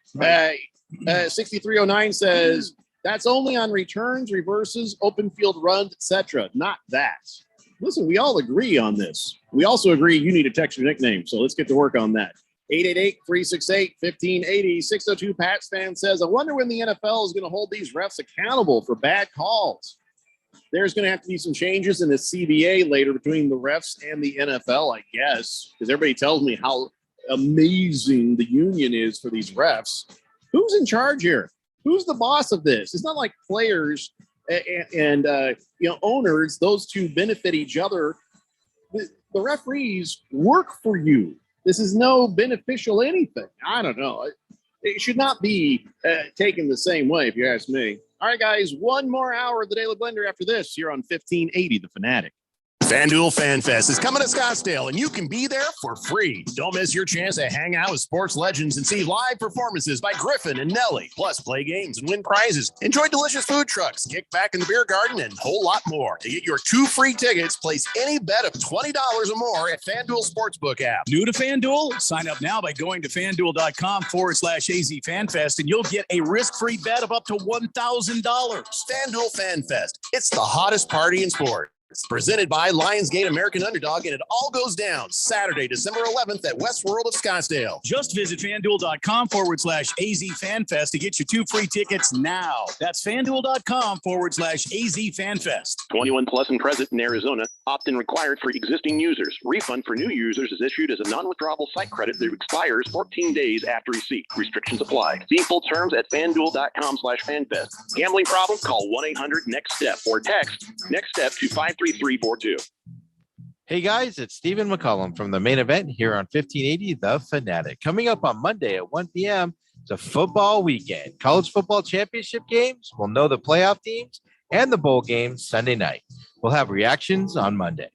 6309 says, that's only on returns, reverses, open field runs, etc. Not that. Listen, we all agree on this. We also agree you need a texture nickname, so let's get to work on that. 888-368-1580. 602 Pats fan says, I wonder when the NFL is going to hold these refs accountable for bad calls. There's going to have to be some changes in the CBA later between the refs and the NFL, I guess, because everybody tells me how amazing the union is for these refs. Who's in charge here? Who's the boss of this? It's not like players and owners, those two benefit each other. The referees work for you. This is no beneficial anything. I don't know. It should not be taken the same way, if you ask me. All right, guys, one more hour of the Daily Blender after this here on 1580 The Fanatic. Fanduel Fan Fest is coming to Scottsdale, and you can be there for free. Don't miss your chance to hang out with sports legends and see live performances by Griffin and Nelly, plus play games and win prizes. Enjoy delicious food trucks, kick back in the beer garden, and a whole lot more. To get your 2 free tickets, place any bet of $20 or more at FanDuel Sportsbook app. New to FanDuel? Sign up now by going to FanDuel.com/AZ FanFest, and you'll get a risk-free bet of up to $1,000. FanDuel Fan Fest. It's the hottest party in sports. Presented by Lionsgate American Underdog, and it all goes down Saturday, December 11th at Westworld of Scottsdale. Just visit FanDuel.com/AZ FanFest to get your 2 free tickets now. That's FanDuel.com/AZ FanFest. 21 plus and present in Arizona. Opt-in required for existing users. Refund for new users is issued as a non-withdrawable site credit that expires 14 days after receipt. Restrictions apply. See full terms at FanDuel.com/FanFest. Gambling problem? Call 1-800-NEXT-STEP or text NEXT STEP to 53342. Hey guys, it's Stephen McCollum from the main event here on 1580 The Fanatic. Coming up on Monday at 1 p.m. It's a football weekend. College football championship games. We'll know the playoff teams and the bowl games Sunday night. We'll have reactions on Monday.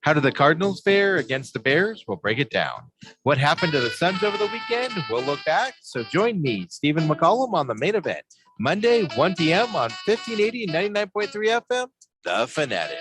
How did the Cardinals fare against the Bears? We'll break it down. What happened to the Suns over the weekend? We'll look back. So join me, Stephen McCollum, on the main event. Monday, 1 p.m. on 1580 99.3 FM, The Fanatic.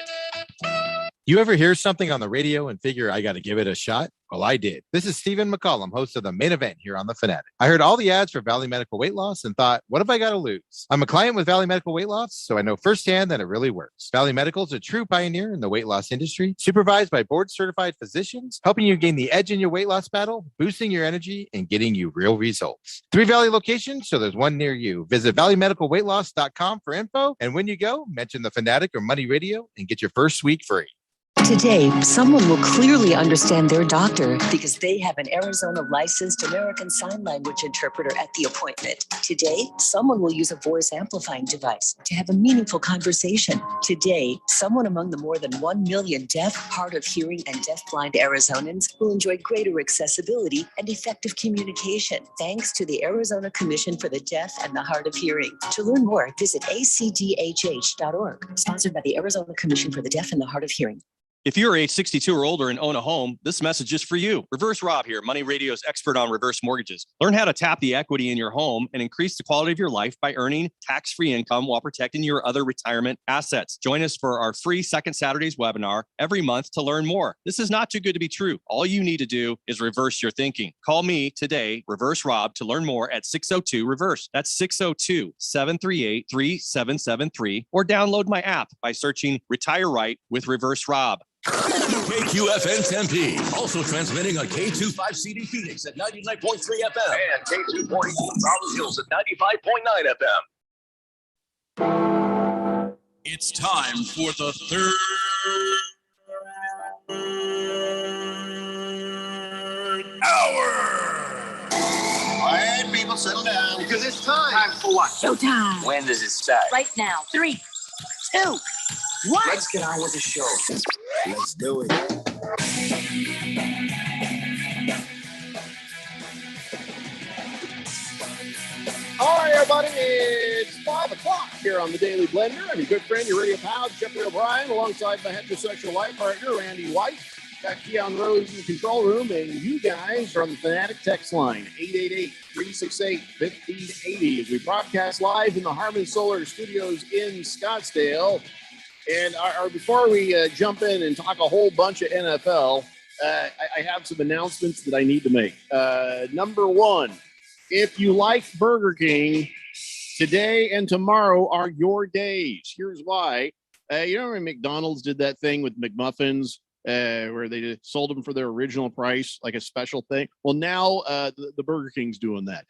You ever hear something on the radio and figure I got to give it a shot? Well, I did. This is Stephen McCollum, host of the main event here on The Fanatic. I heard all the ads for Valley Medical Weight Loss and thought, what have I got to lose? I'm a client with Valley Medical Weight Loss, so I know firsthand that it really works. Valley Medical is a true pioneer in the weight loss industry, supervised by board-certified physicians, helping you gain the edge in your weight loss battle, boosting your energy, and getting you real results. 3 Valley locations, so there's one near you. Visit valleymedicalweightloss.com for info, and when you go, mention The Fanatic or Money Radio and get your first week free. Today, someone will clearly understand their doctor because they have an Arizona licensed American Sign Language interpreter at the appointment. Today, someone will use a voice amplifying device to have a meaningful conversation. Today, someone among the more than 1 million deaf, hard of hearing, and deafblind Arizonans will enjoy greater accessibility and effective communication thanks to the Arizona Commission for the Deaf and the Hard of Hearing. To learn more, visit acdhh.org, sponsored by the Arizona Commission for the Deaf and the Hard of Hearing. If you're age 62 or older and own a home, this message is for you. Reverse Rob here, Money Radio's expert on reverse mortgages. Learn how to tap the equity in your home and increase the quality of your life by earning tax-free income while protecting your other retirement assets. Join us for our free Second Saturdays webinar every month to learn more. This is not too good to be true. All you need to do is reverse your thinking. Call me today, Reverse Rob, to learn more at 602-REVERSE. That's 602-738-3773, or download my app by searching Retire Right with Reverse Rob. KQFN Tempe, also transmitting on K25CD Phoenix at 99.3 FM and K240 Rolling Hills at 95.9 FM. It's time for the third hour. All right, people, settle down because it's time. Time for what? Showtime. When does it start? Right now. 3, 2, 1. Let's get on with the show. Let's do it. All right, everybody, it's 5 o'clock. here on the Daily Blender. I'm your good friend, your radio pal, Jeffrey O'Brien, alongside my heterosexual life partner, Randy White. Got Keon Rose in the control room, and you guys are on the Fanatic text line, 888-368-1580, as we broadcast live in the Harmon Solar Studios in Scottsdale. And before we jump in and talk a whole bunch of NFL, I have some announcements that I need to make. Number one, if you like Burger King, today and tomorrow are your days. Here's why. You know when McDonald's did that thing with McMuffins, where they just sold them for their original price, like a special thing? Well, now the Burger King's doing that.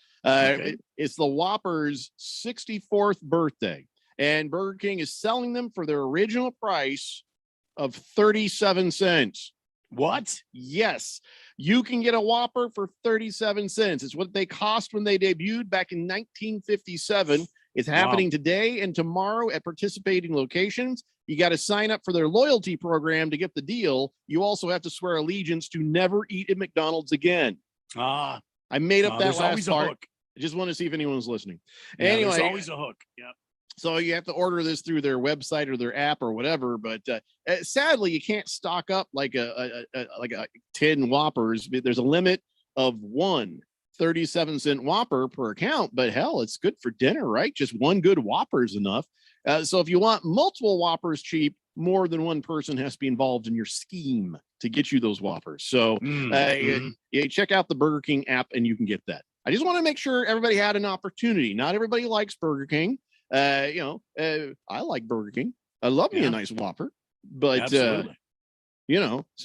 It's the Whopper's 64th birthday, and Burger King is selling them for their original price of 37 cents. What? Yes. You can get a Whopper for 37 cents. It's what they cost when they debuted back in 1957. It's happening today and tomorrow at participating locations. You got to sign up for their loyalty program to get the deal. You also have to swear allegiance to never eat at McDonald's again. I made up that last part. Hook. I just want to see if anyone was listening. Yeah, anyway, there's always a hook. Yeah. So you have to order this through their website or their app or whatever. But sadly, you can't stock up like a 10 Whoppers. There's a limit of one 37-cent Whopper per account. But hell, it's good for dinner, right? Just one good Whopper is enough. So if you want multiple Whoppers cheap, more than one person has to be involved in your scheme to get you those Whoppers. So you check out the Burger King app and you can get that. I just want to make sure everybody had an opportunity. Not everybody likes Burger King. I like Burger King. I love me a nice Whopper, but so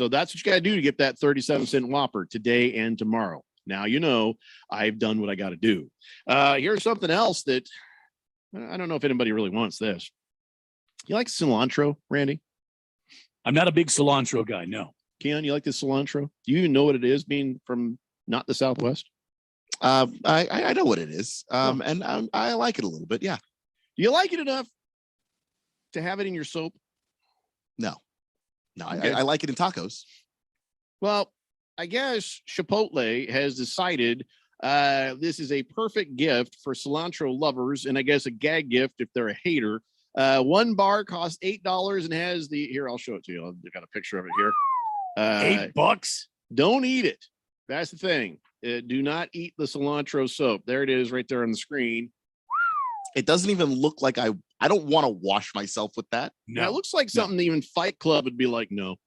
that's what you got to do to get that 37-cent Whopper today and tomorrow. Now, I've done what I got to do. Here's something else that I don't know if anybody really wants this. You like cilantro, Randy? I'm not a big cilantro guy. No. Keon, you like the cilantro? Do you even know what it is, being from not the Southwest? I know what it is. And I like it a little bit. Yeah. Do you like it enough to have it in your soap? No, Okay. I like it in tacos. Well, I guess Chipotle has decided this is a perfect gift for cilantro lovers, and I guess a gag gift if they're a hater. One bar costs $8 and has here, I'll show it to you. I've got a picture of it here. $8? Don't eat it. That's the thing. Do not eat the cilantro soap. There it is right there on the screen. It doesn't even look like I don't want to wash myself with that. No, it looks like something even Fight Club would be like, no.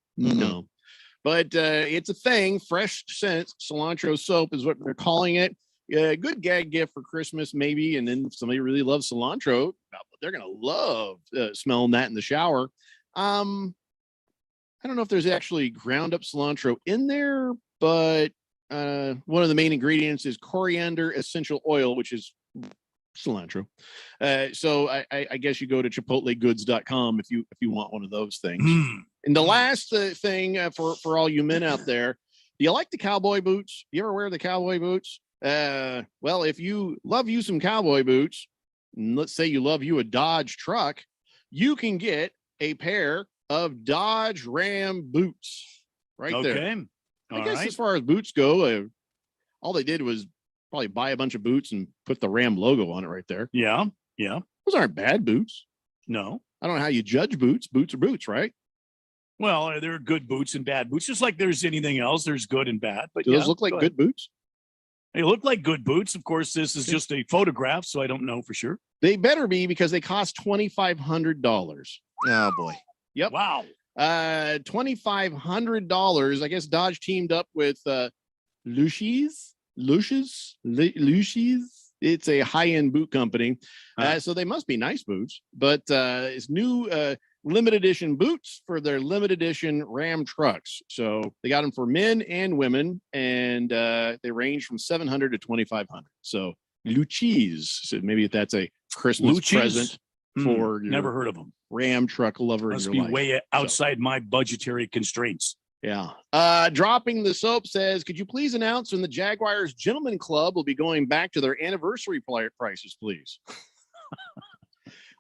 But it's a thing. Fresh scent cilantro soap is what they're calling it. Good gag gift for Christmas, maybe. And then if somebody really loves cilantro, they're going to love smelling that in the shower. I don't know if there's actually ground up cilantro in there, but one of the main ingredients is coriander essential oil, which is cilantro. So I guess you go to chipotlegoods.com if you want one of those things. And the last thing for all you men out there, do you like the cowboy boots? You ever wear the cowboy boots? Well, if you love you some cowboy boots, and let's say you love you a Dodge truck, you can get a pair of Dodge Ram boots right there. I guess as far as boots go, all they did was probably buy a bunch of boots and put the Ram logo on it right there. Yeah. Those aren't bad boots. No. I don't know how you judge boots. Boots are boots, right? Well, there are good boots and bad boots, just like there's anything else. There's good and bad. But do those look like good boots? They look like good boots. Of course, this is just a photograph, so I don't know for sure. They better be, because they cost $2,500. Oh boy. Yep. Wow. $2,500. I guess Dodge teamed up with Lush's. It's a high-end boot company. So they must be nice boots, but it's new limited edition boots for their limited edition Ram trucks. So they got them for men and women, and they range from $700 to $2,500. So Luchis. So maybe that's a Christmas present for your never heard of them. Ram truck lover. Must in be your life. way outside my budgetary constraints. Yeah. Dropping the soap says, could you please announce when the Jaguars Gentleman Club will be going back to their anniversary prices, please?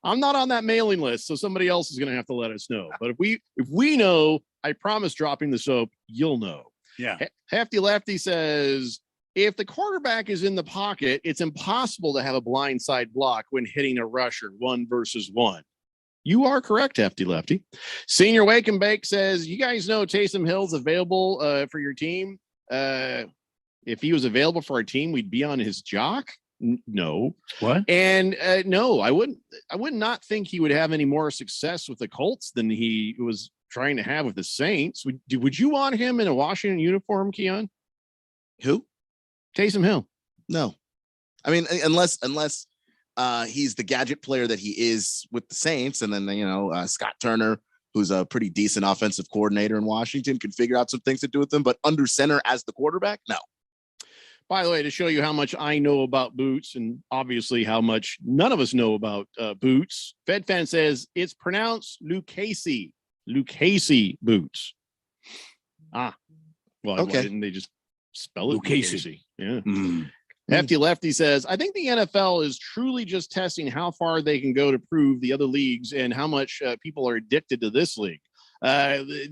I'm not on that mailing list, so somebody else is going to have to let us know. But if we know, I promise dropping the soap, you'll know. Yeah. Hefty Lefty says, if the quarterback is in the pocket, it's impossible to have a blindside block when hitting a rusher 1-versus-1. You are correct, Hefty Lefty. Senior Wake and Bake says, you guys know Taysom Hill's available for your team. If he was available for our team, we'd be on his jock. No. What? And no, I would not think he would have any more success with the Colts than he was trying to have with the Saints. Would you want him in a Washington uniform, Keon? Who? Taysom Hill. No. I mean, unless he's the gadget player that he is with the Saints, and then Scott Turner, who's a pretty decent offensive coordinator in Washington, can figure out some things to do with him. But under center as the quarterback, no. By the way, to show you how much I know about boots, and obviously how much none of us know about boots, FedFan says it's pronounced Lucchese boots. Well, okay. Why didn't they just spell it Lucchese? Yeah. Hefty Lefty says, I think the NFL is truly just testing how far they can go to prove the other leagues and how much people are addicted to this league.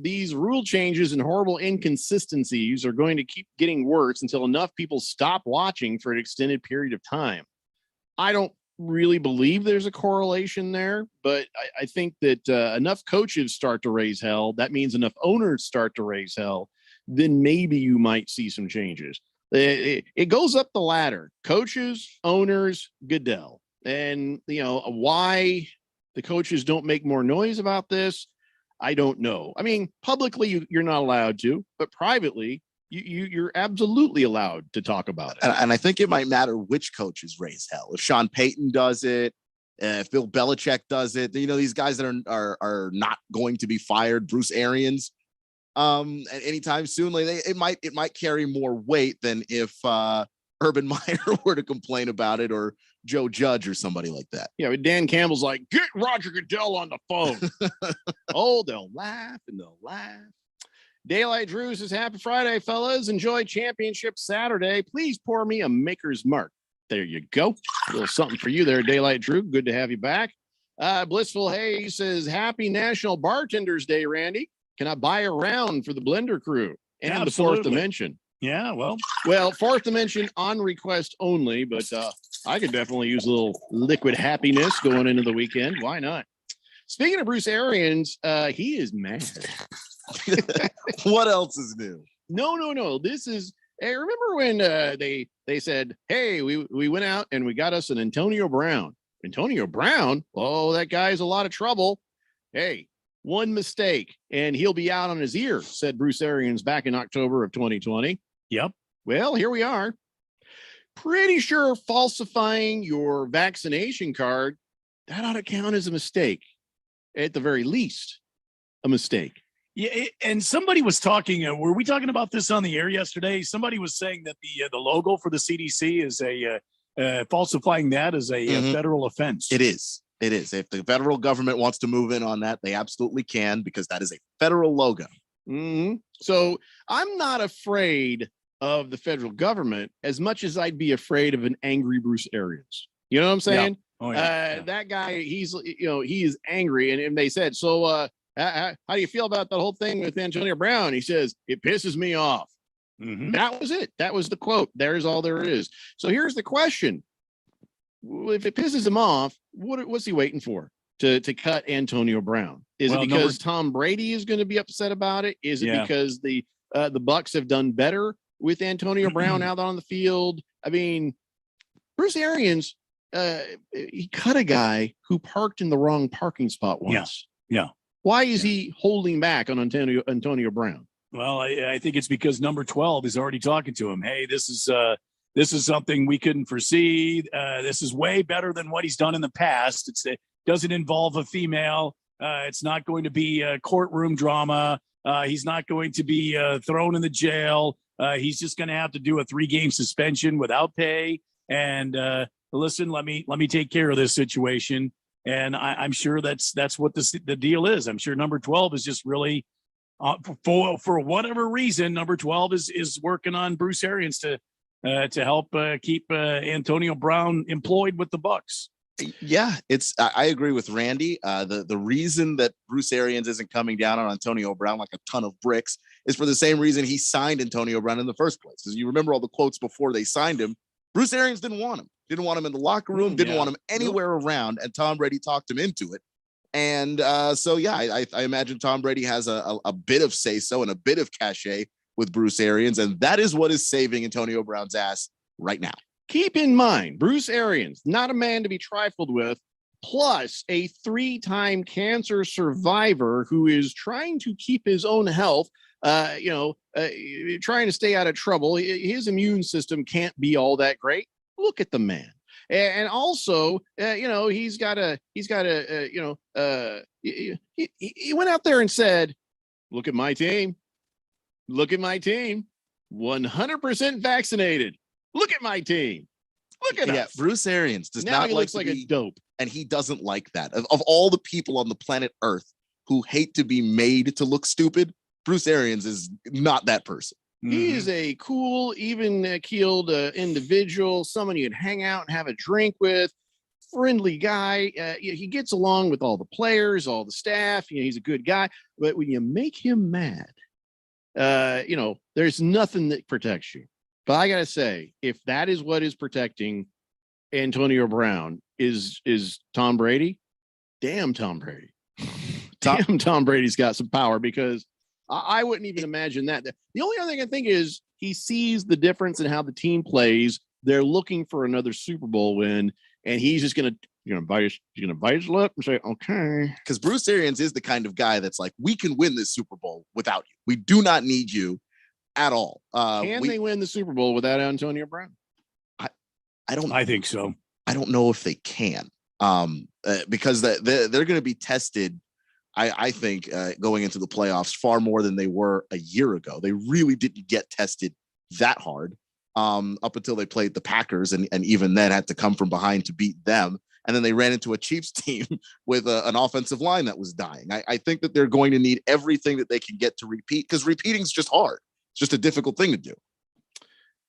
These rule changes and horrible inconsistencies are going to keep getting worse until enough people stop watching for an extended period of time. I don't really believe there's a correlation there, but I think that enough coaches start to raise hell. That means enough owners start to raise hell. Then maybe you might see some changes. It goes up the ladder: coaches, owners, Goodell. And why the coaches don't make more noise about this, I don't know. I mean, publicly you're not allowed to, but privately you're absolutely allowed to talk about it. And I think it might matter which coaches raise hell. If Sean Payton does it, if Bill Belichick does it, these guys that are not going to be fired, Bruce Arians, anytime soon, it might carry more weight than if Urban Meyer were to complain about it, or Joe Judge or somebody like that. Yeah, but Dan Campbell's like, get Roger Goodell on the phone. Oh, they'll laugh and they'll laugh. Daylight Drew says, happy Friday, fellas. Enjoy Championship Saturday. Please pour me a Maker's Mark. There you go. A little something for you there, Daylight Drew. Good to have you back. Blissful Hayes says, happy National Bartenders Day, Randy. Can I buy a round for the Blender crew and Absolutely. the Fourth Dimension? Yeah, well, Fourth Dimension on request only, but I could definitely use a little liquid happiness going into the weekend. Why not? Speaking of Bruce Arians, he is mad. What else is new? No. This is, hey, remember when they said, hey, we went out and we got us an Antonio Brown. Antonio Brown? Oh, that guy's a lot of trouble. Hey, one mistake and he'll be out on his ear, said Bruce Arians back in October of 2020. Yep. Well, here we are. Pretty sure falsifying your vaccination card, that ought to count as a mistake. At the very least, a mistake. Yeah, and somebody was talking. Were we talking about this on the air yesterday? Somebody was saying that the logo for the CDC is falsifying that is a federal offense. It is. It is. If the federal government wants to move in on that, they absolutely can, because that is a federal logo. Mm-hmm. So I'm not afraid of the federal government as much as I'd be afraid of an angry Bruce Arians. You know what I'm saying? Yeah. Oh, yeah. That guy, he is angry. And they said, so how do you feel about the whole thing with Antonio Brown? He says, it pisses me off. Mm-hmm. That was it. That was the quote. There's all there is. So here's the question. If it pisses him off, what's he waiting for to cut Antonio Brown? Is it because Tom Brady is going to be upset about it? Is it because the Bucs have done better with Antonio Brown out on the field? I mean, Bruce Arians, he cut a guy who parked in the wrong parking spot once. Yeah. Why is he holding back on Antonio Brown? Well, I think it's because number 12 is already talking to him. Hey, this is something we couldn't foresee. This is way better than what he's done in the past. It doesn't involve a female. It's not going to be a courtroom drama. He's not going to be thrown in the jail. He's just going to have to do a 3-game suspension without pay. And listen, let me take care of this situation. And I'm sure that's what the deal is. I'm sure number 12 is just really for whatever reason. Number 12 is working on Bruce Arians to help keep Antonio Brown employed with the Bucs. Yeah, I agree with Randy. The reason that Bruce Arians isn't coming down on Antonio Brown like a ton of bricks is for the same reason he signed Antonio Brown in the first place. Because you remember all the quotes before they signed him, Bruce Arians didn't want him. Didn't want him in the locker room, didn't want him anywhere around, and Tom Brady talked him into it. And I imagine Tom Brady has a bit of say-so and a bit of cachet with Bruce Arians, and that is what is saving Antonio Brown's ass right now. Keep in mind, Bruce Arians, not a man to be trifled with, plus a 3-time cancer survivor who is trying to keep his own health, trying to stay out of trouble. His immune system can't be all that great. Look at the man. And also, he went out there and said, look at my team. Look at my team. 100% vaccinated. Look at my team. Look at us. Bruce Arians does now not he like looks like a dope. And he doesn't like that. Of all the people on the planet Earth who hate to be made to look stupid, Bruce Arians is not that person. He is a cool, even-keeled individual, someone you'd hang out and have a drink with, friendly guy. He gets along with all the players, all the staff. He's a good guy. But when you make him mad, there's nothing that protects you. But I got to say, if that is what is protecting Antonio Brown is Tom Brady, damn Tom Brady. Damn Tom Brady's got some power, because I wouldn't even imagine that. The only other thing I think is he sees the difference in how the team plays. They're looking for another Super Bowl win, and he's just going to bite his lip and say, okay. Because Bruce Arians is the kind of guy that's like, we can win this Super Bowl without you. We do not need you at all. Can they win the Super Bowl without Antonio Brown? I think so. I don't know if they can, because they're going to be tested. I think going into the playoffs far more than they were a year ago. They really didn't get tested that hard up until they played the Packers, and even then had to come from behind to beat them. And then they ran into a Chiefs team with an offensive line that was dying. I think that they're going to need everything that they can get to repeat, because repeating is just hard. It's just a difficult thing to do.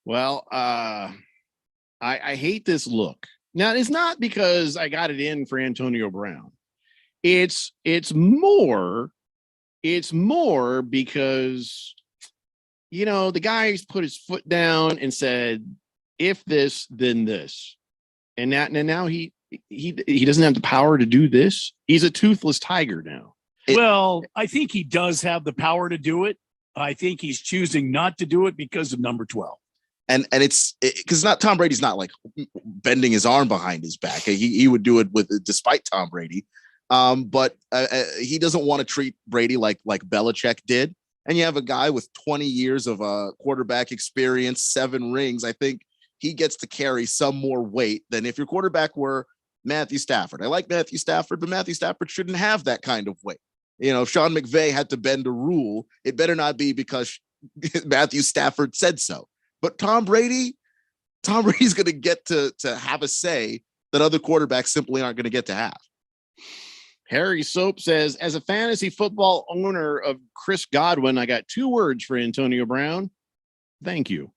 Well, I hate this look. Now, it's not because I got it in for Antonio Brown. It's more because, the guy's put his foot down and said, if this, then this. And now he doesn't have the power to do this. He's a toothless tiger now. Well, I think he does have the power to do it. I think he's choosing not to do it because of number 12. And it's because Tom Brady's not like bending his arm behind his back. He would do it despite Tom Brady. But he doesn't want to treat Brady like Belichick did. And you have a guy with 20 years of quarterback experience, 7 rings. I think he gets to carry some more weight than if your quarterback were Matthew Stafford. I like Matthew Stafford, but Matthew Stafford shouldn't have that kind of weight. If Sean McVay had to bend a rule, it better not be because Matthew Stafford said so. But Tom Brady's going to get to have a say that other quarterbacks simply aren't going to get to have. Harry Soap says, as a fantasy football owner of Chris Godwin, I got 2 words for Antonio Brown. Thank you.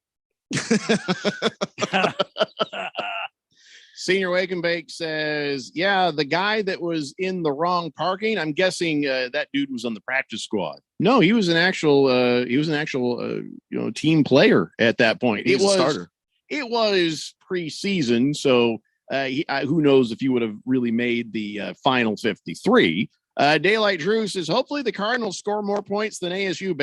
Senior Wake and Bake says, yeah, the guy that was in the wrong parking, I'm guessing that dude was on the practice squad. No, he was an actual team player at that point. He was a starter. It was preseason, so who knows if he would have really made the final 53. Daylight Drew says, hopefully the Cardinals score more points than ASU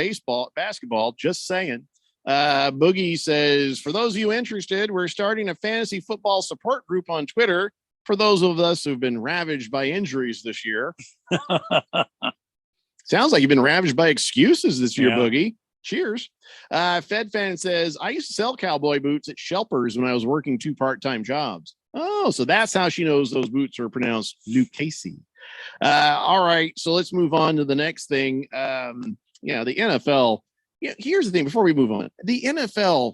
basketball. Just saying. Boogie says, for those of you interested, we're starting a fantasy football support group on Twitter for those of us who've been ravaged by injuries this year. Sounds like you've been ravaged by excuses this year, Boogie. Cheers. Fed Fan says, I used to sell cowboy boots at Shelpers when I was working 2 part-time jobs. Oh, so that's how she knows those boots are pronounced Luke Casey. All right, so let's move on to the next thing. The NFL. Yeah, here's the thing before we move on. The NFL,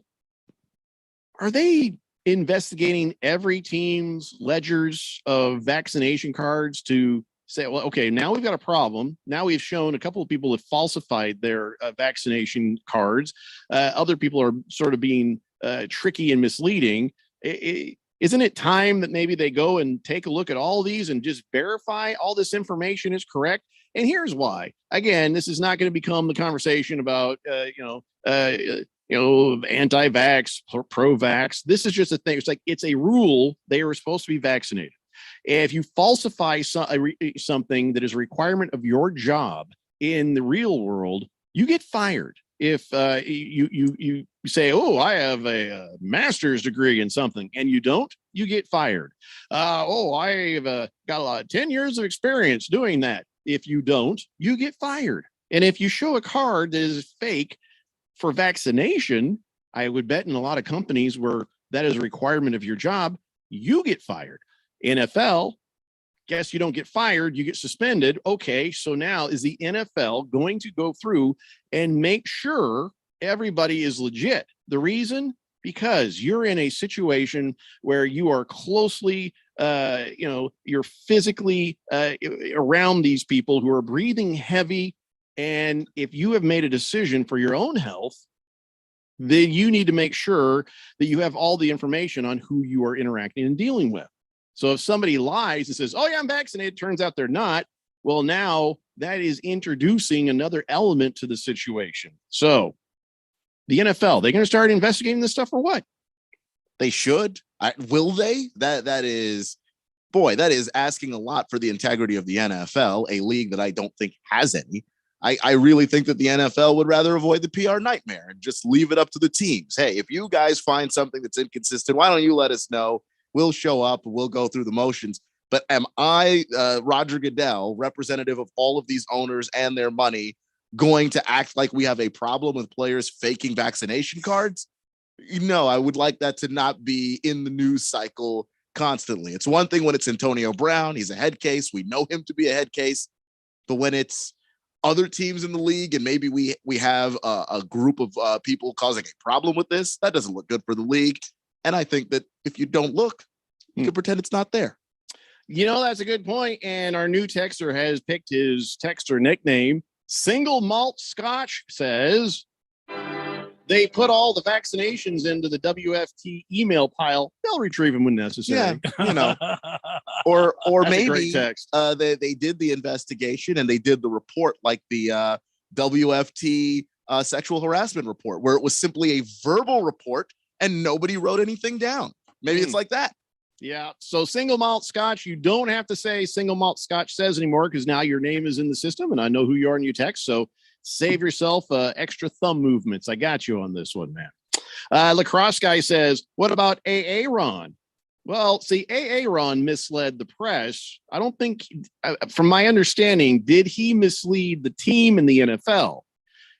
are they investigating every team's ledgers of vaccination cards to say, well, okay, now we've got a problem. Now we've shown a couple of people have falsified their vaccination cards. Other people are sort of being tricky and misleading. Isn't it time that maybe they go and take a look at all these and just verify all this information is correct? And here's why. Again, this is not going to become the conversation about, anti-vax, pro-vax. This is just a thing. It's like it's a rule. They are supposed to be vaccinated. If you falsify something that is a requirement of your job in the real world, you get fired. If you say, oh, I have a master's degree in something, and you don't, you get fired. I've got 10 years of experience doing that. If you don't, you get fired. And if you show a card that is fake for vaccination, I would bet in a lot of companies where that is a requirement of your job, you get fired. NFL, guess you don't get fired, you get suspended. Okay, so now is the NFL going to go through and make sure everybody is legit? The reason? Because you're in a situation where you are closely, you're physically around these people who are breathing heavy. And if you have made a decision for your own health, then you need to make sure that you have all the information on who you are interacting and dealing with. So if somebody lies and says, oh, yeah, I'm vaccinated, turns out they're not, well, now that is introducing another element to the situation. So the NFL, they're going to start investigating this stuff or what? They should. Will they? That is asking a lot for the integrity of the NFL, a league that I don't think has any. I really think that the NFL would rather avoid the PR nightmare and just leave it up to the teams. Hey, if you guys find something that's inconsistent, why don't you let us know? We'll show up and we'll go through the motions. But am I, Roger Goodell, representative of all of these owners and their money, going to act like we have a problem with players faking vaccination cards? No, I would like that to not be in the news cycle constantly. It's one thing when it's Antonio Brown. He's a head case. We know him to be a head case. But when it's other teams in the league and maybe we have a group of people causing a problem with this, that doesn't look good for the league. And I think that if you don't look, you can pretend it's not there. That's a good point. And our new texter has picked his texter nickname. Single Malt Scotch says they put all the vaccinations into the WFT email pile. They'll retrieve them when necessary. Yeah, or That's maybe a great text. They did the investigation and they did the report like the WFT sexual harassment report, where it was simply a verbal report and nobody wrote anything down. Maybe it's like that. Yeah. So single malt Scotch, you don't have to say single malt Scotch says anymore because now your name is in the system and I know who you are in your text. So save yourself extra thumb movements. I got you on this one, man. Lacrosse guy says, what about AA Ron? Well, see, AA Ron misled the press. I don't think, from my understanding, did he mislead the team in the NFL?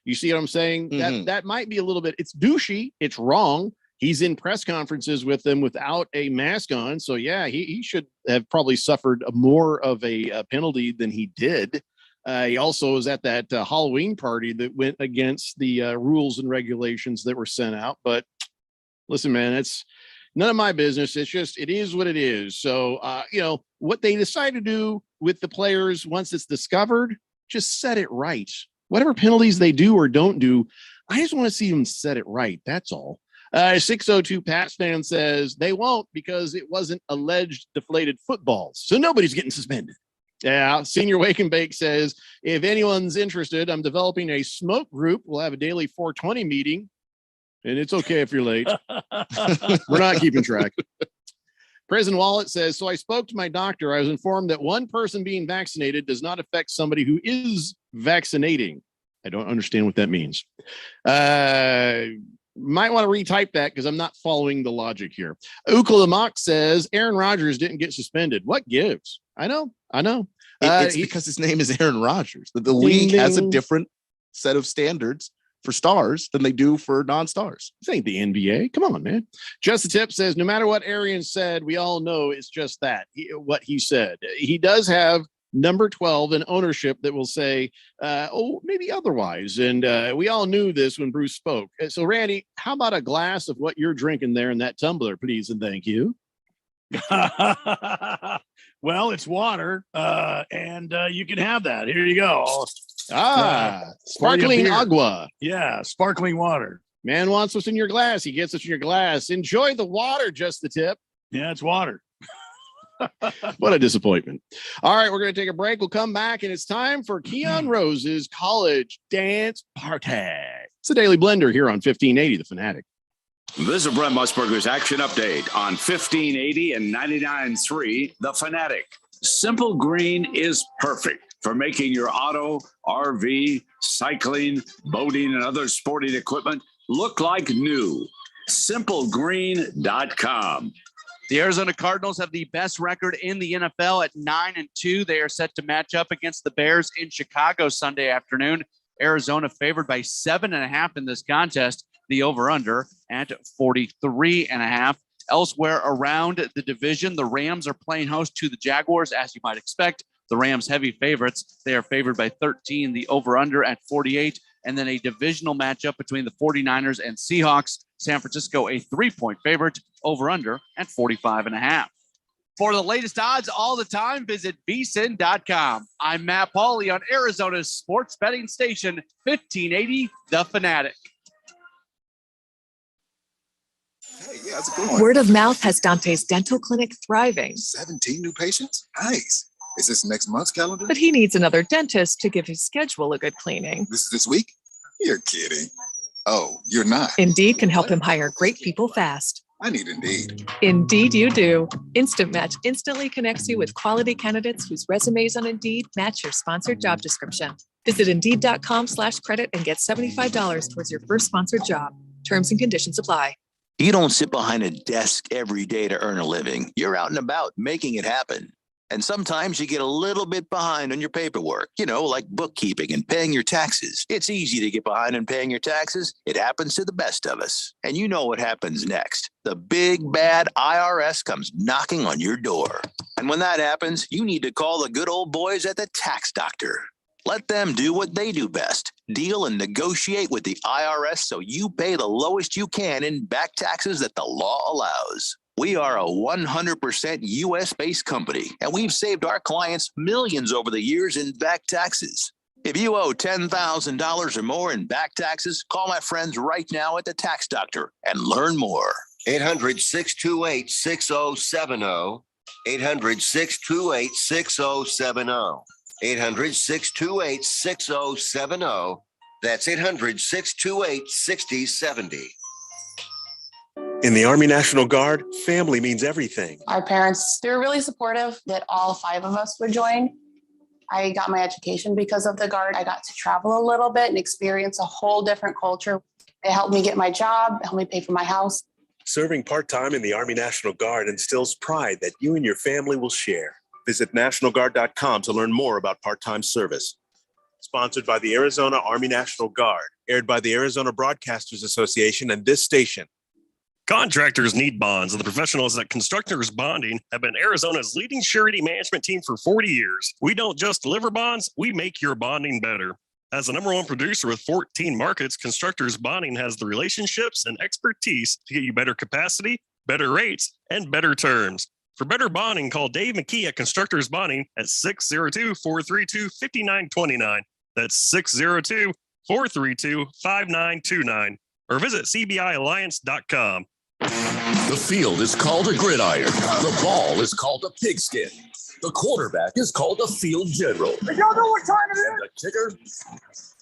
You see what I'm saying? Mm-hmm. That might be a little bit, it's douchey. It's wrong. He's in press conferences with them without a mask on. So, yeah, he should have probably suffered more of a penalty than he did. He also was at that Halloween party that went against the rules and regulations that were sent out. But listen, man, it's none of my business. It's just, it is what it is. So, what they decide to do with the players once it's discovered, just set it right. Whatever penalties they do or don't do, I just want to see them set it right. That's all. 602 Pats fan says they won't because it wasn't alleged deflated footballs. So nobody's getting suspended. Yeah. Senior Wake and Bake says, if anyone's interested, I'm developing a smoke group. We'll have a daily 420 meeting. And it's okay if you're late. We're not keeping track. Prison Wallet says, so I spoke to my doctor. I was informed that one person being vaccinated does not affect somebody who is vaccinating. I don't understand what that means. Might want to retype that because I'm not following the logic here. Ukulamak says Aaron Rodgers didn't get suspended. What gives? I know. It's because his name is Aaron Rodgers. The league has a different set of standards for stars than they do for non-stars. This ain't the NBA. Come on, man. Just the Tip says, no matter what Arian said, we all know it's just that, what he said. He does have number 12 in ownership that will say, maybe otherwise. And we all knew this when Bruce spoke. So, Randy, how about a glass of what you're drinking there in that tumbler, please? And thank you. Well, it's water, and you can have that. Here you go. Sparkling agua. Yeah, sparkling water. Man wants what's in your glass. He gets what's in your glass. Enjoy the water, Just the Tip. Yeah, it's water. What a disappointment. All right, we're going to take a break. We'll come back, and it's time for Keon Rose's College Dance Party. It's the Daily Blender here on 1580 The Fanatic. This is Brent Musburger's Action Update on 1580 and 99.3 The Fanatic. Simple Green is perfect for making your auto, RV, cycling, boating, and other sporting equipment look like new. SimpleGreen.com. The Arizona Cardinals have the best record in the NFL at 9-2. They are set to match up against the Bears in Chicago Sunday afternoon. Arizona favored by 7.5 in this contest. The over-under at 43.5. Elsewhere around the division, the Rams are playing host to the Jaguars, as you might expect. The Rams heavy favorites. They are favored by 13. The over-under at 48. And then a divisional matchup between the 49ers and Seahawks. San Francisco, a 3-point favorite, over-under at 45.5. For the latest odds all the time, visit vsin.com. I'm Matt Pauley on Arizona's sports betting station, 1580 The Fanatic. Hey, yeah, how's it going? Word of mouth has Dante's dental clinic thriving. 17 new patients? Nice. Is this next month's calendar? But he needs another dentist to give his schedule a good cleaning. This is this week? You're kidding. Oh, you're not. Indeed can help him hire great people fast. I need Indeed. Indeed you do. Instant Match instantly connects you with quality candidates whose resumes on Indeed match your sponsored job description. Visit Indeed.com/credit and get $75 towards your first sponsored job. Terms and conditions apply. You don't sit behind a desk every day to earn a living. You're out and about making it happen. And sometimes you get a little bit behind on your paperwork, like bookkeeping and paying your taxes. It's easy to get behind on paying your taxes. It happens to the best of us. And you know what happens next. The big bad IRS comes knocking on your door. And when that happens, you need to call the good old boys at the Tax Doctor. Let them do what they do best. Deal and negotiate with the IRS so you pay the lowest you can in back taxes that the law allows. We are a 100% U.S.-based company, and we've saved our clients millions over the years in back taxes. If you owe $10,000 or more in back taxes, call my friends right now at the Tax Doctor and learn more. 800-628-6070. 800-628-6070. 800-628-6070. That's 800-628-6070. In the Army National Guard, family means everything. Our parents, they were really supportive that all 5 of us would join. I got my education because of the Guard. I got to travel a little bit and experience a whole different culture. It helped me get my job, it helped me pay for my house. Serving part-time in the Army National Guard instills pride that you and your family will share. Visit nationalguard.com to learn more about part-time service. Sponsored by the Arizona Army National Guard, aired by the Arizona Broadcasters Association and this station. Contractors need bonds, and the professionals at Constructors Bonding have been Arizona's leading surety management team for 40 years. We don't just deliver bonds, we make your bonding better. As the #1 producer with 14 markets, Constructors Bonding has the relationships and expertise to get you better capacity, better rates, and better terms. For better bonding, call Dave McKee at Constructors Bonding at 602-432-5929. That's 602-432-5929. Or visit cbialliance.com. The field is called a gridiron. The ball is called a pigskin. The quarterback is called a field general. Y'all know what time it is? And the kicker?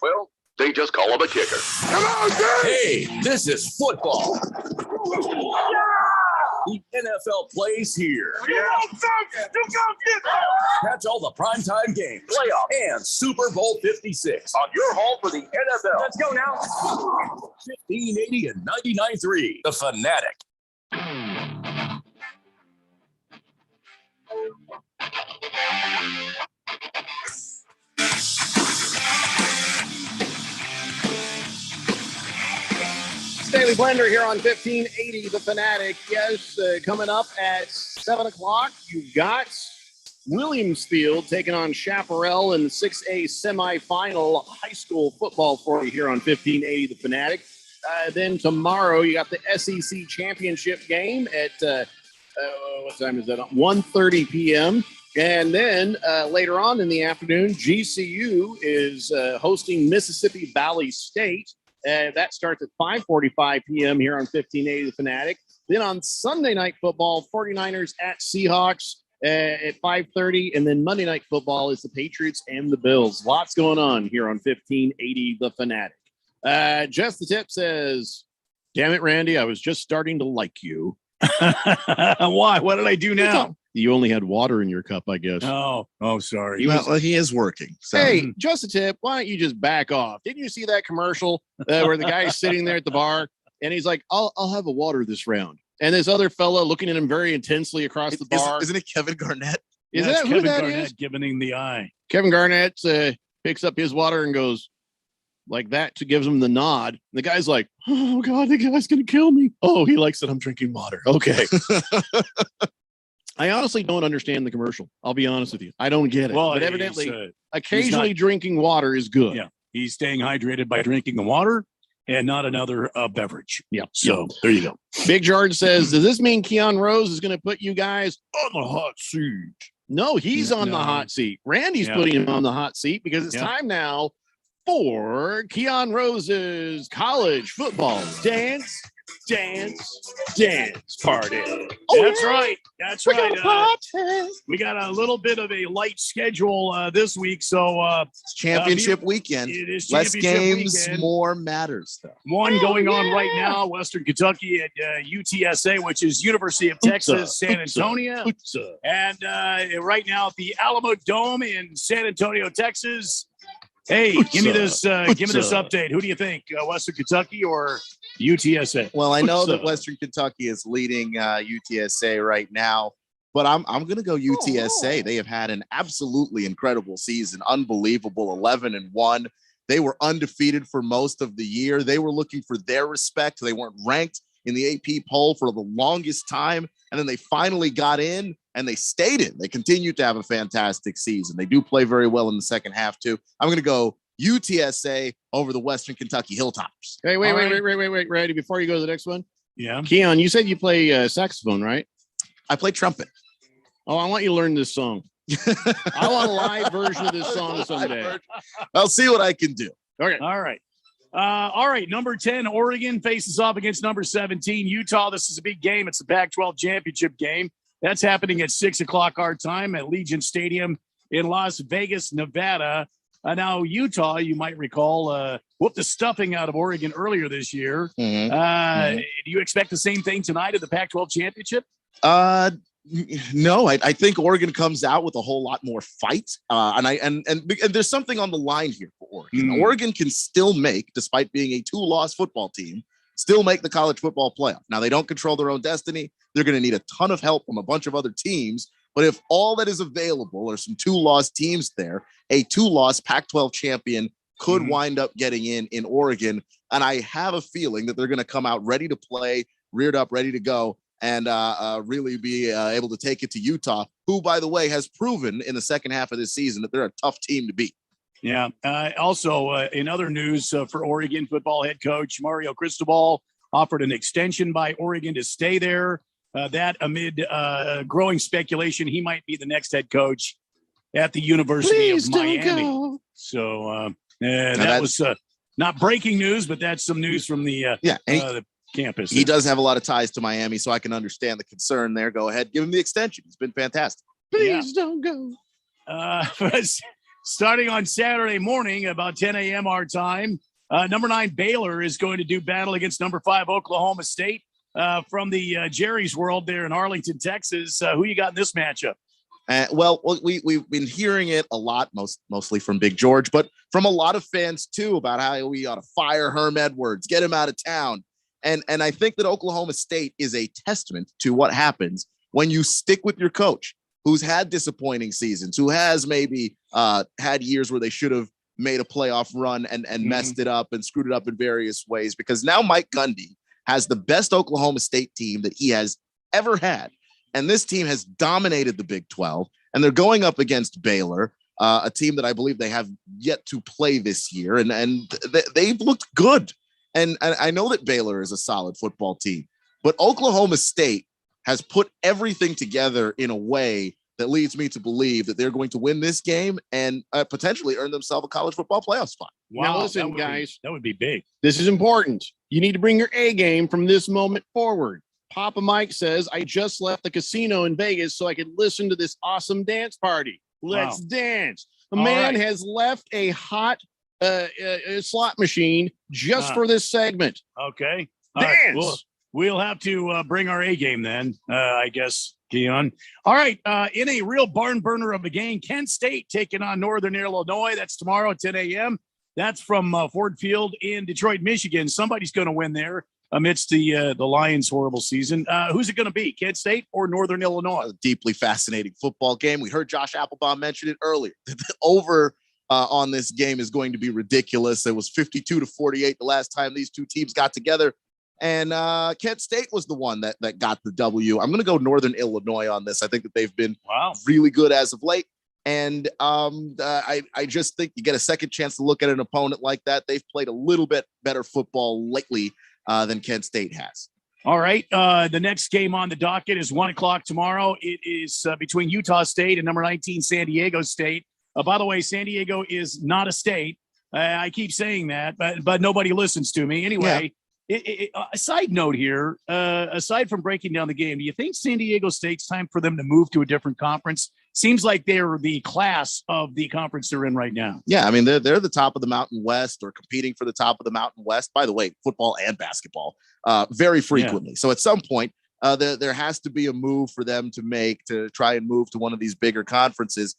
Well, they just call him a kicker. Come on, dude! Hey, this is football. The NFL plays here. Catch all the primetime games, playoff, and Super Bowl 56 on your home for the NFL. Let's go now. 1580 and 99.3, The Fanatic. Daily Blender here on 1580 The Fanatic. Yes, coming up at 7 o'clock, you've got Williamsfield taking on Chaparral in the 6A semifinal high school football for you here on 1580 The Fanatic. Then tomorrow, you got the SEC championship game at, what time is that? 1:30 p.m. And then later on in the afternoon, GCU is hosting Mississippi Valley State. That starts at 5:45 p.m. here on 1580 The Fanatic. Then on Sunday Night Football, 49ers at Seahawks at 5:30. And then Monday Night Football is the Patriots and the Bills. Lots going on here on 1580 The Fanatic. Just the Tip says, damn it, Randy, I was just starting to like you. Why? What did I do now? You only had water in your cup, I guess. Oh, sorry. He is working. So. Hey, just a tip. Why don't you just back off? Didn't you see that commercial where the guy's sitting there at the bar and he's like, I'll have a water this round. And this other fella looking at him very intensely across the bar. Isn't it Kevin Garnett? Is that who Kevin that Garnett is? giving him the eye. Kevin Garnett picks up his water and goes like that to gives him the nod. The guy's like, oh God, the guy's going to kill me. Oh, he likes that I'm drinking water. Okay. I honestly don't understand the commercial. I'll be honest with you. I don't get it. Well, but evidently, he's occasionally drinking water is good. Yeah. He's staying hydrated by drinking the water and not another beverage. Yeah. So there you go. Big George says, does this mean Keon Rose is going to put you guys on the hot seat? No, he's on the hot seat. Randy's putting him on the hot seat because it's time now for Keon Rose's college football dance party. That's right. That's right. We got a little bit of a light schedule this week. So it's championship weekend. It is less championship games, weekend. more matters. Though. One going on right now, Western Kentucky at UTSA, which is University of Texas, San Antonio. And right now at the Alamo Dome in San Antonio, Texas. Hey, give me this update. Who do you think, Western Kentucky or UTSA? Well, I know that Western Kentucky is leading UTSA right now, but I'm going to go UTSA. They have had an absolutely incredible season, unbelievable, 11-1. They were undefeated for most of the year. They were looking for their respect. They weren't ranked in the AP poll for the longest time, and then they finally got in. And they stayed in. They continue to have a fantastic season. They do play very well in the second half, too. I'm going to go UTSA over the Western Kentucky Hilltoppers. Hey, wait, Randy, before you go to the next one. Yeah. Keon, you said you play saxophone, right? I play trumpet. Oh, I want you to learn this song. I want a live version of this song someday. I'll see what I can do. Okay. All right. All right. Number 10, Oregon faces off against number 17, Utah. This is a big game. It's the Pac-12 championship game. That's happening at 6:00 our time at Legion Stadium in Las Vegas, Nevada. Now, Utah, you might recall, whooped the stuffing out of Oregon earlier this year. Do you expect the same thing tonight at the Pac-12 championship? No, I think Oregon comes out with a whole lot more fight. And there's something on the line here for Oregon. Oregon can still make, despite being a 2-loss football team, still make the college football playoff. Now, they don't control their own destiny. They're going to need a ton of help from a bunch of other teams. But if all that is available are some 2-loss teams there, a 2-loss Pac-12 champion could wind up getting in Oregon. And I have a feeling that they're going to come out ready to play, reared up, ready to go, and really be able to take it to Utah, who, by the way, has proven in the second half of this season that they're a tough team to beat. Yeah. Also, in other news for Oregon football head coach Mario Cristobal offered an extension by Oregon to stay there. That amid growing speculation, he might be the next head coach at the University of Miami. So that was not breaking news, but that's some news from the campus. He does have a lot of ties to Miami, so I can understand the concern there. Go ahead, give him the extension. He's been fantastic. Please don't go. Starting on Saturday morning, about 10 a.m. our time, number 9 Baylor is going to do battle against number 5 Oklahoma State from the Jerry's World there in Arlington, Texas. Who you got in this matchup? Well, we've been hearing it a lot, mostly from Big George, but from a lot of fans too, about how we ought to fire Herm Edwards, get him out of town. And I think that Oklahoma State is a testament to what happens when you stick with your coach, who's had disappointing seasons, who has maybe had years where they should have made a playoff run and messed it up and screwed it up in various ways. Because now Mike Gundy has the best Oklahoma State team that he has ever had. And this team has dominated the Big 12, and they're going up against Baylor, a team that I believe they have yet to play this year. And they've looked good. And I know that Baylor is a solid football team, but Oklahoma State has put everything together in a way that leads me to believe that they're going to win this game and potentially earn themselves a college football playoff spot. Wow, now listen, guys, that would be big. This is important. You need to bring your A game from this moment forward. Papa Mike says, I just left the casino in Vegas so I could listen to this awesome dance party. Let's dance. The man has left a hot slot machine just for this segment. Okay. Dance. We'll have to bring our A game then, I guess, Keon. All right. In a real barn burner of a game, Kent State taking on Northern Illinois. That's tomorrow at 10 a.m. That's from Ford Field in Detroit, Michigan. Somebody's going to win there amidst the Lions' horrible season. Who's it going to be, Kent State or Northern Illinois? A deeply fascinating football game. We heard Josh Applebaum mention it earlier. The over on this game is going to be ridiculous. It was 52-48 the last time these two teams got together. And Kent State was the one that got the W. I'm going to go Northern Illinois on this. I think that they've been really good as of late. And I just think you get a second chance to look at an opponent like that. They've played a little bit better football lately than Kent State has. All right. The next game on the docket is 1:00 tomorrow. It is between Utah State and number 19 San Diego State. By the way, San Diego is not a state. I keep saying that, but nobody listens to me. Anyway, a side note here, aside from breaking down the game, do you think San Diego State's time for them to move to a different conference? Seems like they're the class of the conference they're in right now. Yeah, I mean, they're the top of the Mountain West or competing for the top of the Mountain West. By the way, football and basketball very frequently. Yeah. So at some point, there has to be a move for them to make to try and move to one of these bigger conferences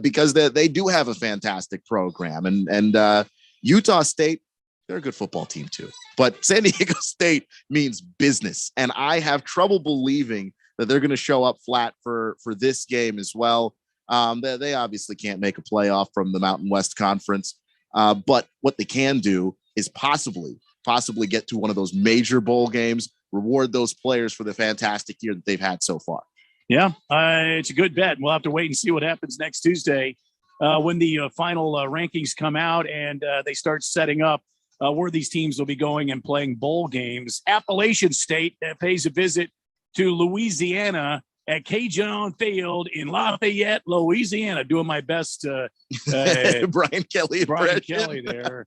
because they do have a fantastic program. And Utah State, they're a good football team too. But San Diego State means business. And I have trouble believing that they're going to show up flat for this game as well. They obviously can't make a playoff from the Mountain West Conference. But what they can do is possibly get to one of those major bowl games, reward those players for the fantastic year that they've had so far. Yeah, it's a good bet. We'll have to wait and see what happens next Tuesday when the final rankings come out and they start setting up where these teams will be going and playing bowl games. Appalachian State pays a visit to Louisiana at Cajun Field in Lafayette, Louisiana. Doing my best. Brian Kelly there.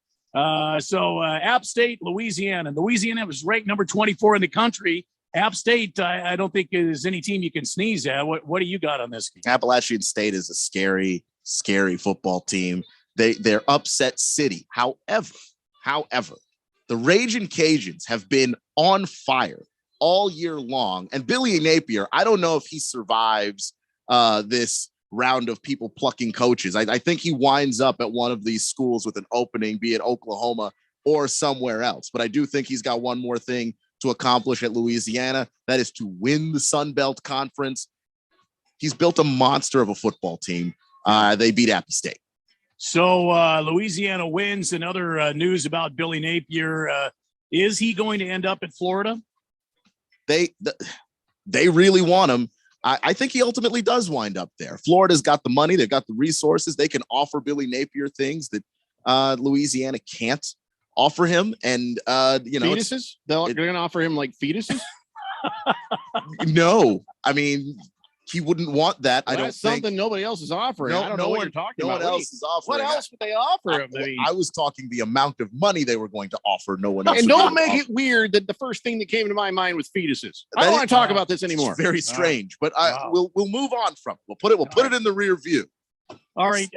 So App State, Louisiana. Louisiana was ranked number 24 in the country. App State, I don't think there's any team you can sneeze at. What do you got on this game? Appalachian State is a scary, scary football team. They're upset city. However, the Ragin' Cajuns have been on fire all year long. And Billy Napier, I don't know if he survives this round of people plucking coaches. I think he winds up at one of these schools with an opening, be it Oklahoma or somewhere else. But I do think he's got one more thing to accomplish at Louisiana. That is to win the Sun Belt Conference. He's built a monster of a football team. They beat App State. So Louisiana wins. And other news about Billy Napier, is he going to end up at Florida? They really want him. I think he ultimately does wind up there. Florida's got the money. They've got the resources. They can offer Billy Napier things that Louisiana can't offer him. And, fetuses? They're going to offer him like fetuses? No, I mean, he wouldn't want that. Well, I don't think something nobody else is offering. I don't know what you're talking about. No one else is offering. What else would they offer him? I was talking the amount of money they were going to offer. No one else. And don't make it weird that the first thing that came to my mind was fetuses. I don't want to talk about this anymore. It's very strange, but we'll move on from it. We'll put it in the rear view. All right.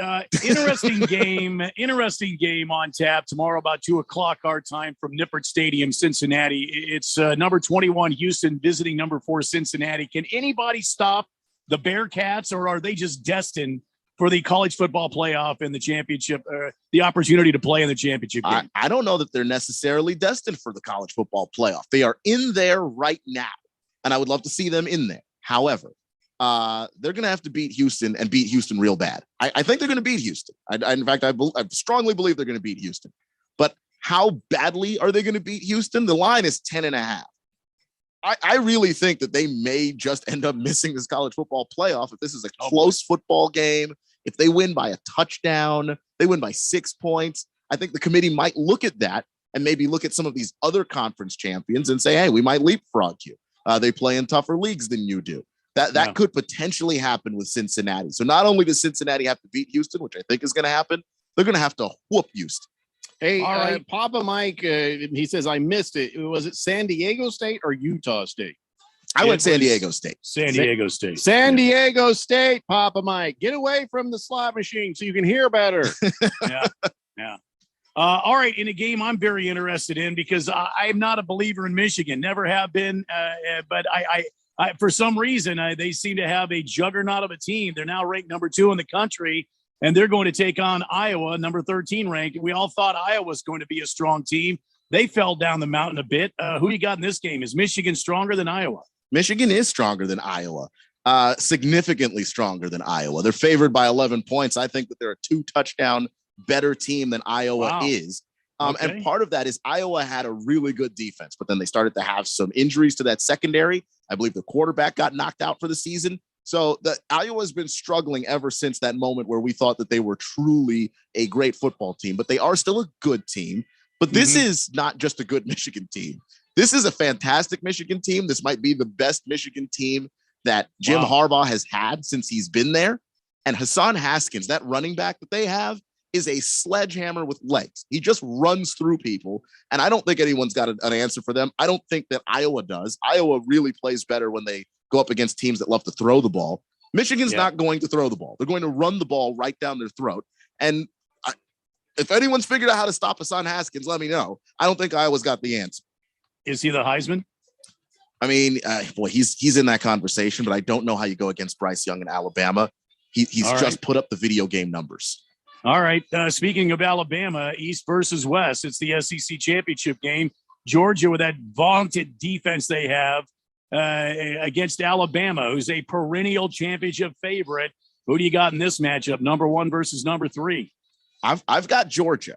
Interesting game on tap tomorrow about 2:00 our time from Nippert Stadium, Cincinnati. It's number 21 Houston visiting number 4 Cincinnati. Can anybody stop the Bearcats, or are they just destined for the college football playoff and the championship, the opportunity to play in the championship game? I don't know that they're necessarily destined for the college football playoff. They are in there right now, and I would love to see them in there. However, they're going to have to beat Houston and beat Houston real bad. I think they're going to beat Houston. In fact, I strongly believe they're going to beat Houston. But how badly are they going to beat Houston? The line is 10.5. I really think that they may just end up missing this college football playoff if this is a close football game. If they win by a touchdown, they win by 6 points. I think the committee might look at that and maybe look at some of these other conference champions and say, hey, we might leapfrog you. They play in tougher leagues than you do. That could potentially happen with Cincinnati. So not only does Cincinnati have to beat Houston, which I think is going to happen, they're going to have to whoop Houston. Hey, Papa Mike, he says, I missed it. Was it San Diego State or Utah State? I went San Diego State. San Diego State. San Diego State, Papa Mike. Get away from the slot machine so you can hear better. Yeah. All right, in a game I'm very interested in because I'm not a believer in Michigan, never have been, but I for some reason, they seem to have a juggernaut of a team. They're now ranked number 2 in the country, and they're going to take on Iowa, number 13 ranked. We all thought Iowa was going to be a strong team. They fell down the mountain a bit. Who do you got in this game? Is Michigan stronger than Iowa? Michigan is stronger than Iowa, significantly stronger than Iowa. They're favored by 11 points. I think that they're a 2-touchdown better team than Iowa is. And part of that is Iowa had a really good defense, but then they started to have some injuries to that secondary. I believe the quarterback got knocked out for the season. So Iowa's been struggling ever since that moment where we thought that they were truly a great football team, but they are still a good team. But this is not just a good Michigan team. This is a fantastic Michigan team. This might be the best Michigan team that Jim Harbaugh has had since he's been there. And Hassan Haskins, that running back that they have, is a sledgehammer with legs. He just runs through people. And I don't think anyone's got an answer for them. I don't think that Iowa does. Iowa really plays better when they go up against teams that love to throw the ball. Michigan's not going to throw the ball. They're going to run the ball right down their throat. And if anyone's figured out how to stop Hassan Haskins, let me know. I don't think Iowa's got the answer. Is he the Heisman? I mean, he's in that conversation, but I don't know how you go against Bryce Young in Alabama. He's just put up the video game numbers. All right. Speaking of Alabama, East versus West, it's the SEC championship game. Georgia, with that vaunted defense they have against Alabama, who's a perennial championship favorite. Who do you got in this matchup? Number 1 versus number 3. I've got Georgia.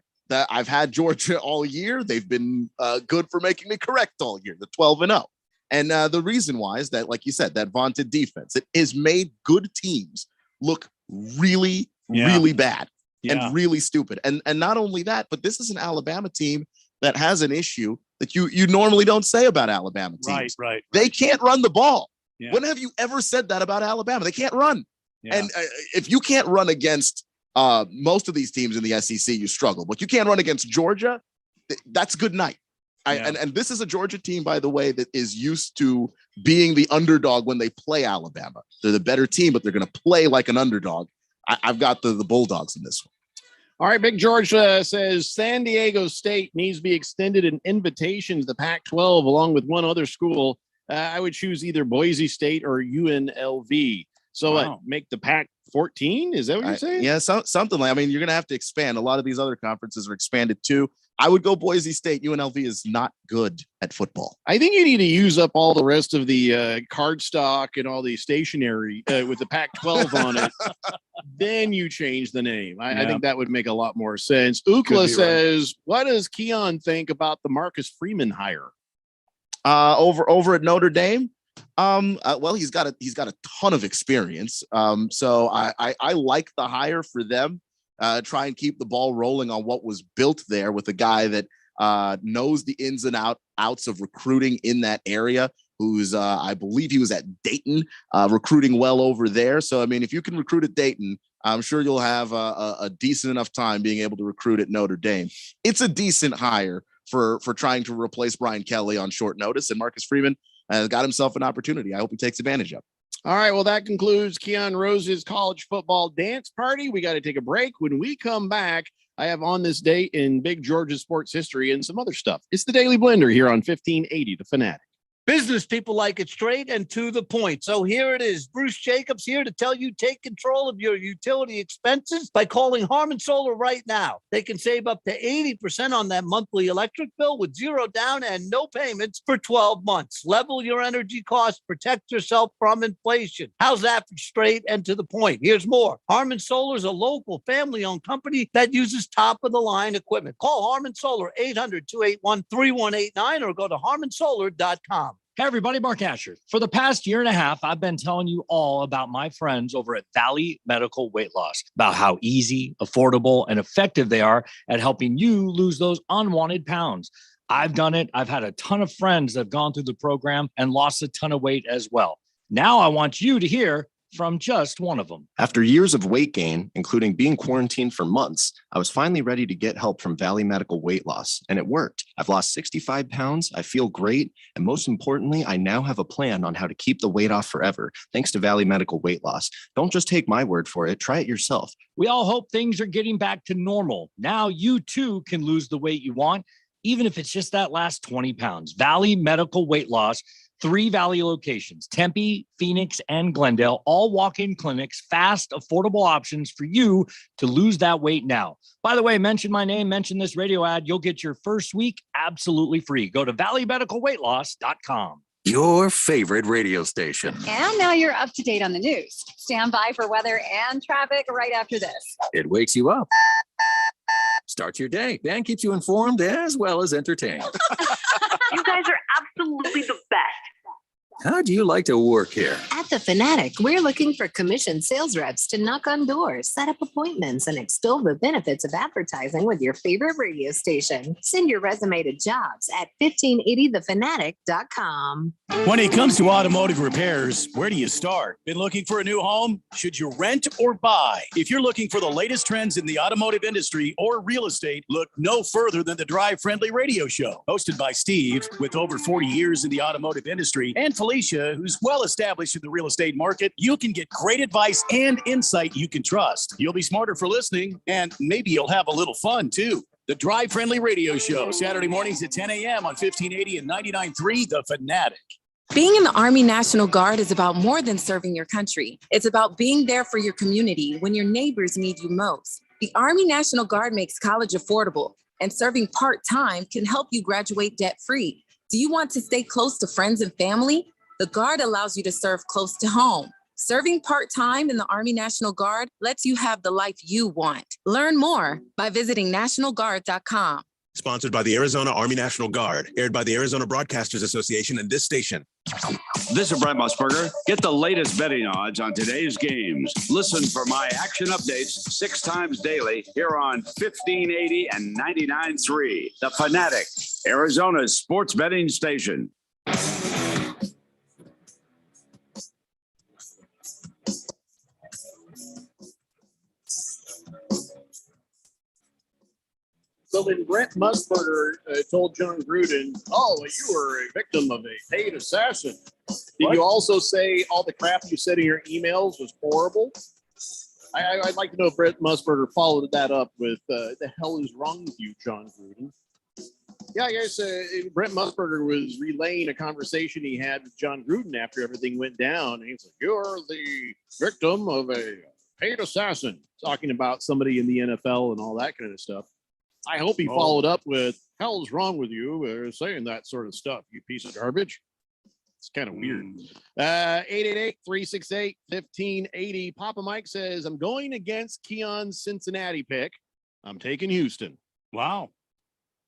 I've had Georgia all year. They've been good for making me correct all year. The 12-0. And the reason why is that, like you said, that vaunted defense, it has made good teams look really, really bad. And really stupid. And not only that, but this is an Alabama team that has an issue that you normally don't say about Alabama teams. Right. They can't run the ball. Yeah. When have you ever said that about Alabama? They can't run. Yeah. And if you can't run against most of these teams in the SEC, you struggle. But you can't run against Georgia, that's good night. And this is a Georgia team, by the way, that is used to being the underdog when they play Alabama. They're the better team, but they're going to play like an underdog. I've got the Bulldogs in this one. All right, Big George says San Diego State needs to be extended an invitation to the Pac-12 along with one other school. I would choose either Boise State or UNLV. So make the Pac-14? Is that what you're saying? Yeah, something like. I mean, you're going to have to expand. A lot of these other conferences are expanded too. I would go Boise State. UNLV is not good at football. I think you need to use up all the rest of the card stock and all the stationery with the Pac-12 on it. Then you change the name. I think that would make a lot more sense. Ukla says, what does Keon think about the Marcus Freeman hire? Over at Notre Dame? Well, he's got a ton of experience. So I like the hire for them. Try and keep the ball rolling on what was built there with a guy that knows the ins and outs of recruiting in that area, who's I believe he was at Dayton recruiting well over there. So, I mean, if you can recruit at Dayton, I'm sure you'll have a decent enough time being able to recruit at Notre Dame. It's a decent hire for trying to replace Brian Kelly on short notice, and Marcus Freeman has got himself an opportunity. I hope he takes advantage of it. All right, well, that concludes Keon Rose's college football dance party. We got to take a break. When we come back, I have on this date in Big George's sports history and some other stuff. It's the Daily Blender here on 1580 The Fanatic. Business people like it straight and to the point. So here it is. Bruce Jacobs here to tell you take control of your utility expenses by calling Harmon Solar right now. They can save up to 80% on that monthly electric bill with zero down and no payments for 12 months. Level your energy costs, protect yourself from inflation. How's that for straight and to the point? Here's more. Harmon Solar is a local family-owned company that uses top-of-the-line equipment. Call Harmon Solar 800-281-3189 or go to harmonsolar.com. Hey everybody, Mark Asher. For the past year and a half, I've been telling you all about my friends over at Valley Medical Weight Loss, about how easy, affordable, and effective they are at helping you lose those unwanted pounds. I've done it. I've had a ton of friends that have gone through the program and lost a ton of weight as well. Now I want you to hear from just one of them. After years of weight gain, including being quarantined for months, I was finally ready to get help from Valley Medical Weight Loss, and it worked. I've lost 65 pounds, I feel great, and most importantly, I now have a plan on how to keep the weight off forever, thanks to Valley Medical Weight Loss. Don't just take my word for it, try it yourself. We all hope things are getting back to normal. Now you too can lose the weight you want, even if it's just that last 20 pounds. Valley Medical Weight Loss, 3 Valley locations, Tempe, Phoenix, and Glendale, all walk-in clinics, fast, affordable options for you to lose that weight now. By the way, mention my name, mention this radio ad. You'll get your first week absolutely free. Go to valleymedicalweightloss.com. Your favorite radio station. And now you're up to date on the news. Stand by for weather and traffic right after this. It wakes you up, starts your day, and keeps you informed as well as entertained. You guys are absolutely the best. How do you like to work here? At the Fanatic, we're looking for commissioned sales reps to knock on doors, set up appointments, and extol the benefits of advertising with your favorite radio station. Send your resume to jobs at 1580thefanatic.com. When it comes to automotive repairs, where do you start? Been looking for a new home? Should you rent or buy? If you're looking for the latest trends in the automotive industry or real estate, look no further than the Drive Friendly Radio Show. Hosted by Steve, with over 40 years in the automotive industry, and Felicia, who's well established in the real estate market, you can get great advice and insight you can trust. You'll be smarter for listening, and maybe you'll have a little fun too. The Drive Friendly Radio Show, Saturday mornings at 10 a.m. on 1580 and 99.3 The Fanatic. Being in the Army National Guard is about more than serving your country. It's about being there for your community when your neighbors need you most. The Army National Guard makes college affordable, and serving part-time can help you graduate debt-free. Do you want to stay close to friends and family? The Guard allows you to serve close to home. Serving part-time in the Army National Guard lets you have the life you want. Learn more by visiting nationalguard.com. Sponsored by the Arizona Army National Guard, aired by the Arizona Broadcasters Association and this station. This is Brent Musburger. Get the latest betting odds on today's games. Listen for my action updates 6 times daily here on 1580 and 99.3. The Fanatic, Arizona's sports betting station. So then Brent Musburger told John Gruden, "Oh, you were a victim of a paid assassin." Did you also say all the crap you said in your emails was horrible? I'd like to know if Brent Musburger followed that up with, "The hell is wrong with you, John Gruden?" Yeah, I guess Brent Musburger was relaying a conversation he had with John Gruden after everything went down. And he's like, "You're the victim of a paid assassin," talking about somebody in the NFL and all that kind of stuff. I hope he followed up with, "Hell's wrong with you saying that sort of stuff, you piece of garbage." It's kind of weird. 888-368-1580. Papa Mike says, "I'm going against Keon's Cincinnati pick. I'm taking Houston." Wow.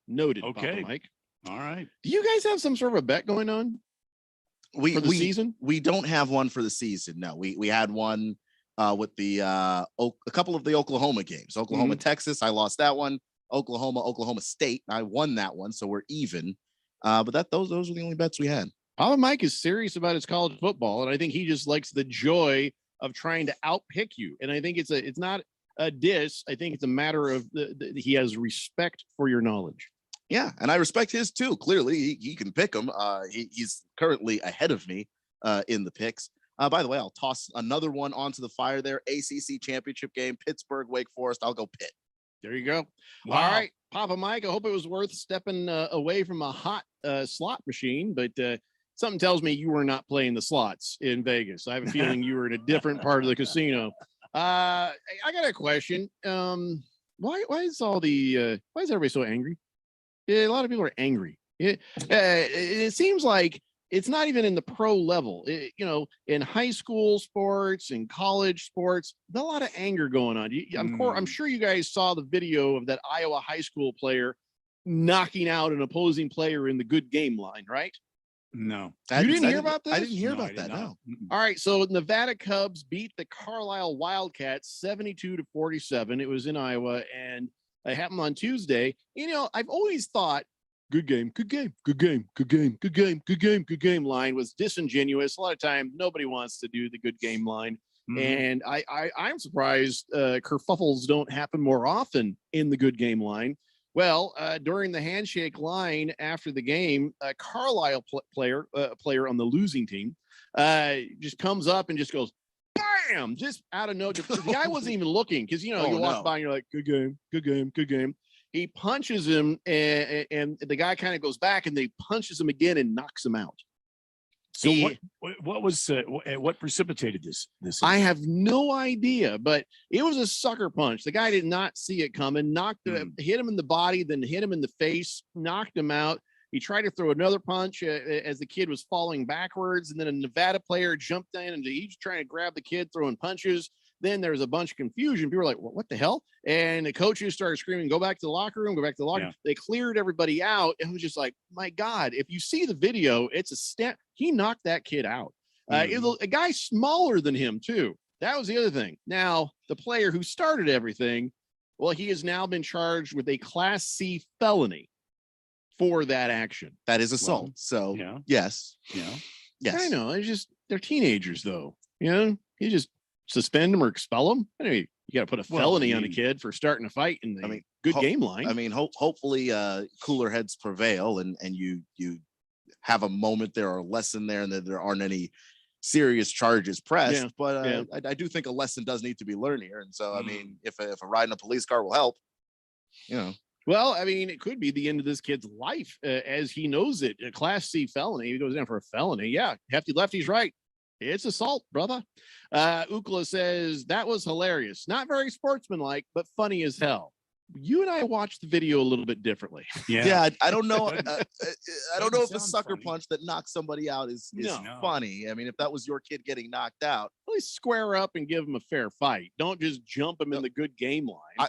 Noted, Okay. Papa Mike. All right. Do you guys have some sort of a bet going on for the season? We don't have one for the season. No, we had one with the a couple of the Oklahoma games. Oklahoma, Texas. I lost that one. Oklahoma State. I won that one, so we're even. But those are the only bets we had. Papa Mike is serious about his college football, and I think he just likes the joy of trying to outpick you. And I think it's not a diss. I think it's a matter of he has respect for your knowledge. Yeah, and I respect his too. Clearly, he can pick him. He's currently ahead of me in the picks. By the way, I'll toss another one onto the fire there. ACC championship game, Pittsburgh, Wake Forest. I'll go Pitt. There you go. Wow. All right, Papa Mike, I hope it was worth stepping away from a hot slot machine, but something tells me you were not playing the slots in Vegas. I have a feeling you were in a different part of the casino. I got a question. Why is everybody so angry? Yeah, a lot of people are angry. It seems like it's not even in the pro level. In high school sports and college sports, there's a lot of anger going on. I'm sure you guys saw the video of that Iowa high school player knocking out an opposing player in the good game line, right? No. You didn't hear about this? I didn't hear about that, no. All right, so Nevada Cubs beat the Carlisle Wildcats 72-47. It was in Iowa, and it happened on Tuesday. I've always thought good game line was disingenuous. A lot of times nobody wants to do the good game line. And I'm surprised kerfuffles don't happen more often in the good game line. Well, during the handshake line after the game, a Carlisle player on the losing team just comes up and just goes, bam, just out of nowhere. The guy wasn't even looking because, you walk by and you're like, good game, good game, good game. He punches him and the guy kind of goes back and they punches him again and knocks him out. So what precipitated this? I have no idea, but it was a sucker punch. The guy did not see it coming, hit him in the body, then hit him in the face, knocked him out. He tried to throw another punch as the kid was falling backwards. And then a Nevada player jumped in and he's trying to grab the kid, throwing punches. Then there was a bunch of confusion. People were like, what the hell? And the coaches started screaming, go back to the locker room, go back to the locker room. They cleared everybody out. And it was just like, my God, if you see the video, it's a step. He knocked that kid out. It was a guy smaller than him, too. That was the other thing. Now, the player who started everything, well, he has now been charged with a Class C felony for that action. That is assault. Yes. Yes. I know. It's just, they're teenagers, though. You just suspend them or expel them. Anyway, you got to put a felony on a kid for starting a fight in the good game line. I mean, hopefully cooler heads prevail and you have a moment there or a lesson there and that there aren't any serious charges pressed. But I do think a lesson does need to be learned here. And so, I mean, if a ride in a police car will help, Well, I mean, it could be the end of this kid's life as he knows it. A Class C felony. He goes down for a felony. Yeah. Hefty lefty's right. It's assault, brother. Ukla says that was hilarious. Not very sportsmanlike, but funny as hell. You and I watched the video a little bit differently. Yeah. I don't know. I don't know if a sucker punch that knocks somebody out is funny. I mean, if that was your kid getting knocked out, at least square up and give him a fair fight. Don't just jump him in the good game line.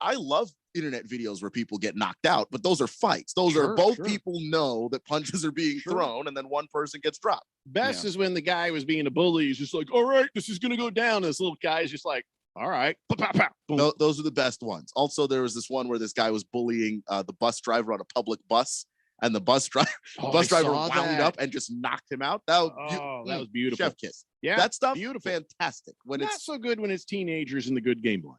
I love internet videos where people get knocked out, but those are fights. Those are both people know that punches are being thrown and then one person gets dropped. Best is when the guy was being a bully. He's just like, all right, this is going to go down. And this little guy is just like, all right. Pow, pow, pow. Those are the best ones. Also, there was this one where this guy was bullying the bus driver on a public bus, and the bus driver wound up and just knocked him out. That was beautiful. Chef kiss. Yeah, that stuff, beautiful. Fantastic. When Not so good when it's teenagers in the good game line.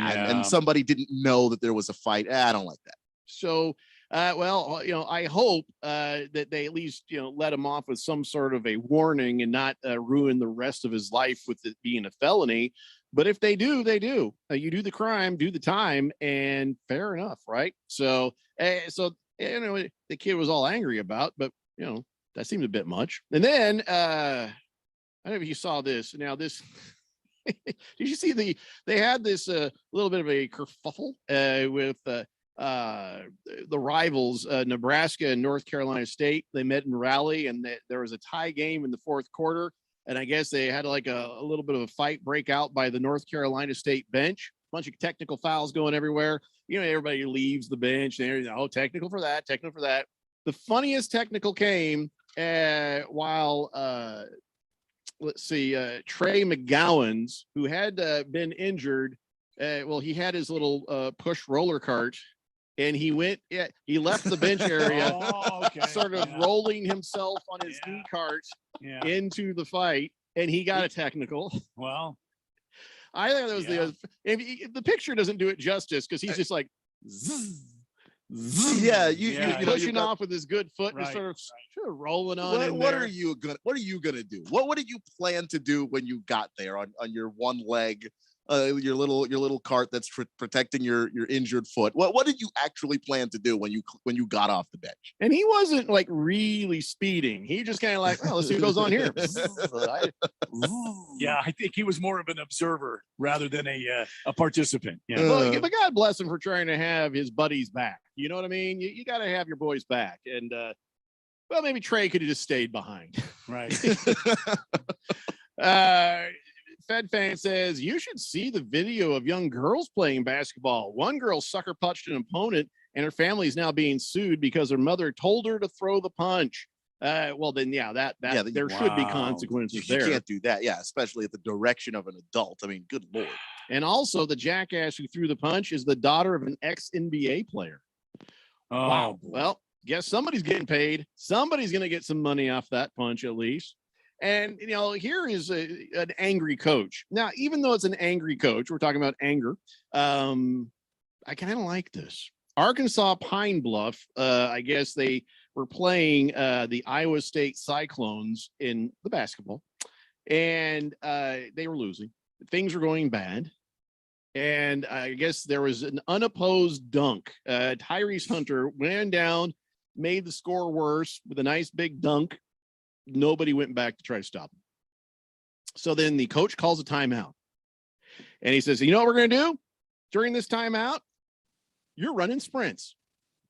And somebody didn't know that there was a fight. I don't like that. So, I hope that they at least, let him off with some sort of a warning and not ruin the rest of his life with it being a felony. But if they do, they do. You do the crime, do the time, and fair enough, right? So, the kid was all angry about, but that seemed a bit much. And then I don't know if you saw this. Now this. Did you see they had this little bit of a kerfuffle with the rivals, Nebraska and North Carolina State. They met in Raleigh, and there was a tie game in the fourth quarter. And I guess they had like a little bit of a fight break out by the North Carolina State bench. Bunch of technical fouls going everywhere. Everybody leaves the bench. And technical for that, technical for that. The funniest technical came while Trey McGowan's, who had been injured. He had his little push roller cart, and he left the bench area, sort of rolling himself on his knee cart into the fight, and he got a technical. Well, I think that was the picture doesn't do it justice because he's just like, zzz, pushing off with his good foot and sort of rolling on. What are you gonna do? What did you plan to do when you got there on your one leg? Your little cart that's protecting your injured foot. What did you actually plan to do when you got off the bench? And he wasn't like really speeding. He just kind of like, let's see what goes on here. Yeah, I think he was more of an observer rather than a participant. Yeah. But God bless him for trying to have his buddies back. You know what I mean? You got to have your boys back. And maybe Trey could have just stayed behind. Right. Fed Fan says you should see the video of young girls playing basketball. One girl sucker punched an opponent, and her family is now being sued because her mother told her to throw the punch. There should be consequences there. You can't do that. Yeah, especially at the direction of an adult. I mean, good Lord. And also, the jackass who threw the punch is the daughter of an ex-NBA player. Oh, wow. Well, guess somebody's getting paid. Somebody's going to get some money off that punch at least. And here is an angry coach. Now, even though it's an angry coach, we're talking about anger. I kind of like this. Arkansas Pine Bluff. I guess they were playing the Iowa State Cyclones in the basketball, and they were losing. Things were going bad. And I guess there was an unopposed dunk. Tyrese Hunter went down, made the score worse with a nice big dunk. Nobody went back to try to stop him. So then the coach calls a timeout. And he says, you know what we're going to do during this timeout? You're running sprints.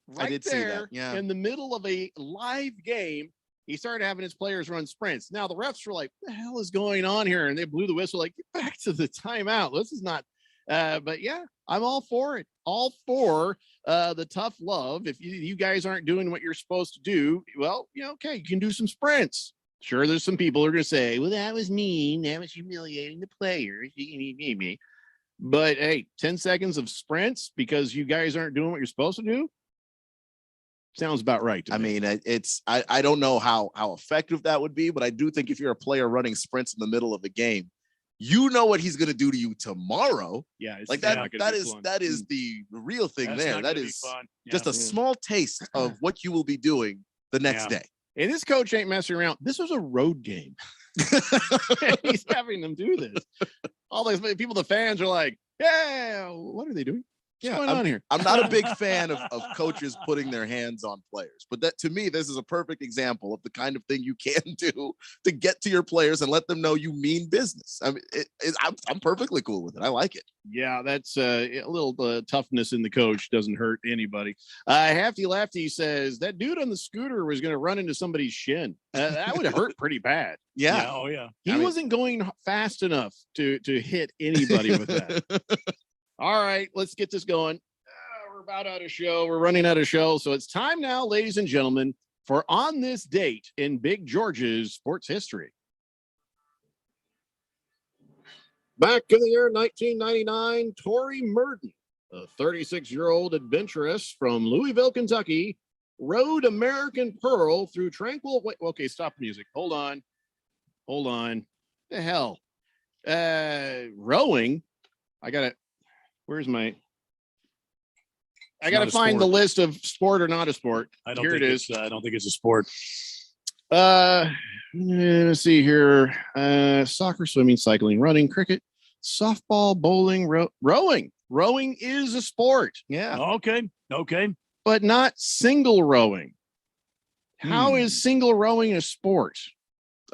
Right, I did there, see that. Yeah. In the middle of a live game, he started having his players run sprints. Now the refs were like, what the hell is going on here? And they blew the whistle like, get back to the timeout. This is not... but yeah, I'm all for it. All for the tough love. If you guys aren't doing what you're supposed to do, well, okay, you can do some sprints. Sure, there's some people who are going to say, well, that was mean. That was humiliating the players. But hey, 10 seconds of sprints because you guys aren't doing what you're supposed to do. Sounds about right. I mean, I don't know how effective that would be, but I do think if you're a player running sprints in the middle of a game, you know what he's going to do to you tomorrow. Yeah, like that is the real thing. That's that is just a small taste of what you will be doing the next day. And this coach ain't messing around. This was a road game. He's having them do this. All those people, the fans are like, yeah, what are they doing? What's going on here? I'm not a big fan of coaches putting their hands on players, but that to me, this is a perfect example of the kind of thing you can do to get to your players and let them know you mean business. I mean, I'm perfectly cool with it. I like it. Yeah, that's a little toughness in the coach doesn't hurt anybody. Hefty Lefty says that dude on the scooter was going to run into somebody's shin. That would hurt pretty bad. Yeah. Oh yeah. He wasn't going fast enough to hit anybody with that. All right, let's get this going. We're about out of show. We're running out of show. So it's time now, ladies and gentlemen, for On This Date in Big George's sports history. Back in the year 1999, Tori Murden, a 36-year-old adventuress from Louisville, Kentucky, rode American Pearl through tranquil... Wait, okay, stop music. Hold on. The hell? Rowing? I got to... Where's my... I got to find the list of sport or not a sport. Here it is. I don't think it's a sport. Let's see here. Soccer, swimming, cycling, running, cricket, softball, bowling, rowing. Rowing is a sport. Yeah. Okay. But not single rowing. How is single rowing a sport?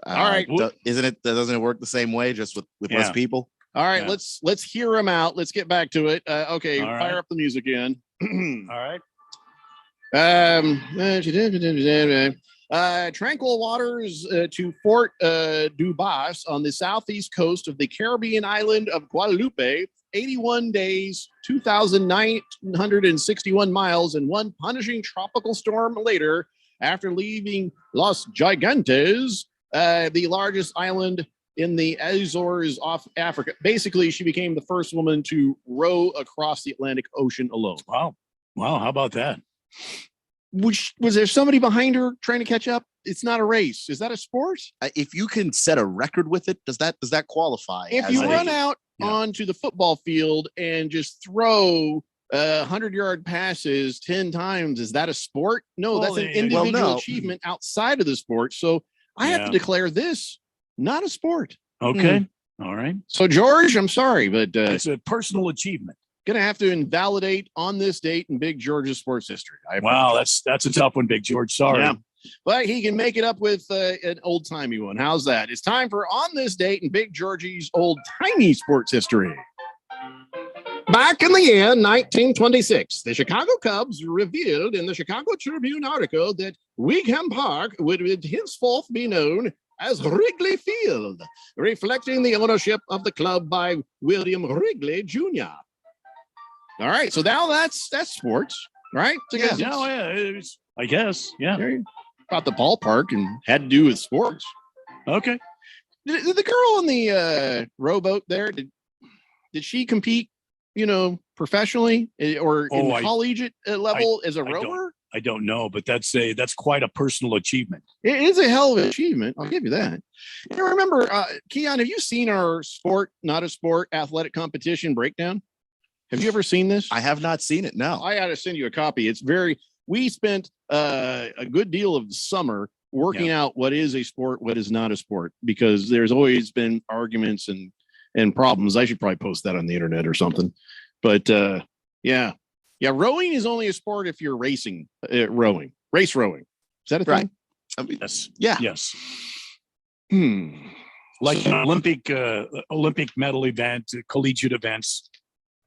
All right. Doesn't it work the same way, just with less people? All right, let's hear them out. Let's get back to it. Okay, All right. Fire up the music again. All right. Tranquil waters to Fort Dubas on the southeast coast of the Caribbean island of Guadeloupe. 81 days, 2,961 miles, and one punishing tropical storm later, after leaving Los Gigantes, the largest island in the Azores off Africa. Basically, she became the first woman to row across the Atlantic Ocean alone. Wow. How about that? Was there somebody behind her trying to catch up? It's not a race. Is that a sport? If you can set a record with it, does that qualify? If you run out onto the football field and just throw 100-yard passes 10 times, is that a sport? No, that's an individual achievement outside of the sport. So I have to declare this not a sport. Okay. All right. So, George, I'm sorry, but it's a personal achievement. Gonna have to invalidate On This Date in Big George's sports history. Wow, that's a tough one, Big George. Sorry. Yeah. But he can make it up with an old-timey one. How's that? It's time for On This Date in Big George's old-timey sports history. Back in the year 1926, the Chicago Cubs revealed in the Chicago Tribune article that Wickham Park would henceforth be known as Wrigley Field, reflecting the ownership of the club by William Wrigley Jr. All right, so now that's sports, right? I guess, yeah. About the ballpark and had to do with sports. Okay. Did the girl on the rowboat there, did she compete, professionally or in collegiate level as a rower? I don't know, but that's quite a personal achievement. It is a hell of an achievement. I'll give you that. You remember, Keon, have you seen our sport, not a sport, athletic competition breakdown? Have you ever seen this? I have not seen it. No. I ought to send you a copy. We spent a good deal of the summer working out what is a sport, what is not a sport, because there's always been arguments and problems. I should probably post that on the internet or something. But rowing is only a sport if you're racing, rowing. Is that a thing? Right. Yes. Yeah. Yes. Like an Olympic medal event, collegiate events.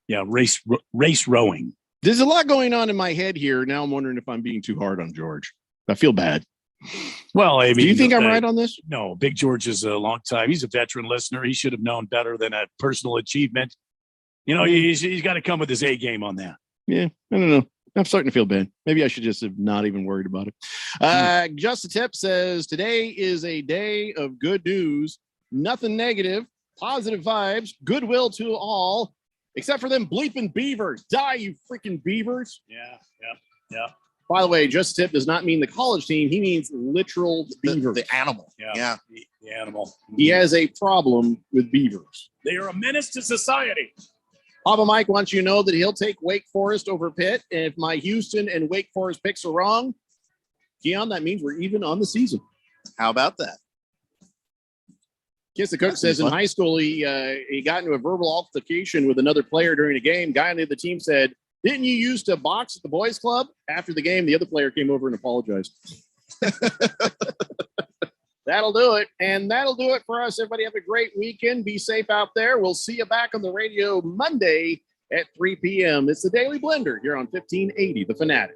Yeah, race rowing. There's a lot going on in my head here. Now I'm wondering if I'm being too hard on George. I feel bad. Well, I mean, do you think I'm right on this? No, Big George is a long time. He's a veteran listener. He should have known better than a personal achievement. You know, he's got to come with his A game on that. Yeah, I don't know. I'm starting to feel bad. Maybe I should just have not even worried about it. Just a Tip says, today is a day of good news. Nothing negative, positive vibes, goodwill to all, except for them bleeping beavers. Die, you freaking beavers. Yeah. By the way, Just a Tip does not mean the college team. He means literal beavers. The animal. Yeah. The animal. He has a problem with beavers. They are a menace to society. Papa Mike wants you to know that he'll take Wake Forest over Pitt. And if my Houston and Wake Forest picks are wrong, Keon, that means we're even on the season. How about that? Kiss the Cook says in high school, he got into a verbal altercation with another player during a game. Guy on the team said, "Didn't you used to box at the boys club?" After the game, the other player came over and apologized. That'll do it. And that'll do it for us. Everybody have a great weekend. Be safe out there. We'll see you back on the radio Monday at 3 p.m. It's the Daily Blender here on 1580, The Fanatic.